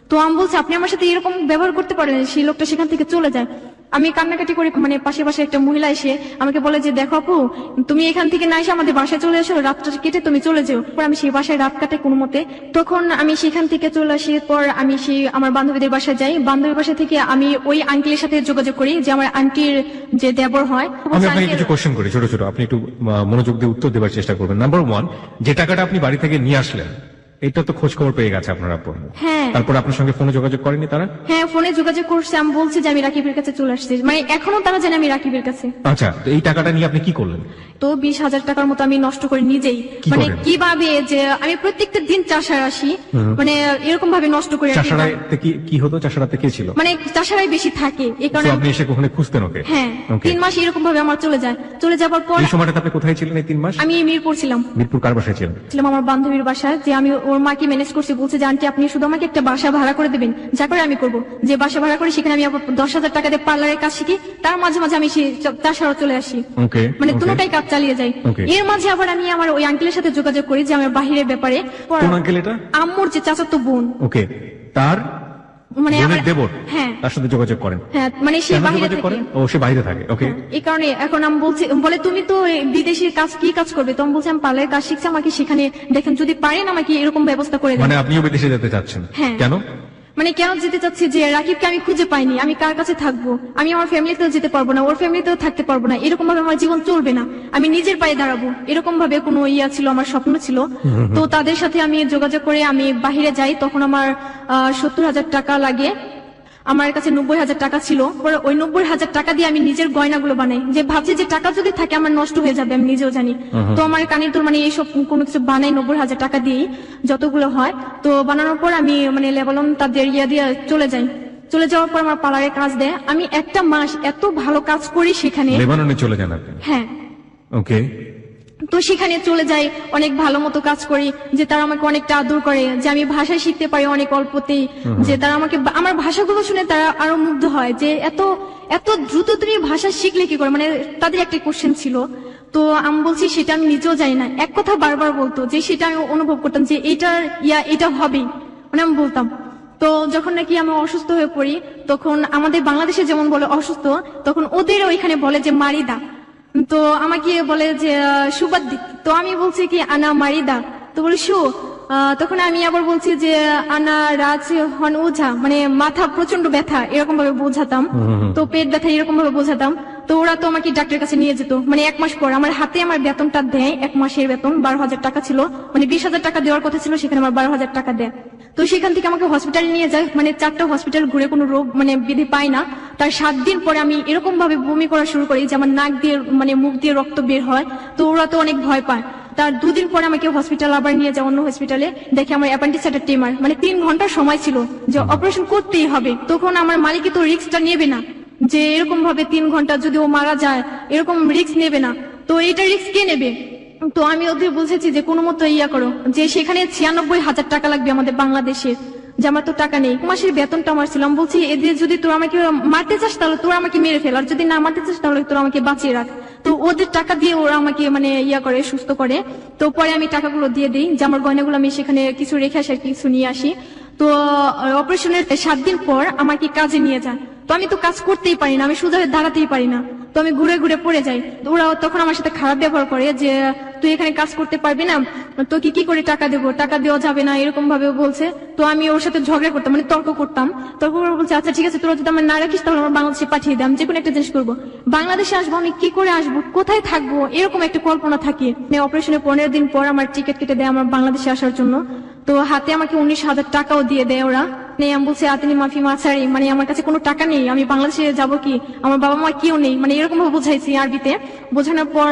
তো আমি বলছি আপনি আমার সাথে এরকম ব্যবহার করতে পারেন। সেই লোকটা সেখান থেকে চলে যায়। আমি কান্নাকাটি করে, মানে পাশে পাশে একটা মহিলা এসে আমাকে বলে যে দেখো আপু, তুমি এখান থেকে না এসে আমাদের বাসায় চলে এসো, রাতটা কেটে তুমি চলে যাও। পর আমি সেই বাসায় রাত কাটে কোনো মতে। তখন আমি সেখান থেকে চলে আসি। পর আমি সেই আমার বান্ধবীদের বাসায় যাই। বান্ধবীর বাসা থেকে আমি ওই আঙ্কেলের সাথে যোগাযোগ করি, যে আমার আন্টির যে দেবর হয়। আমি আপনাকে কিছু কোশ্চেন করি, ছোট ছোট, আপনি একটু মনোযোগ দিয়ে উত্তর দেওয়ার চেষ্টা করবেন। নাম্বার 1, যে টাকাটা আপনি বাড়ি থেকে নিয়ে আসলেন, এটা তো খোঁজ খবর পেয়ে গেছে আপনার আপু? হ্যাঁ। তারপর আপনার সঙ্গে ফোনে যোগাযোগ করেনি তারা? হ্যাঁ, ফোনে যোগাযোগ করছে। আমি বলছি যে আমি রাকিবের কাছে চলে আসছি, মানে এখনো তারা জানে আমি রাকিবের কাছে। আচ্ছা, তো এই টাকাটা নিয়ে আপনি কি করলেন? তো 20,000 টাকার মতো আমি নষ্ট করি নিজেই। মানে কিভাবে যে আমি প্রত্যেকটা দিন চাষার আসি, মানে এরকম ভাবে নষ্ট করে। চাষারাতে কি হতো? চাষারাতে কে ছিল? মানে চাষারাই বেশি থাকে, এই কারণে। আপনি এসে কখনো খুঁজতেন ওকে? হ্যাঁ, 3 মাস এরকম ভাবে আমার চলে যায়। চলে যাবার পর এই সময়টাতে আপনি কোথায় ছিলেন এই 3 মাস? আমি মিরপুর ছিলাম। মিরপুর কার বাসায় ছিলেন? ছিলাম আমার বান্ধবীর বাসায়। যে আমি ওর মাকে ম্যানেজ করছি, বলছে যে আন্টি আপনি শুধু আমাকে একটা বাসা ভাড়া করে দেবেন, যা করে আমি করবো। যে বাসা ভাড়া করে সেখানে আমি আবার 10,000 টাকা দিয়ে পার্লারের কাজ শিখি। তার মাঝে মাঝে আমি চাষারও চলে আসি, মানে দুটোটাই কাজ চালিয়ে যাই। এর মাঝে আবার আমি আমার ওই আঙ্কেলের সাথে যোগাযোগ করি, যে আমার বাহিরের ব্যাপারে। কোন আঙ্কেল এটা? আম্মুর যে চাচাতো বোন। ওকে, তার মানে আমার দেবর? হ্যাঁ, তার সাথে যোগাযোগ করেন? হ্যাঁ, মানে সে বাইরে থাকে। ও, সে বাইরে থাকে। ওকে, এই কারণে এখন আমি বলছি, বলে তুমি তো বিদেশি কাজ কি কাজ করবে? তো আমি বলছি আমি পার্লারের কাজ শিখছি, আমাকে সেখানে দেখেন যদি পারেন আমাকে এরকম ব্যবস্থা করে দেন। মানে আপনিও বিদেশে যেতে চাচ্ছেন? হ্যাঁ। কেন? মানে কেন যেতে চাচ্ছি, যে রাকিবকে আমি খুঁজে পাইনি, আমি কার কাছে থাকবো? আমি আমার ফ্যামিলিতেও যেতে পারবো না, ওর ফ্যামিলিতেও থাকতে পারবো না। এরকম ভাবে আমার জীবন চলবে না, আমি নিজের পায়ে দাঁড়াবো, এরকম ভাবে কোনো ইয়া ছিল, আমার স্বপ্ন ছিল। তো তাদের সাথে আমি যোগাযোগ করে আমি বাহিরে যাই। তখন আমার 70,000 টাকা লাগে। আমার কাছে 90,000 টাকা ছিল। পরে ওই 90,000 টাকা দিয়ে আমি নিজের গয়নাগুলো বানাই, যে ভাবছি যে টাকা যদি থাকে আমার নষ্ট হয়ে যাবে, আমি নিজেও জানি। তো আমার কানের দুল মানে এইসব কোনো কিছু বানাই 90,000 টাকা দিয়েই, যতগুলো হয়। তো বানানোর পর আমি মানে লেবালন তাদের ইয়া দিয়ে চলে যাই। চলে যাওয়ার পর আমার পার্লারে কাজ দেয়। আমি একটা মাস এত ভালো কাজ করি সেখানে। লেবাননে চলে যান আপনি? হ্যাঁ। ওকে। তো সেখানে চলে যাই, অনেক ভালো মতো কাজ করি, যে তারা আমাকে অনেকটা আদর করে, যে আমি ভাষা শিখতে পারি অনেক অল্পতেই, যে তারা আমাকে আমার ভাষাগুলো শুনে তারা আরো মুগ্ধ হয়, যে এত এত দ্রুত তুমি ভাষা শিখলে কি করে। মানে তাদের একটা কোশ্চেন ছিল। তো আমি বলছি সেটা আমি নিজেও জানি না। এক কথা বারবার বলতো, যে সেটা আমি অনুভব করতাম যে এটা হবেই, মানে আমি বলতাম। তো যখন নাকি আমি অসুস্থ হয়ে পড়ি, তখন আমাদের বাংলাদেশে যেমন বলে অসুস্থ, তখন ওদের ওইখানে বলে যে মারিদা। তো আমাকে বলে যে সুবাদ্দি। তো আমি বলছি কি আনা মারিদা। তো বলে শু। তখন আমি আবার বলছি যে আনা রাজ হন ওঝা, মানে মাথা প্রচন্ড ব্যথা, এরকম ভাবে বোঝাতাম। তো পেট ব্যথা এরকম ভাবে বোঝাতাম। তো ওরা তো আমাকে ডাক্তারের কাছে নিয়ে যেত। মানে 1 মাস পর আমার হাতে আমার বেতনটা দেয়, 1 মাসের বেতন 12,000 টাকা ছিল। মানে 20,000 টাকা দেওয়ার কথা ছিল, সেখানে আমার 12,000 টাকা দেয়। তো সেখান থেকে আমাকে হসপিটালে নিয়ে যায়। মানে 4টা হসপিটাল ঘুরে কোনো রোগ মানে বিধি পাই না। তার 7 দিন পরে আমি এরকম ভাবে বমি করা শুরু করি, যে আমার নাক দিয়ে মানে মুখ দিয়ে রক্ত বের হয়। তো ওরা তো অনেক ভয় পায়। তার 2 দিন পরে আমাকে হসপিটাল আবার নিয়ে যায়, অন্য হসপিটালে। দেখে আমার অ্যাপেন্ডিসাইটিস টিউমার। মানে 3 ঘন্টার সময় ছিল যে অপারেশন করতেই হবে। তখন আমার মালিকই তো রিস্কটা নেবে না, যে এরকম ভাবে 3 ঘন্টা যদি ও মারা যায়, এরকম রিস্ক নেবে না। তো এটা রিস্ক কে নেবে? তো আমি ওদের বুঝেছি যে কোনো মতো ইয়া করো, যে সেখানে 96,000 টাকা লাগবে আমাদের বাংলাদেশের। যে আমার তো টাকা নেই, মাসের বেতনটা আমার ছিল। আমি বলছি এদের যদি তোর আমাকে মারতে চাস তাহলে তোর আমাকে মেরে ফেল, আর যদি না মারতে চাস তাহলে তোর আমাকে বাঁচিয়ে রাখ। তো ওদের টাকা দিয়ে ওরা আমাকে মানে ইয়া করে, সুস্থ করে। তো পরে আমি টাকাগুলো দিয়ে দিই, যে আমার গয়নাগুলো আমি সেখানে কিছু রেখে আসি আর কিছু নিয়ে আসি। তো অপারেশনের 7 দিন পর আমাকে কাজে নিয়ে যায়। তো আমি তো কাজ করতেই পারি না, আমি সোজা হয়ে দাঁড়াতেই পারি না, তো আমি ঘুরে ঘুরে পড়ে যাই। তো ওরা তখন আমার সাথে খারাপ ব্যবহার করে যে তুই এখানে কাজ করতে পারবি না, তো কি করে টাকা দেবো, টাকা দেওয়া যাবে না, এরকম ভাবে বলছে। তো আমি ওর সাথে ঝগড়া করতাম, মানে তর্ক করতাম। তখন ওরা বলছে আচ্ছা ঠিক আছে, তোরা যদি আমার না রাখিস তাহলে আমার বাংলাদেশে পাঠিয়ে দে, আমি যে কোনো একটা জিনিস করবো। বাংলাদেশে আসবো, আমি কি করে আসবো, কোথায় থাকবো, এরকম একটা কল্পনা থাকে। অপারেশনের 15 দিন পর আমার টিকিট কেটে দেয় আমার বাংলাদেশে আসার জন্য। তো হাতে আমাকে 19,000 টাকাও দিয়ে দেয় ওরা। আমি বলছি আতিনি মাফি মাছারি, মানে আমার কাছে কোনো টাকা নেই, আমি বাংলাদেশে যাব কি, আমার বাবা মা কেউ নেই, মানে এরকম ভাবে বোঝাইছি আরবিতে। বোঝানোর পর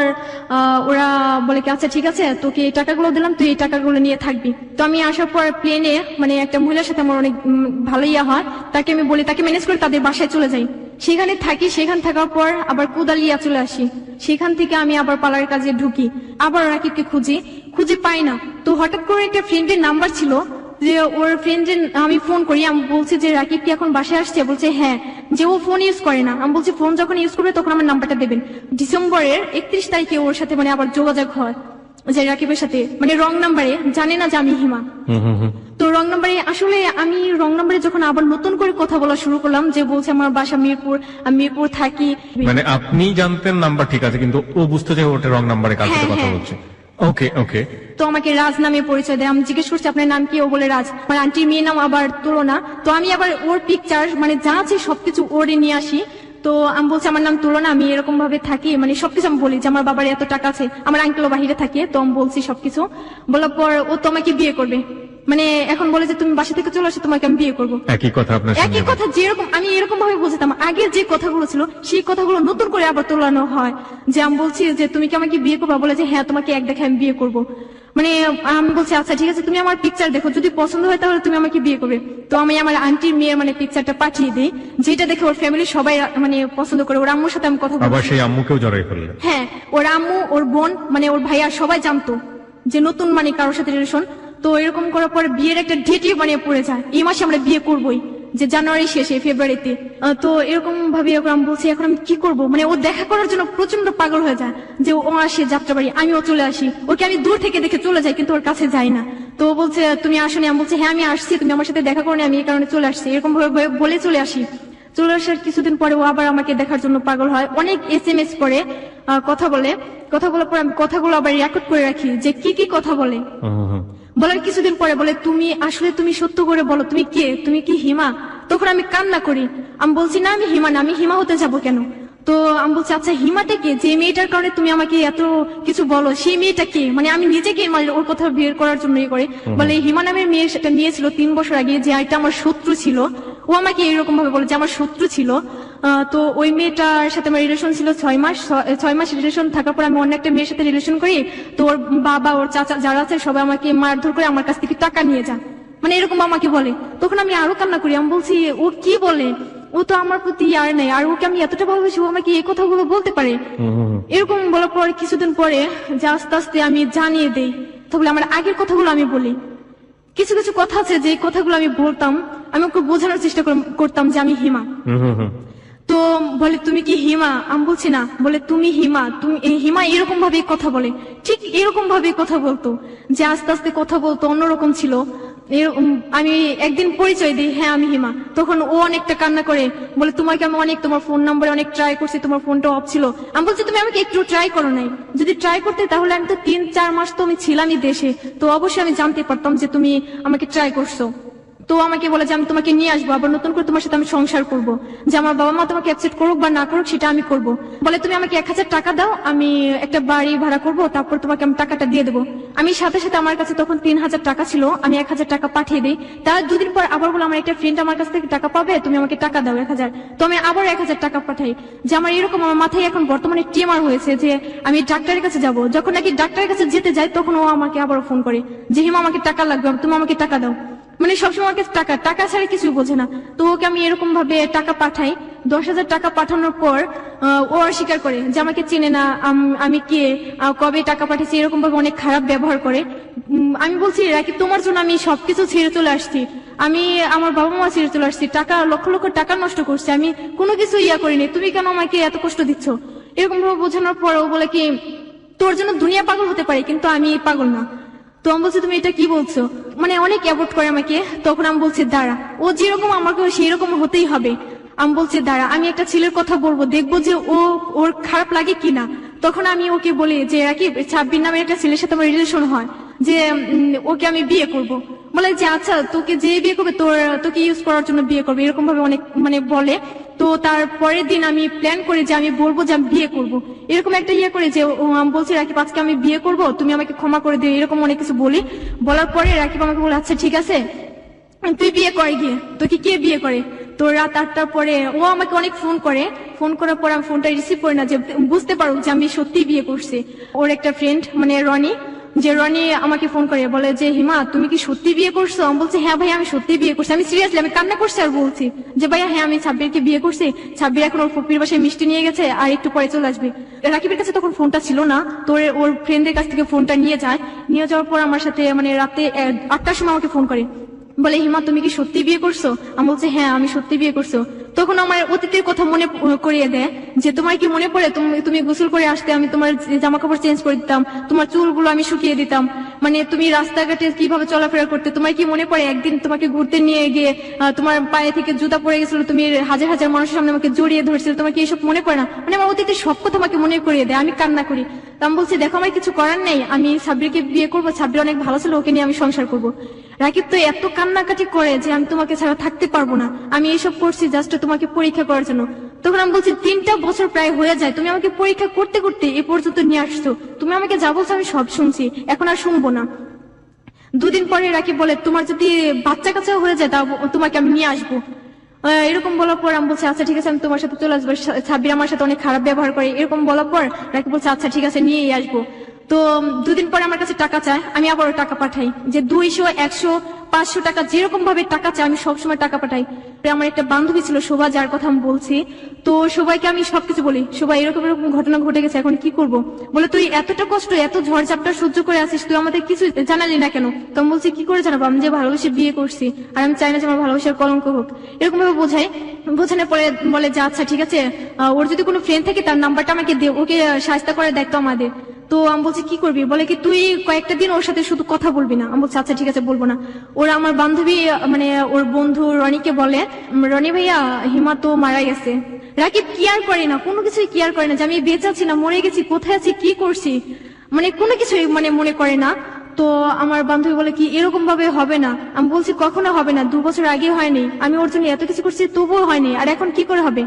ওরা বলে কি আচ্ছা ঠিক আছে, তোকে এই টাকাগুলো দিলাম, তুই এই টাকাগুলো নিয়ে থাকবি। তো আমি আসার পর প্লেনে মানে একটা মহিলার সাথে আমার অনেক ভালো ইয়া হয়, তাকে আমি বলি, তাকে ম্যানেজ করে তাদের বাসায় চলে যাই, সেখানে থাকি। সেখান থাকার পর আবার কুদালিয়া চলে আসি, সেখান থেকে আমি আবার পার্লারের কাজে ঢুকি, আবার রাকিবকে খুঁজে পাই না। তো হঠাৎ করে একটা ফ্রেন্ডের নাম্বার ছিল, যে ওর ফ্রেন্ডের আমি ফোন করি, আমি বলছি যে রাকিব কি এখন বাসায় আসছে, বলছে হ্যাঁ, যে ও ফোন ইউজ করে না। আমি বলছি ফোন যখন ইউজ করবে তখন আমার নাম্বারটা দেবেন। ডিসেম্বরের 31 তারিখে ওর সাথে মানে আবার যোগাযোগ হয়, যে রাকিবের সাথে, মানে রং নাম্বারে, জানে না যে আমি হিমা। তো রং নাম্বারে, আসলে আমি রং নাম্বারে যখন আবার নতুন করে কথা বলা শুরু করলাম, যে বলছে আমার বাসা মিরপুর, আমি মিরপুর থাকি। মানে আপনি জানতেন নাম্বার ঠিক আছে, কিন্তু ও বুঝতে চাই ওটা রং নাম্বারে কার সাথে কথা বলছে। ওকে ওকে। তো আমাকে রাজ নামে পরিচয় দেয়। আমি জিজ্ঞেস করছি আপনার নাম কি, ও বলে রাজ। আমার আন্টির মেয়ের নাম আবার তুলনা। তো আমি আবার ওর পিকচার মানে যা আছে সবকিছু ওরে নিয়ে আসি। তো আমি বলছি আমার নাম তুলনা, আমি এরকম ভাবে থাকি, মানে সবকিছু আমি বলি যে আমার বাবার এত টাকা আছে, আমার আঙ্কেলও বাহিরে থাকে। তো আমি বলছি সবকিছু বলার পর ও তোমাকে বিয়ে করবে, মানে এখন বলে যে তুমি বাসা থেকে চলে আসো, তোমাকে আমি বিয়ে করবো। একই কথা আপনার একই কথা, যেরকম আমি এরকম ভাবে বুঝতাম, আগের যে কথাগুলো ছিল সেই কথাগুলো নতুন করে আবার তোলানো হয়। যে আমি বলছি যে তুমি কি আমাকে বিয়ে করবা, বলে যে হ্যাঁ তোমাকে এক দেখে আমি বিয়ে করবো। মানে আমি বলছি আচ্ছা ঠিক আছে, তুমি আমার পিকচার দেখো, যদি পছন্দ হয় তাহলে তুমি আমাকে বিয়ে করবে। তো আমি আমার আন্টির মেয়ের মানে পিকচারটা পাঠিয়ে দিই, যেটা দেখে ওর ফ্যামিলি সবাই মানে পছন্দ করে। ওর আম্মুর সাথে আমি কথা বলছি, আবার সেই আম্মুকেও জড়াই ফেললেন। হ্যাঁ, ওর আম্মু, ওর বোন, মানে ওর ভাইয়া সবাই জানতো যে নতুন মানে কারোর সাথে রিলেশন। তো এরকম করার পর বিয়ের একটা ডেটই বানিয়ে পড়ে যায়, এই মাসে আমরা বিয়ে করবোই, যে জানুয়ারি শেষে ফেব্রুয়ারিতে। তো এরকম ভাবে আমি বলছি এখন আমি কি করব, মানে ও দেখা করার জন্য প্রচন্ড পাগল হয়ে যায়, যে ও আসে যাত্রাবাড়ি, আমিও চলে আসি, ওকে আমি দূর থেকে দেখে চলে যাই, কিন্তু ওর কাছে যাই না। তো ও বলছে তুমি আসোনি, আমি বলছি হ্যাঁ আমি আসছি, তুমি আমার সাথে দেখা করো, আমি এই কারণে চলে আসছি, এরকম ভাবে বলে চলে আসি। চলে আসার কিছুদিন পরে ও আবার আমাকে দেখার জন্য পাগল হয়, অনেক SMS করে, কথা বলে। কথাগুলো পরে আমি কথাগুলো আবার রেকর্ড করে রাখি, যে কি কথা বলে। বলার কিছুদিন পরে বলে তুমি আসলে তুমি সত্য করে বলো তুমি কে, তুমি কি হিমা? তখন আমি কান্না করি, আমি বলছি না আমি হিমা না, আমি হিমা হতে যাবো কেন? তো আমি বলছি আচ্ছা হিমাটা কে, যে মেয়েটার কারণে তুমি আমাকে এত কিছু বলো, সেই মেয়েটা কে? মানে আমি নিজেকে মানে ওর কথা বের করার জন্য করে বলে হিমা নামের মেয়ে সেটা নিয়েছিল 3 বছর আগে, যে এটা আমার শত্রু ছিল। ও আমাকে এরকম ভাবে বলে যে আমার শত্রু ছিল। তো ওই মেয়েটার সাথে আমার রিলেশন ছিল 6 মাস। 6 মাস রিলেশন থাকার পর আমি অন্য একটা মেয়ের সাথে রিলেশন করি। তো ওর বাবা, ওর চাচা যারা আছে সবাই আমাকে মারধর করে আমার কাছ থেকে টাকা নিয়ে যায়, মানে এরকম আমাকে বলে। তখন আমি আরো কান্না করি, আমি বলছি ও কি বলে, ও তো আমার প্রতি আর নেই, আর ওকে আমি এতটা ভালোবাসি, ও আমাকে এই কথাগুলো বলতে পারে? এরকম বলার পর কিছুদিন পরে যে আস্তে আস্তে আমি জানিয়ে দেই, তাহলে আমার আগের কথাগুলো আমি বলি। কিছু কিছু কথা আছে যে কথাগুলো আমি বলতাম, আমি ওকে বোঝানোর চেষ্টা করতাম যে আমি হিমা। তো বলে তুমি কি হিমা? আমি বলছি না। বলে তুমি হিমা, তুমি হিমা এরকম ভাবে কথা বলে, ঠিক এরকম ভাবে কথা বলতো, যে আস্তে আস্তে কথা বলতো অন্যরকম ছিল। আমি একদিন পরিচয় দিই, হ্যাঁ আমি হিমা, তখন ও অনেকটা কান্না করে বলে তোমাকে আমি অনেক, তোমার ফোন নাম্বারে অনেক ট্রাই করছি, তোমার ফোনটা অফ ছিল। আমি বলছি তুমি আমাকে একটু ট্রাই করো নাই, যদি ট্রাই করতে তাহলে আমি তো 3-4 মাস তো আমি ছিলামই দেশে, তো অবশ্যই আমি জানতে পারতাম যে তুমি আমাকে ট্রাই করছো। তো আমাকে বলে যে আমি তোমাকে নিয়ে আসবো, আবার নতুন করে তোমার সাথে আমি সংসার করব, যে আমার বাবা মা তোমাকে অ্যাকসেপ্ট করুক বা না করুক সেটা আমি করব। বলে তুমি আমাকে 1000 টাকা দাও, আমি একটা বাড়ি ভাড়া করব, তারপর তোমাকে আমি টাকাটা দিয়ে দেবো। আমি সাথে সাথে আমার কাছে তখন 3000 টাকা ছিল, আমি 1000 টাকা পাঠিয়ে দিই। তার 2 দিন পর আবার বলে আমার একটা ফ্রেন্ড আমার কাছ থেকে টাকা পাবে, তুমি আমাকে টাকা দাও 1000। তো আমি আবার 1000 টাকা পাঠাই। যে আমার এরকম আমার মাথায় এখন বর্তমানে টিউমার হয়েছে, যে আমি ডাক্তারের কাছে যাব। যখন নাকি ডাক্তারের কাছে যেতে যাই তখন ও আমাকে আবার ফোন করে যে হিমা আমাকে টাকা লাগবে, তুমি আমাকে টাকা দাও। মানে সবসময় আমার কাছে টাকা ছাড়া কিছু বোঝে না। তো ওকে আমি এরকম ভাবে টাকা পাঠাই। 10,000 টাকা পাঠানোর পর ও অস্বীকার করে যে আমাকে চেনে না, আমি কে, কবে টাকা পাঠিয়েছি, এরকম ভাবে অনেক খারাপ ব্যবহার করে। আমি বলছি রাকিব তোমার জন্য আমি সবকিছু ছেড়ে চলে আসছি, আমি আমার বাবা মা ছেড়ে চলে আসছি, টাকা লক্ষ লক্ষ টাকা নষ্ট করছি, আমি কোনো কিছু করিনি, তুমি কেন আমাকে এত কষ্ট দিচ্ছ? এরকম ভাবে বোঝানোর পর ও বলে কি তোর জন্য দুনিয়া পাগল হতে পারে কিন্তু আমি পাগল না। তো আমি বলছি তুমি এটা কি বলছো, মানে অনেক অ্যাভয়েড করে আমাকে। তখন আমি বলছি দাঁড়া, ও যেরকম আমাকে সেই রকম হতেই হবে। আমি বলছি দাঁড়া, আমি একটা ছেলের কথা বলবো, দেখবো যে ওর খারাপ লাগে কিনা। তখন আমি ওকে বলি যে রাকিব, সাব্বির নামের একটা ছেলের সাথে আমার রিলেশন হয়, যে ওকে আমি বিয়ে করব। বলে যে আচ্ছা তোকে যে বিয়ে করবে তোকে ইউজ করার জন্য বিয়ে করবে, এরকম ভাবে অনেক মানে বলে। তো তার পরের দিন আমি প্ল্যান করি যে আমি বলবো যে আমি বিয়ে করব, এরকম একটা করে যে আমি বলছি রাকিব আজকে আমি বিয়ে করব, তুমি আমাকে ক্ষমা করে দিও, এরকম অনেক কিছু বলি। বলার পরে রাকিব আমাকে বলে আচ্ছা ঠিক আছে তুই বিয়ে করে গিয়ে, তোকে কে বিয়ে করে? তো রাত 8টার পরে ও আমাকে অনেক ফোন করার পর আমি ফোনটা রিসিভ করি না, যে বুঝতে পারুক যে আমি সত্যি বিয়ে করছি। ওর একটা ফ্রেন্ড মানে রনি আমাকে ফোন করে বলে যে হিমা তুমি কি সত্যি বিয়ে করছো? আমি বলছি হ্যাঁ ভাই আমি সত্যি বিয়ে করছি, আমি সিরিয়াসলি আমি কান্না করছি আর বলছি যে ভাইয়া হ্যাঁ আমি সাব্বিরকে বিয়ে করছি, সাব্বির এখন ওর ফুপির বাসায় মিষ্টি নিয়ে গেছে আর একটু পরে চলে আসবে। রাকিবের কাছে তখন ফোনটা ছিল না, তো ওর ফ্রেন্ডের কাছ থেকে ফোনটা নিয়ে যাওয়ার পর আমার সাথে মানে রাতে 8টার সময় আমাকে ফোন করে, বলে হিমা তুমি কি সত্যি বিয়ে করছো? আমি বলছি হ্যাঁ আমি সত্যি বিয়ে করছো। তখন আমার অতীতের কথা মনে করিয়ে দেয় যে তোমার কি মনে পড়ে তুমি গোসল করে আসতে, আমি তোমার জামা কাপড় চেঞ্জ করে দিতাম, তোমার চুলগুলো আমি শুকিয়ে দিতাম, মানে তুমি রাস্তাঘাটে কিভাবে চলাফেরা করতে, তোমার কি মনে পড়ে একদিন তোমাকে ঘুরতে নিয়ে গিয়ে তোমার পায়ে থেকে জুতা পড়ে গেছিল, তুমি হাজার হাজার মানুষের সামনে আমাকে জড়িয়ে ধরছিল, তোমার কি এসব মনে পড়ে না? মানে আমার অতীতের সব কথা আমাকে মনে করিয়ে দেয়, আমি কান্না করি। তো আমি বলছি দেখো আমার কিছু করার নেই, আমি সাব্বিরকে বিয়ে করবো, সাব্বির অনেক ভালো ছিল, ওকে নিয়ে আমি সংসার করবো। রাকিব তো এত কান্নাকাটি করে যে আমি তোমাকে ছাড়া থাকতে পারবো না, আমি এইসব করছি জাস্ট তোমাকে পরীক্ষা করার জন্য। তখন আমি বলছি 3টা বছর প্রায় হয়ে যায়, তুমি আমাকে পরীক্ষা করতে করতে এ পর্যন্ত নিয়ে আসছো, তুমি আমাকে যা বলছো আমি সব শুনছি, এখন আর শুনবো না। 2 দিন পরে রাকিব বলে তোমার যদি বাচ্চা কাচ্চা হয়ে যায় তা তোমাকে আমি নিয়ে আসবো। এরকম বলার পর আমি বলছি আচ্ছা ঠিক আছে আমি তোমার সাথে চলে আসবো, সাব্বির আমার সাথে অনেক খারাপ ব্যবহার করে, এরকম বলার পর রাকিব বলছে আচ্ছা ঠিক আছে নিয়েই আসবো। তো 2 দিন পরে আমার কাছে টাকা চায়, আমি আবারও টাকা পাঠাই, যে 200, 100, 500 টাকা যেরকম ভাবে টাকা চায় আমি সবসময় টাকা পাঠাই। আমার একটা বান্ধবী ছিল শোভা, যার কথা আমি বলছি, তো সবাইকে আমি সবকিছু বলি, সবাই এরকম এরকম ঘটনা ঘটে গেছে, এখন কি করব? বলে তুই এতটা কষ্ট এত ঝড়ঝাপটা সহ্য করে আসিস, তুই আমাদের কিছু জানালি না কেন? তো আমি বলছি কি করে জানাবো, আমি যে ভালোবেসে বিয়ে করছি আর আমি চাই না যে আমার ভালোবাসার কলঙ্ক হোক। এরকম ভাবে বোঝানোর পরে বলে যে আচ্ছা ঠিক আছে ওর যদি কোনো ফ্রেন্ড থাকে তার নাম্বারটা আমাকে দে, ওকে সাহায্য করার দায়িত্ব আমাদের। তো আমি বলছি কি করবি? বলে কি তুই কয়েকটা দিন ওর সাথে শুধু কথা বলবি না। আমি বলছি আচ্ছা ঠিক আছে বলবো না। ওরা আমার বান্ধবী মানে ওর বন্ধু রনিকে বলে রনি ভাইয়া হিমা তো মারা গেছে। রাকিব কেয়ার করে না, কোনো কিছুই কেয়ার করে না যে আমি বেঁচে আছি না মরে গেছি, কোথায় আছি কি করছি, মানে কোনো কিছুই মানে মনে করে না। তো আমার বান্ধবী বলে কি এরকম ভাবে হবে না। আমি বলছি কখনো হবে না, 2 বছর আগে হয়নি, আমি ওর জন্য এত কিছু করছি তবুও হয়নি, আর এখন কি করে হবে?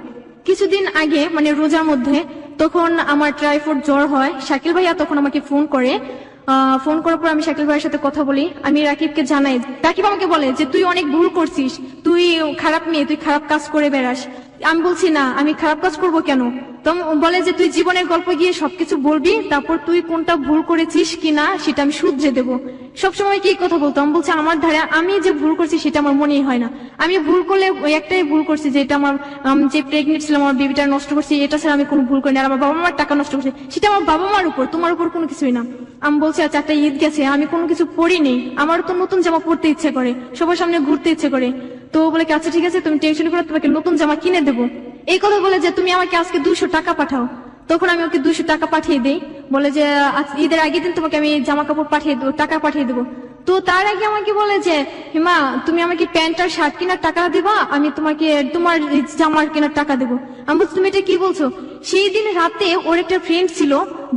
কিছুদিন আগে মানে রোজার মধ্যে তখন আমার টাইফয়েড জ্বর হয়, শাকিল ভাইয়া তখন আমাকে ফোন করার পর আমি শাকিল ভাইয়ের সাথে কথা বলি, আমি রাকিবকে জানাই। রাকিব আমাকে বলে যে তুই অনেক ভুল করছিস, তুই খারাপ মেয়ে, তুই খারাপ কাজ করে বেড়াস। আমি বলছি না আমি খারাপ কাজ করব কেন? তো বলে যে তুই জীবনের গল্প গিয়ে সবকিছু বলবি, তারপর তুই কোনটা ভুল করেছিস কিনা সেটা আমি শুধরে দেবো। সবসময় কি কথা বলতো, আমি বলছি আমার ধারে আমি যে ভুল করছি সেটা আমার মনেই হয় না। আমি ভুল করলে ওই একটাই ভুল করছি, যে এটা আমার যে প্রেগনেন্ট ছিলাম আমার বেবিটা নষ্ট করছি, এটা ছাড়া আমি কোনো ভুল করিনি। আর আমার বাবা মার টাকা নষ্ট করছি, সেটা আমার বাবা মার উপর, তোমার উপর কোনো কিছুই না। আমি বলছি আচ্ছা একটা ঈদ গেছে আমি কোনো কিছু পরিনি, আমার তো নতুন জামা পরতে ইচ্ছে করে, সবার সামনে ঘুরতে ইচ্ছে করে। তো বলে কি আচ্ছা ঠিক আছে তুমি টেনশন করো, তোমাকে নতুন জামা কিনে দেবো। এই কথা বলে যে তুমি আমাকে আজকে 200 টাকা পাঠাও। তখন আমি ওকে 200 টাকা পাঠিয়ে দিই, বলে যে ঈদের আগের দিন তোমাকে আমি জামা কাপড় পাঠিয়ে দেবো, টাকা পাঠিয়ে দেবো। তো তার আগে আমাকে বলে যে হিমা তুমি আমাকে প্যান্ট আর শার্ট কেনার টাকা দিবা, আমি তোমাকে তোমার জামার কেনার টাকা দেবো। আমি বলছি তুমি এটা কি বলছো? সেই দিন রাতে ওর একটা ফ্রেন্ড ছিল,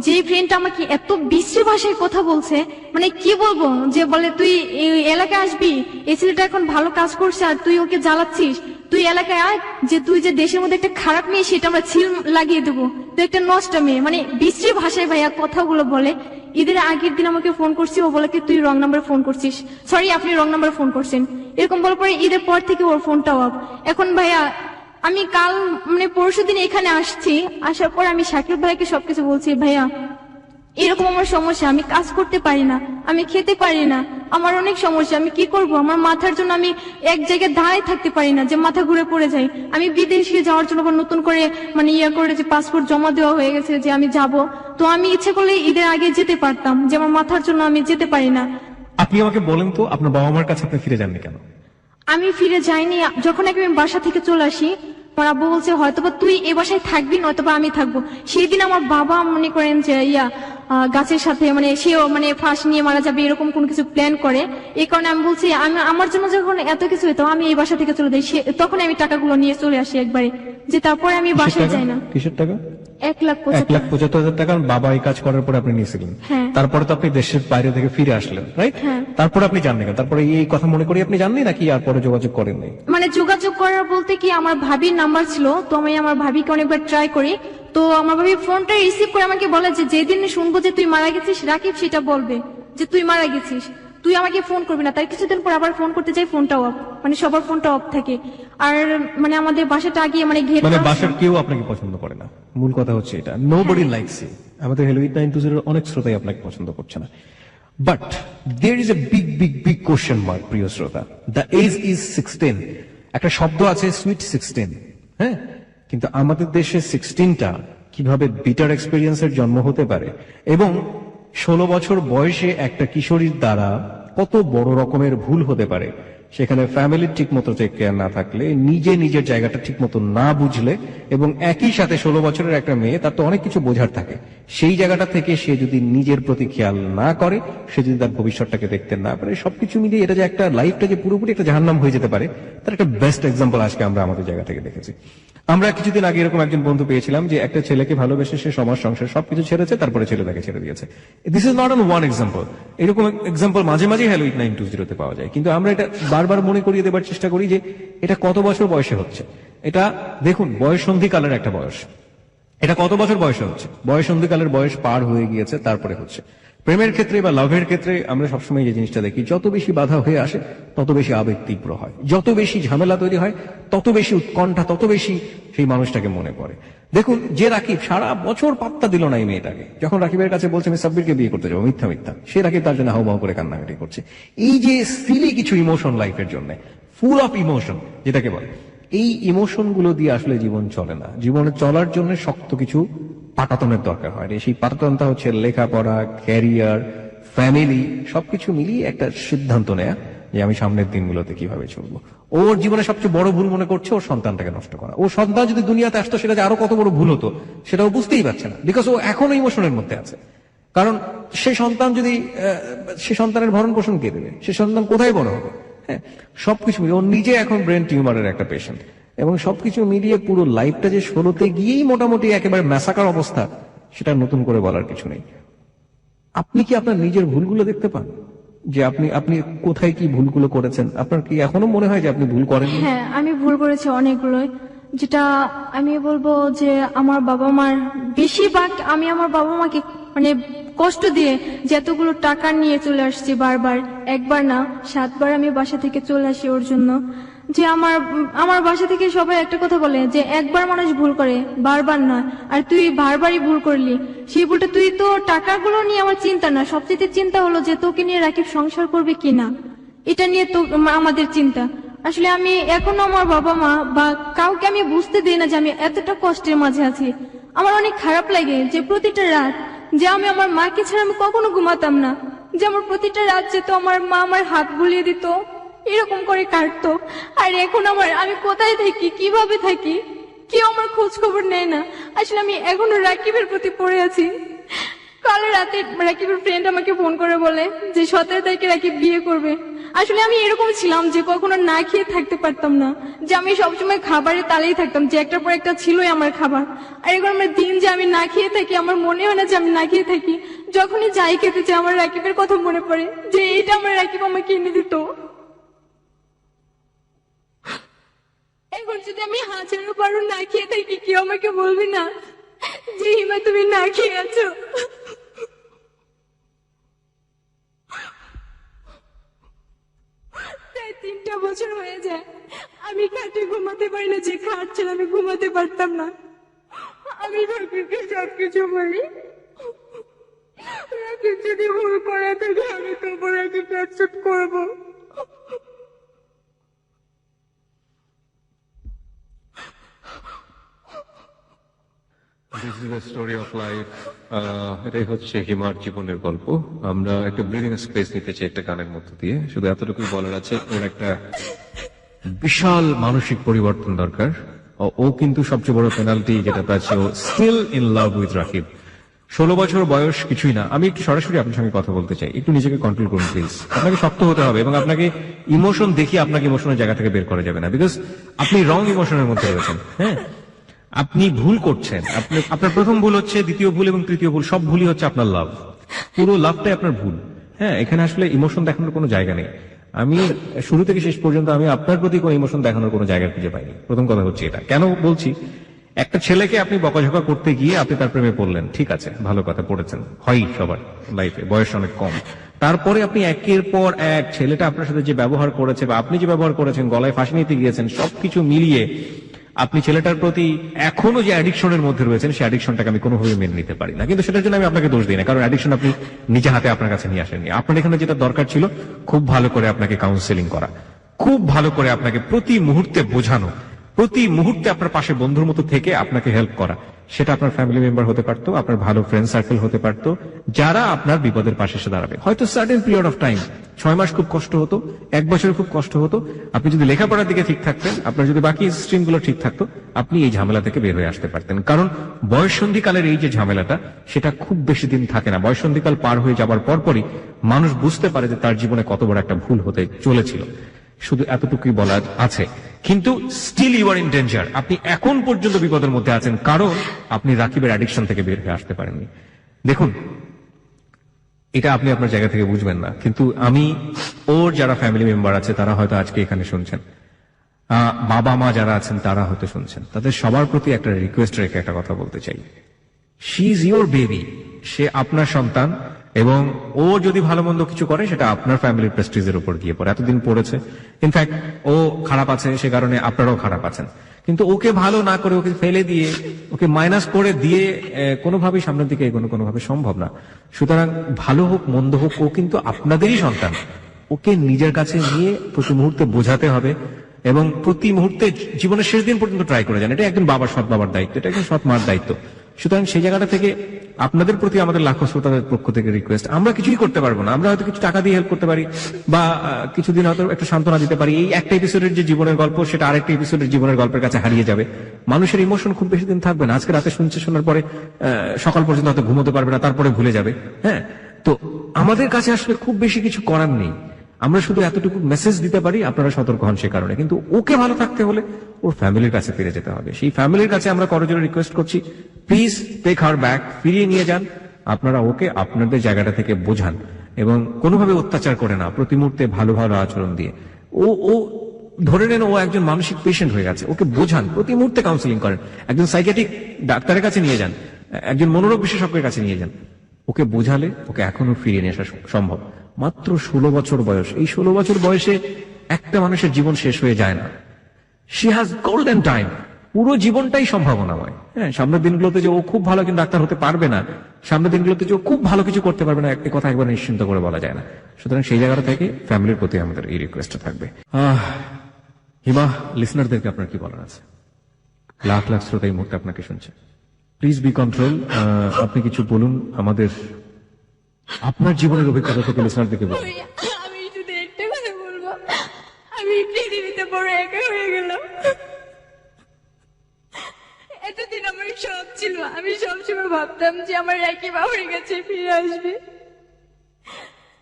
যে ফ্রেন্ডটা আমাকে এত বিশ্রী ভাষায় কথা বলছে, মানে কি বলবো, যে বলে তুই এই এলাকায় আসবি, এই ছেলেটা এখন ভালো কাজ করছে আর তুই ওকে জ্বালাচ্ছিস, তুই এলাকায় আয়, যে তুই যে দেশের মধ্যে একটা খারাপ মেয়ে সেটা আমরা ছিল লাগিয়ে দেবো, তুই একটা নষ্ট মেয়ে, মানে বিশ্রী ভাষায় ভাইয়া কথাগুলো বলে। ঈদের আগের দিন আমাকে ফোন করছি, ও বলে কি তুই রং নাম্বারে ফোন করছিস, সরি আপনি রং নাম্বারে ফোন করছেন, এরকম বলার পরে ঈদের পর থেকে ওর ফোনটাও অফ। এখন ভাইয়া আমি কাল মানে পরশু দিন এখানে আসছি, আসার পর আমি শাকিব ভাইকে সবকিছু বলছি, ভাইয়া এরকম আমার সমস্যা, আমি কাজ করতে পারি না, আমি খেতে পারি না, আমার অনেক সমস্যা, আমি কি করব? আমার মাথার জন্য আমি এক জায়গায় দাঁড়ায় থাকতে পারি না, যে মাথা ঘুরে পড়ে যায়। আমি বিদেশে যাওয়ার জন্য নতুন করে মানে করে যে পাসপোর্ট জমা দেওয়া হয়ে গেছে যে আমি যাব, তো আমি ইচ্ছে করলে ঈদের আগে যেতে পারতাম, যে আমার মাথার জন্য আমি যেতে পারি না। আপনি আমাকে বলেন তো আপনার বাবা মার কাছে আপনি ফিরে যাননি কেন? আমি ফিরে যাইনি। যখন আমি বাসা থেকে চলে আসি, আমার আব্বু বলছে হয়তোবা তুই এ বাসায় থাকবি, নয়তোবা আমি থাকবো। সেই দিন আমার বাবা মনে করেন যে গাছের সাথে মানে সেও মানে ফাঁস নিয়ে মারা যাবে এরকম কোন কিছু প্ল্যান করে। এই কারণে আমি বলছি আমার জন্য যখন এত কিছু হতো আমি এই বাসা থেকে চলে যাই, তখন আমি টাকাগুলো নিয়ে চলে আসি একবারে, যে তারপরে আমি বাসায় যাই না। কিসের টাকা? 1,75,000 টাকা বাবা এই কাজ করার পরে আপনি নিয়েছিলেন। হ্যাঁ। তারপরে তো আপনি দেশের বাইরে থেকে ফিরে আসলেন, রাইট? হ্যাঁ। তারপরে আপনি জাননি কেন? তারপরে এই কথা মনে করি আপনি জাননি নাকি আর পরে যোগাযোগ করেন নাই? মানে যোগাযোগ করার বলতে কি আমার ভাবির নাম্বার ছিল, তো আমি আমার ভাবিকে অনেকবার ট্রাই করি। তো আমার ভাবি ফোনটা রিসিভ করে আমাকে বলে যে যেদিন শুনবো যে তুই মারা গেছিস রাকিব সেটা বলবে যে তুই মারা গেছিস, তুই আমাকে ফোন করবি না। তার কিছুদিন পর আবার ফোন করতে যাই, ফোনটা অফ, মানে সবার ফোনটা অফ থাকে। আর মানে আমাদের বাসাটা আগে মানে ঘের মানে বাসার কেউ আপনাকে পছন্দ করে না, মূল কথা হচ্ছে এটা। Nobody likes you. আমাদের হ্যালো 892 এর অনেক শ্রোতাই আপনাকে পছন্দ করছে না। But there is a big big big question mark, প্রিয় শ্রোতা। The age is 16। একটা শব্দ আছে সুইট 16, হ্যাঁ? কিন্তু আমাদের দেশে 16টা কিভাবে বিটার এক্সপেরিয়েন্সের জন্ম হতে পারে, এবং 16 বছর বয়সে একটা কিশোরীর দ্বারা কত বড় রকমের ভুল হতে পারে, সেখানে ফ্যামিলির ঠিক মতো টেক কেয়ার না থাকলে, নিজের জায়গাটা ঠিক মতো না বুঝলে, এবং একই সাথে 16 বছরের একটা মেয়ে, তার তো অনেক কিছু বোঝার থাকে, সেই জায়গাটা থেকে সে যদি নিজের প্রতি খেয়াল না করে, সে যদি তার ভবিষ্যৎটাকে দেখতে না পারে, সবকিছু মিলিয়ে এটা যে একটা লাইফটা যে পুরোপুরি একটা জাহান্নাম হয়ে যেতে পারে, তার একটা বেস্ট এক্সাম্পল আজকে আমরা আমাদের জায়গা থেকে দেখেছি। আমরা কিছুদিন আগে এরকম একজন বন্ধু পেয়েছিলাম যে একটা ছেলেকে ভালোবেসে সে সমাজ সংসার সবকিছু ছেড়েছে, তারপরে ছেলে তাকে ছেড়ে দিয়েছে। This is not on one example, এরকম এক্সাম্পল মাঝে মাঝে হ্যালো 892 পাওয়া যায়। কিন্তু আমরা এটা বারবার মনে করিয়ে দেবার চেষ্টা করি যে এটা কত বছর বয়সে হচ্ছে। এটা দেখুন, বয়ঃসন্ধিকালের একটা বয়স, এটা কত বছর বয়সে হচ্ছে? বয়ঃসন্ধিকালের বয়স পার হয়ে গিয়েছে, তারপরে হচ্ছে। প্রেমের ক্ষেত্রে বা লাভের ক্ষেত্রে আমরা সবসময় যে জিনিসটা দেখি, যত বেশি বাধা হয়ে আসে তত বেশি আবেগ তীব্র হয়, যত বেশি ঝামেলা তৈরি হয় তত বেশি উৎকণ্ঠা, তত বেশি সেই মানুষটাকে মনে পড়ে। দেখুন, যে রাকিব সারা বছর পাত্তা দিল না এই মেয়েটাকে, যখন রাকিবের কাছে বলছে আমি সাব্বিরকে বিয়ে করতে যাবো, মিথ্যা মিথ্যা, সে রাকিব তার জন্য হাউমাউ করে কান্নাকাটি করছে। এই যে সিলি কিছু ইমোশন লাইফের জন্য, ফুল অফ ইমোশন যেটাকে বলে, এই ইমোশন গুলো দিয়ে আসলে জীবন চলে না। জীবনে চলার জন্য শক্ত কিছু পাটাতনের দরকার হয়। সেই পাটাতনটা হচ্ছে লেখাপড়া, ক্যারিয়ার, ফ্যামিলি, সবকিছু মিলিয়ে একটা সিদ্ধান্ত নেয়া যে আমি সামনের দিনগুলোতে কিভাবে চলবো। ওর জীবনে সবচেয়ে বড় ভুল মনে করছে ওর সন্তানটাকে নষ্ট করা। ওর সন্তান যদি দুনিয়াতে আসতো সেটা যে আরো কত বড় ভুল হতো সেটা ও বুঝতেই পারছে না, বিকজ ও এখনো ইমোশনের মধ্যে আছে। কারণ সে সন্তান যদি সে সন্তানের ভরণ পোষণ কে দেবে, সে সন্তান কোথায় বড় হবে? হ্যাঁ, সবকিছু মিলিয়ে ও নিজে এখন ব্রেন টিউমারের একটা পেশেন্ট, এবং সবকিছু মিলিয়ে পুরো লাইফটা যে 16তে গিয়েই মোটামুটি একেবারে ম্যাসাকার অবস্থা, সেটা নতুন করে বলার কিছু নেই। আপনি কি আপনার নিজের ভুলগুলো দেখতে পান যে আপনি কোথায় কি ভুলগুলো করেছেন? আপনার কি এখনো মনে হয় যে আপনি ভুল করেন? হ্যাঁ, আমি ভুল করেছি অনেকগুলোই। যেটা আমি বলবো যে আমার বাবা মার বেশিরভাগ, আমি আমার বাবা মাকে মানে কষ্ট দিয়ে যে এতগুলো টাকা নিয়ে চলে আসছি বারবার, একবার না 7 বার আমি বাসা থেকে চলে আসি ওর জন্য। যে আমার বাসা থেকে সবাই একটা কথা বলে যে একবার মানুষ ভুল করে, বারবার নয়, আর তুই বারবারই ভুল করলি। সেই ভুলটা তুই তো টাকাগুলো নিয়ে আমার চিন্তা না, সবচেয়ে চিন্তা হলো যে তোকে নিয়ে রাকিব সংসার করবে কিনা, এটা নিয়ে তো আমাদের চিন্তা। আসলে আমি এখনো আমার বাবা মা বা কাউকে আমি বুঝতে দিই না যে আমি এতটা কষ্টের মাঝে আছি। আমার অনেক খারাপ লাগে যে প্রতিটা রাত যে আমি আমার মাকে ছাড়া আমি কখনো ঘুমাতাম না, যে আমার প্রতিটা রাত যেত আমার মা আমার হাত বুলিয়ে দিত, এরকম করে কাটতো। আর এখন আমি কোথায় থাকি, কিভাবে থাকি, কেউ আমার খোঁজ খবর নেয় না। আসলে আমি এখনো রাকিবের প্রতি পড়ে আছি। কাল রাতে রাকিবের ফ্রেন্ড আমাকে ফোন করে বলে যে 17 তারিখে রাকিব বিয়ে করবে। আসলে আমি এরকম ছিলাম যে কখনো না খেয়ে থাকতে পারতাম না, যে আমি সবসময় খাবারের তালেই থাকতাম, যে একটার পর একটা ছিলই আমার খাবার। আর এখন আমার দিন যে আমি না খেয়ে থাকি, আমার মনে হয় না যে আমি না খেয়ে থাকি। যখনই যাই খেতে চাই আমার রাকিবের কথা মনে পড়ে যে এইটা আমার রাকিব আমাকে এনে দিত। এখন যদি আমি 1000 বার না খেয়ে থাকি, কেউ আমাকে বলবি না যে হিমা তুমি না খেয়ে আছো। প্রায় 3টা বছর হয়ে যায় আমি খাটে ঘুমাতে পারি না, যে খাট ছেড়ে আমি ঘুমাতে পারতাম না। আমি রাকিবকে সবকিছু বলি, রাকিব যদি ভুল করে থাকে আমি তবু রাকিবকে অ্যাকসেপ্ট করবো। This is the story of life. এটাই হচ্ছে হিমার জীবনের গল্প। আমরা একটা ব্রিদিং স্পেস নিতে চাই একটা গানের মধ্য দিয়ে। শুধু এতটুকুই বলার আছে, ওর একটা বিশাল মানসিক পরিবর্তন দরকার। ও কিন্তু সবচেয়ে বড় পেনাল্টি যেটা পাচ্ছে, ও still in love with Rakib. 16 বছর বয়স কিছুই না। আমি একটু সরাসরি আপনার সঙ্গে কথা বলতে চাই, একটু নিজেকে কন্ট্রোল করুন প্লিজ। আপনাকে শক্ত হতে হবে এবং আপনাকে ইমোশন দেখিয়ে আপনাকে ইমোশনের জায়গা থেকে বের করা যাবে না, বিকজ আপনি রং ইমোশনের মধ্যে রয়েছেন। হ্যাঁ, আপনি ভুল করছেন। আপনার প্রথম ভুল হচ্ছে, দ্বিতীয় ভুল এবং তৃতীয় ভুল, সব ভুলই হচ্ছে আপনার লাভ। পুরো লাভটাই আপনার ভুল। হ্যাঁ, এখানে আসলে ইমোশন দেখানোর কোনো জায়গা নেই। আমি শুরু থেকে শেষ পর্যন্ত আমি আপনার প্রতি কোনো ইমোশন দেখানোর কোনো জায়গা খুঁজে পাইনি। প্রথম কথা হচ্ছে এটা। কেন বলছি, একটা ছেলেকে আপনি বকাঝকা করতে গিয়ে আপনি তার প্রেমে পড়লেন, ঠিক আছে, ভালো কথা, পড়েছেন, হয় সবার লাইফে, বয়স অনেক কম। তারপরে আপনি একের পর এক ছেলেটা আপনার সাথে যে ব্যবহার করেছে বা আপনি যে ব্যবহার করেছেন, গলায় ফাঁসি নিতে গিয়েছেন, সবকিছু মিলিয়ে আপনি ছেলেটার প্রতি এখনো যে অ্যাডিকশনের মধ্যে রয়েছেন, সেই অ্যাডিকশনটাকে আমি কোনোভাবে মেনে নিতে পারি না। কিন্তু সেটার জন্য আমি আপনাকে দোষ দিই না, কারণ অ্যাডিকশন আপনি নিজে হাতে আপনার কাছে নিয়ে আসেননি। আপনার এখানে যেটা দরকার ছিল, খুব ভালো করে আপনাকে কাউন্সেলিং করা, খুব ভালো করে আপনাকে প্রতি মুহূর্তে বোঝানো, প্রতি মুহূর্তে আপনার পাশে বন্ধুর মতো থেকে আপনাকে হেল্প করা। সেটা আপনার ফ্যামিলি মেম্বার হতে পারতো, আপনার ভালো ফ্রেন্ড সার্কেল হতে পারতো, যারা আপনার বিপদের পাশে এসে দাঁড়াবে। হয়তো সার্টেন পিরিয়ড অফ টাইম, 6 মাস খুব কষ্ট হতো, 1 বছর খুব কষ্ট হতো। আপনি যদি লেখাপড়ার দিকে ঠিক থাকতেন, আপনার যদি বাকি স্ট্রিম গুলো ঠিক থাকতো, আপনি এই ঝামেলা থেকে বের হয়ে আসতে পারতেন। কারণ বয়ঃসন্ধিকালের এই যে ঝামেলাটা, সেটা খুব বেশি দিন থাকে না। বয়ঃসন্ধিকাল পার হয়ে যাবার পরপরই মানুষ বুঝতে পারে যে তার জীবনে কত বড় একটা ভুল হতে চলেছিল। শুধু এতটুকুই বলার আছে। কিন্তু still you are in danger. আপনি এখন পর্যন্ত বিপদের মধ্যে আছেন, কারণ আপনি রাকিবের অ্যাডিকশন থেকে বের হয়ে আসতে পারেননি। দেখুন, এটা আপনি আপনার জায়গা থেকে বুঝবেন না, কিন্তু আমি, ওর যারা ফ্যামিলি মেম্বার আছে তারা হয়তো আজকে এখানে শুনছেন, বাবা মা যারা আছেন তারা হয়তো শুনছেন, তাদের সবার প্রতি একটা রিকোয়েস্ট রেখে একটা কথা বলতে চাই। শি ইজ ইউর বেবি, সে আপনার সন্তান, এবং ও যদি ভালো মন্দ কিছু করে সেটা আপনার ফ্যামিলির প্রেস্টিজের উপর গিয়ে পড়ে। এতদিন পড়েছে, ইনফ্যাক্ট ও খারাপ আছে, সে কারণে আপনারাও খারাপ আছেন। কিন্তু ওকে ভালো না করে, ওকে ফেলে দিয়ে, ওকে মাইনাস করে দিয়ে কোনোভাবেই সামনের দিকে এগোনো কোনোভাবে সম্ভব না। সুতরাং ভালো হোক মন্দ হোক, ও কিন্তু আপনাদেরই সন্তান। ওকে নিজের কাছে নিয়ে প্রতি মুহূর্তে বোঝাতে হবে এবং প্রতি মুহূর্তে জীবনের শেষ দিন পর্যন্ত ট্রাই করে যান। এটা একজন বাবার, সৎ বাবার দায়িত্ব, এটা একজন সৎ মার দায়িত্ব। সুতরাং সেই জায়গাটা থেকে আপনাদের প্রতি আমাদের লাখো শ্রোতাদের পক্ষ থেকে রিকোয়েস্ট, আমরা কিছুই করতে পারবো না, আমরা হয়তো কিছু টাকা দিয়ে হেল্প করতে পারি বা কিছুদিন হয়তো একটা সান্ত্বনা দিতে পারি। এই একটা এপিসোডের যে জীবনের গল্প, সেটা আরেকটা এপিসোডের জীবনের গল্পের কাছে হারিয়ে যাবে। মানুষের ইমোশন খুব বেশি দিন থাকবে না। আজকে রাতে শোনার পরে সকাল পর্যন্ত হয়তো ঘুমোতে পারবে না, তারপরে ভুলে যাবে। হ্যাঁ, তো আমাদের কাছে আসলে খুব বেশি কিছু করার নেই। আমরা শুধু এতটুকু মেসেজ দিতে পারি, আপনারা সতর্ক হন সে কারণে। কিন্তু ওকে ভালো থাকতে হলে ওর ফ্যামিলির কাছে ফিরে যেতে হবে। সেই ফ্যামিলির কাছে আমরা করজোরে রিকোয়েস্ট করছি, প্লিজ টেক হার ব্যাক, ফিরিয়ে নিয়ে যান। আপনারা ওকে আপনাদের জায়গাটা থেকে বোঝান এবং কোনোভাবে অত্যাচার করে না, প্রতি মুহূর্তে ভালো ভালো আচরণ দিয়ে। ও ধরে নেন ও একজন মানসিক পেশেন্ট হয়ে গেছে, ওকে বোঝান, প্রতি মুহূর্তে কাউন্সিলিং করেন, একজন সাইকিয়াট্রিক ডাক্তারের কাছে নিয়ে যান, একজন মনোরোগ বিশেষজ্ঞের কাছে নিয়ে যান। ওকে বোঝালে ওকে এখনো ফিরিয়ে নিয়ে আসা সম্ভব। মাত্র 16 বছর বয়স, এই 16 বছর বয়সে একটা মানুষের জীবন শেষ হয়ে যায় না। শি হ্যাজ গোল্ডেন টাইম, পুরো জীবনটাই সম্ভাবনাময়। হ্যাঁ, সামনের দিনগুলোতে যে ও খুব ভালো একজন ডাক্তার হতে পারবে না, সামনের দিনগুলোতে যে ও খুব ভালো কিছু করতে পারবে না, একটা কথা একবার নিশ্চিন্ত করে বলা যায় না। সুতরাং সেই জায়গাটা থেকে ফ্যামিলির প্রতি আমাদের এই রিকোয়েস্টটা থাকবে। হিমা, লিসনারদেরকে আপনার কি বলার আছে? লাখ লাখ শ্রোতা এই মুহূর্তে আপনাকে শুনছে। Please be control. আপনি কিছু বলুন আমাদের, আপনার জীবনের অভিজ্ঞতা থেকে লিসনারদেরকে বলুন। আমি শুধু একটা কথা বলবো, আমি পৃথিবীতে বড় একা হয়ে গেলাম। এতদিন আমার সব ছিল, আমি সবসময় ভাবতাম যে আমার রাকিব আমার কাছে ফিরে আসবে।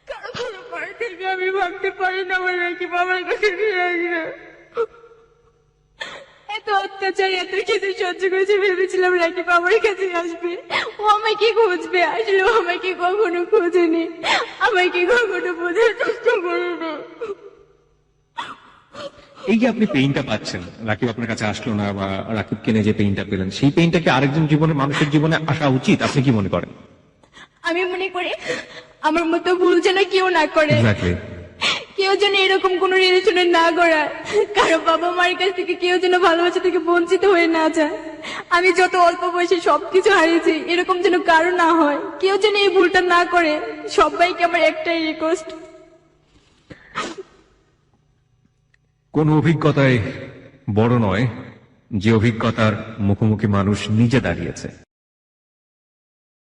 কারণ পর থেকে আমি ভাবতে পারি না আমার রাকিব আমার কাছে ফিরে আসবে। এত অত্যাচার, এত কিছু সহ্য করেছে, ভেবেছিলাম রাকিব আমার কাছে আসবে, ও আমাকে খুঁজবে। আসলে ও আমাকে কখনো খোঁজেনি, আমাকে কখনো বোঝার চেষ্টা করেনি। এই যে আপনি পেইনটা পাচ্ছেন, রাকিব আপনার কাছে আসলো না বা রাকিবকে নিয়ে যে পেইনটা পেলেন, সেই পেইনটা কি আরেকজন জীবনে, মানুষের জীবনে আসা উচিত? আপনি কি মনে করেন? আমি মনে করি আমার মতো ভুল যেন কেউ না করে, কেউ যেন এরকম কোন রিলেশনে না করায়, কারো বাবা মার কাছ থেকে কেউ যেন ভালোবাসা থেকে বঞ্চিত হয়ে না যায়। আমি যত অল্প বয়সে সবকিছু হারিয়েছি, এরকম যেন কারো না হয়, কেউ যেন এই ভুলটা না করে। সবাইকে আমার একটাই রিকোয়েস্ট, কোন অভিজ্ঞতায় বড় নয় যে অভিজ্ঞতার মুখোমুখি মানুষ নিজে দাঁড়িয়েছে।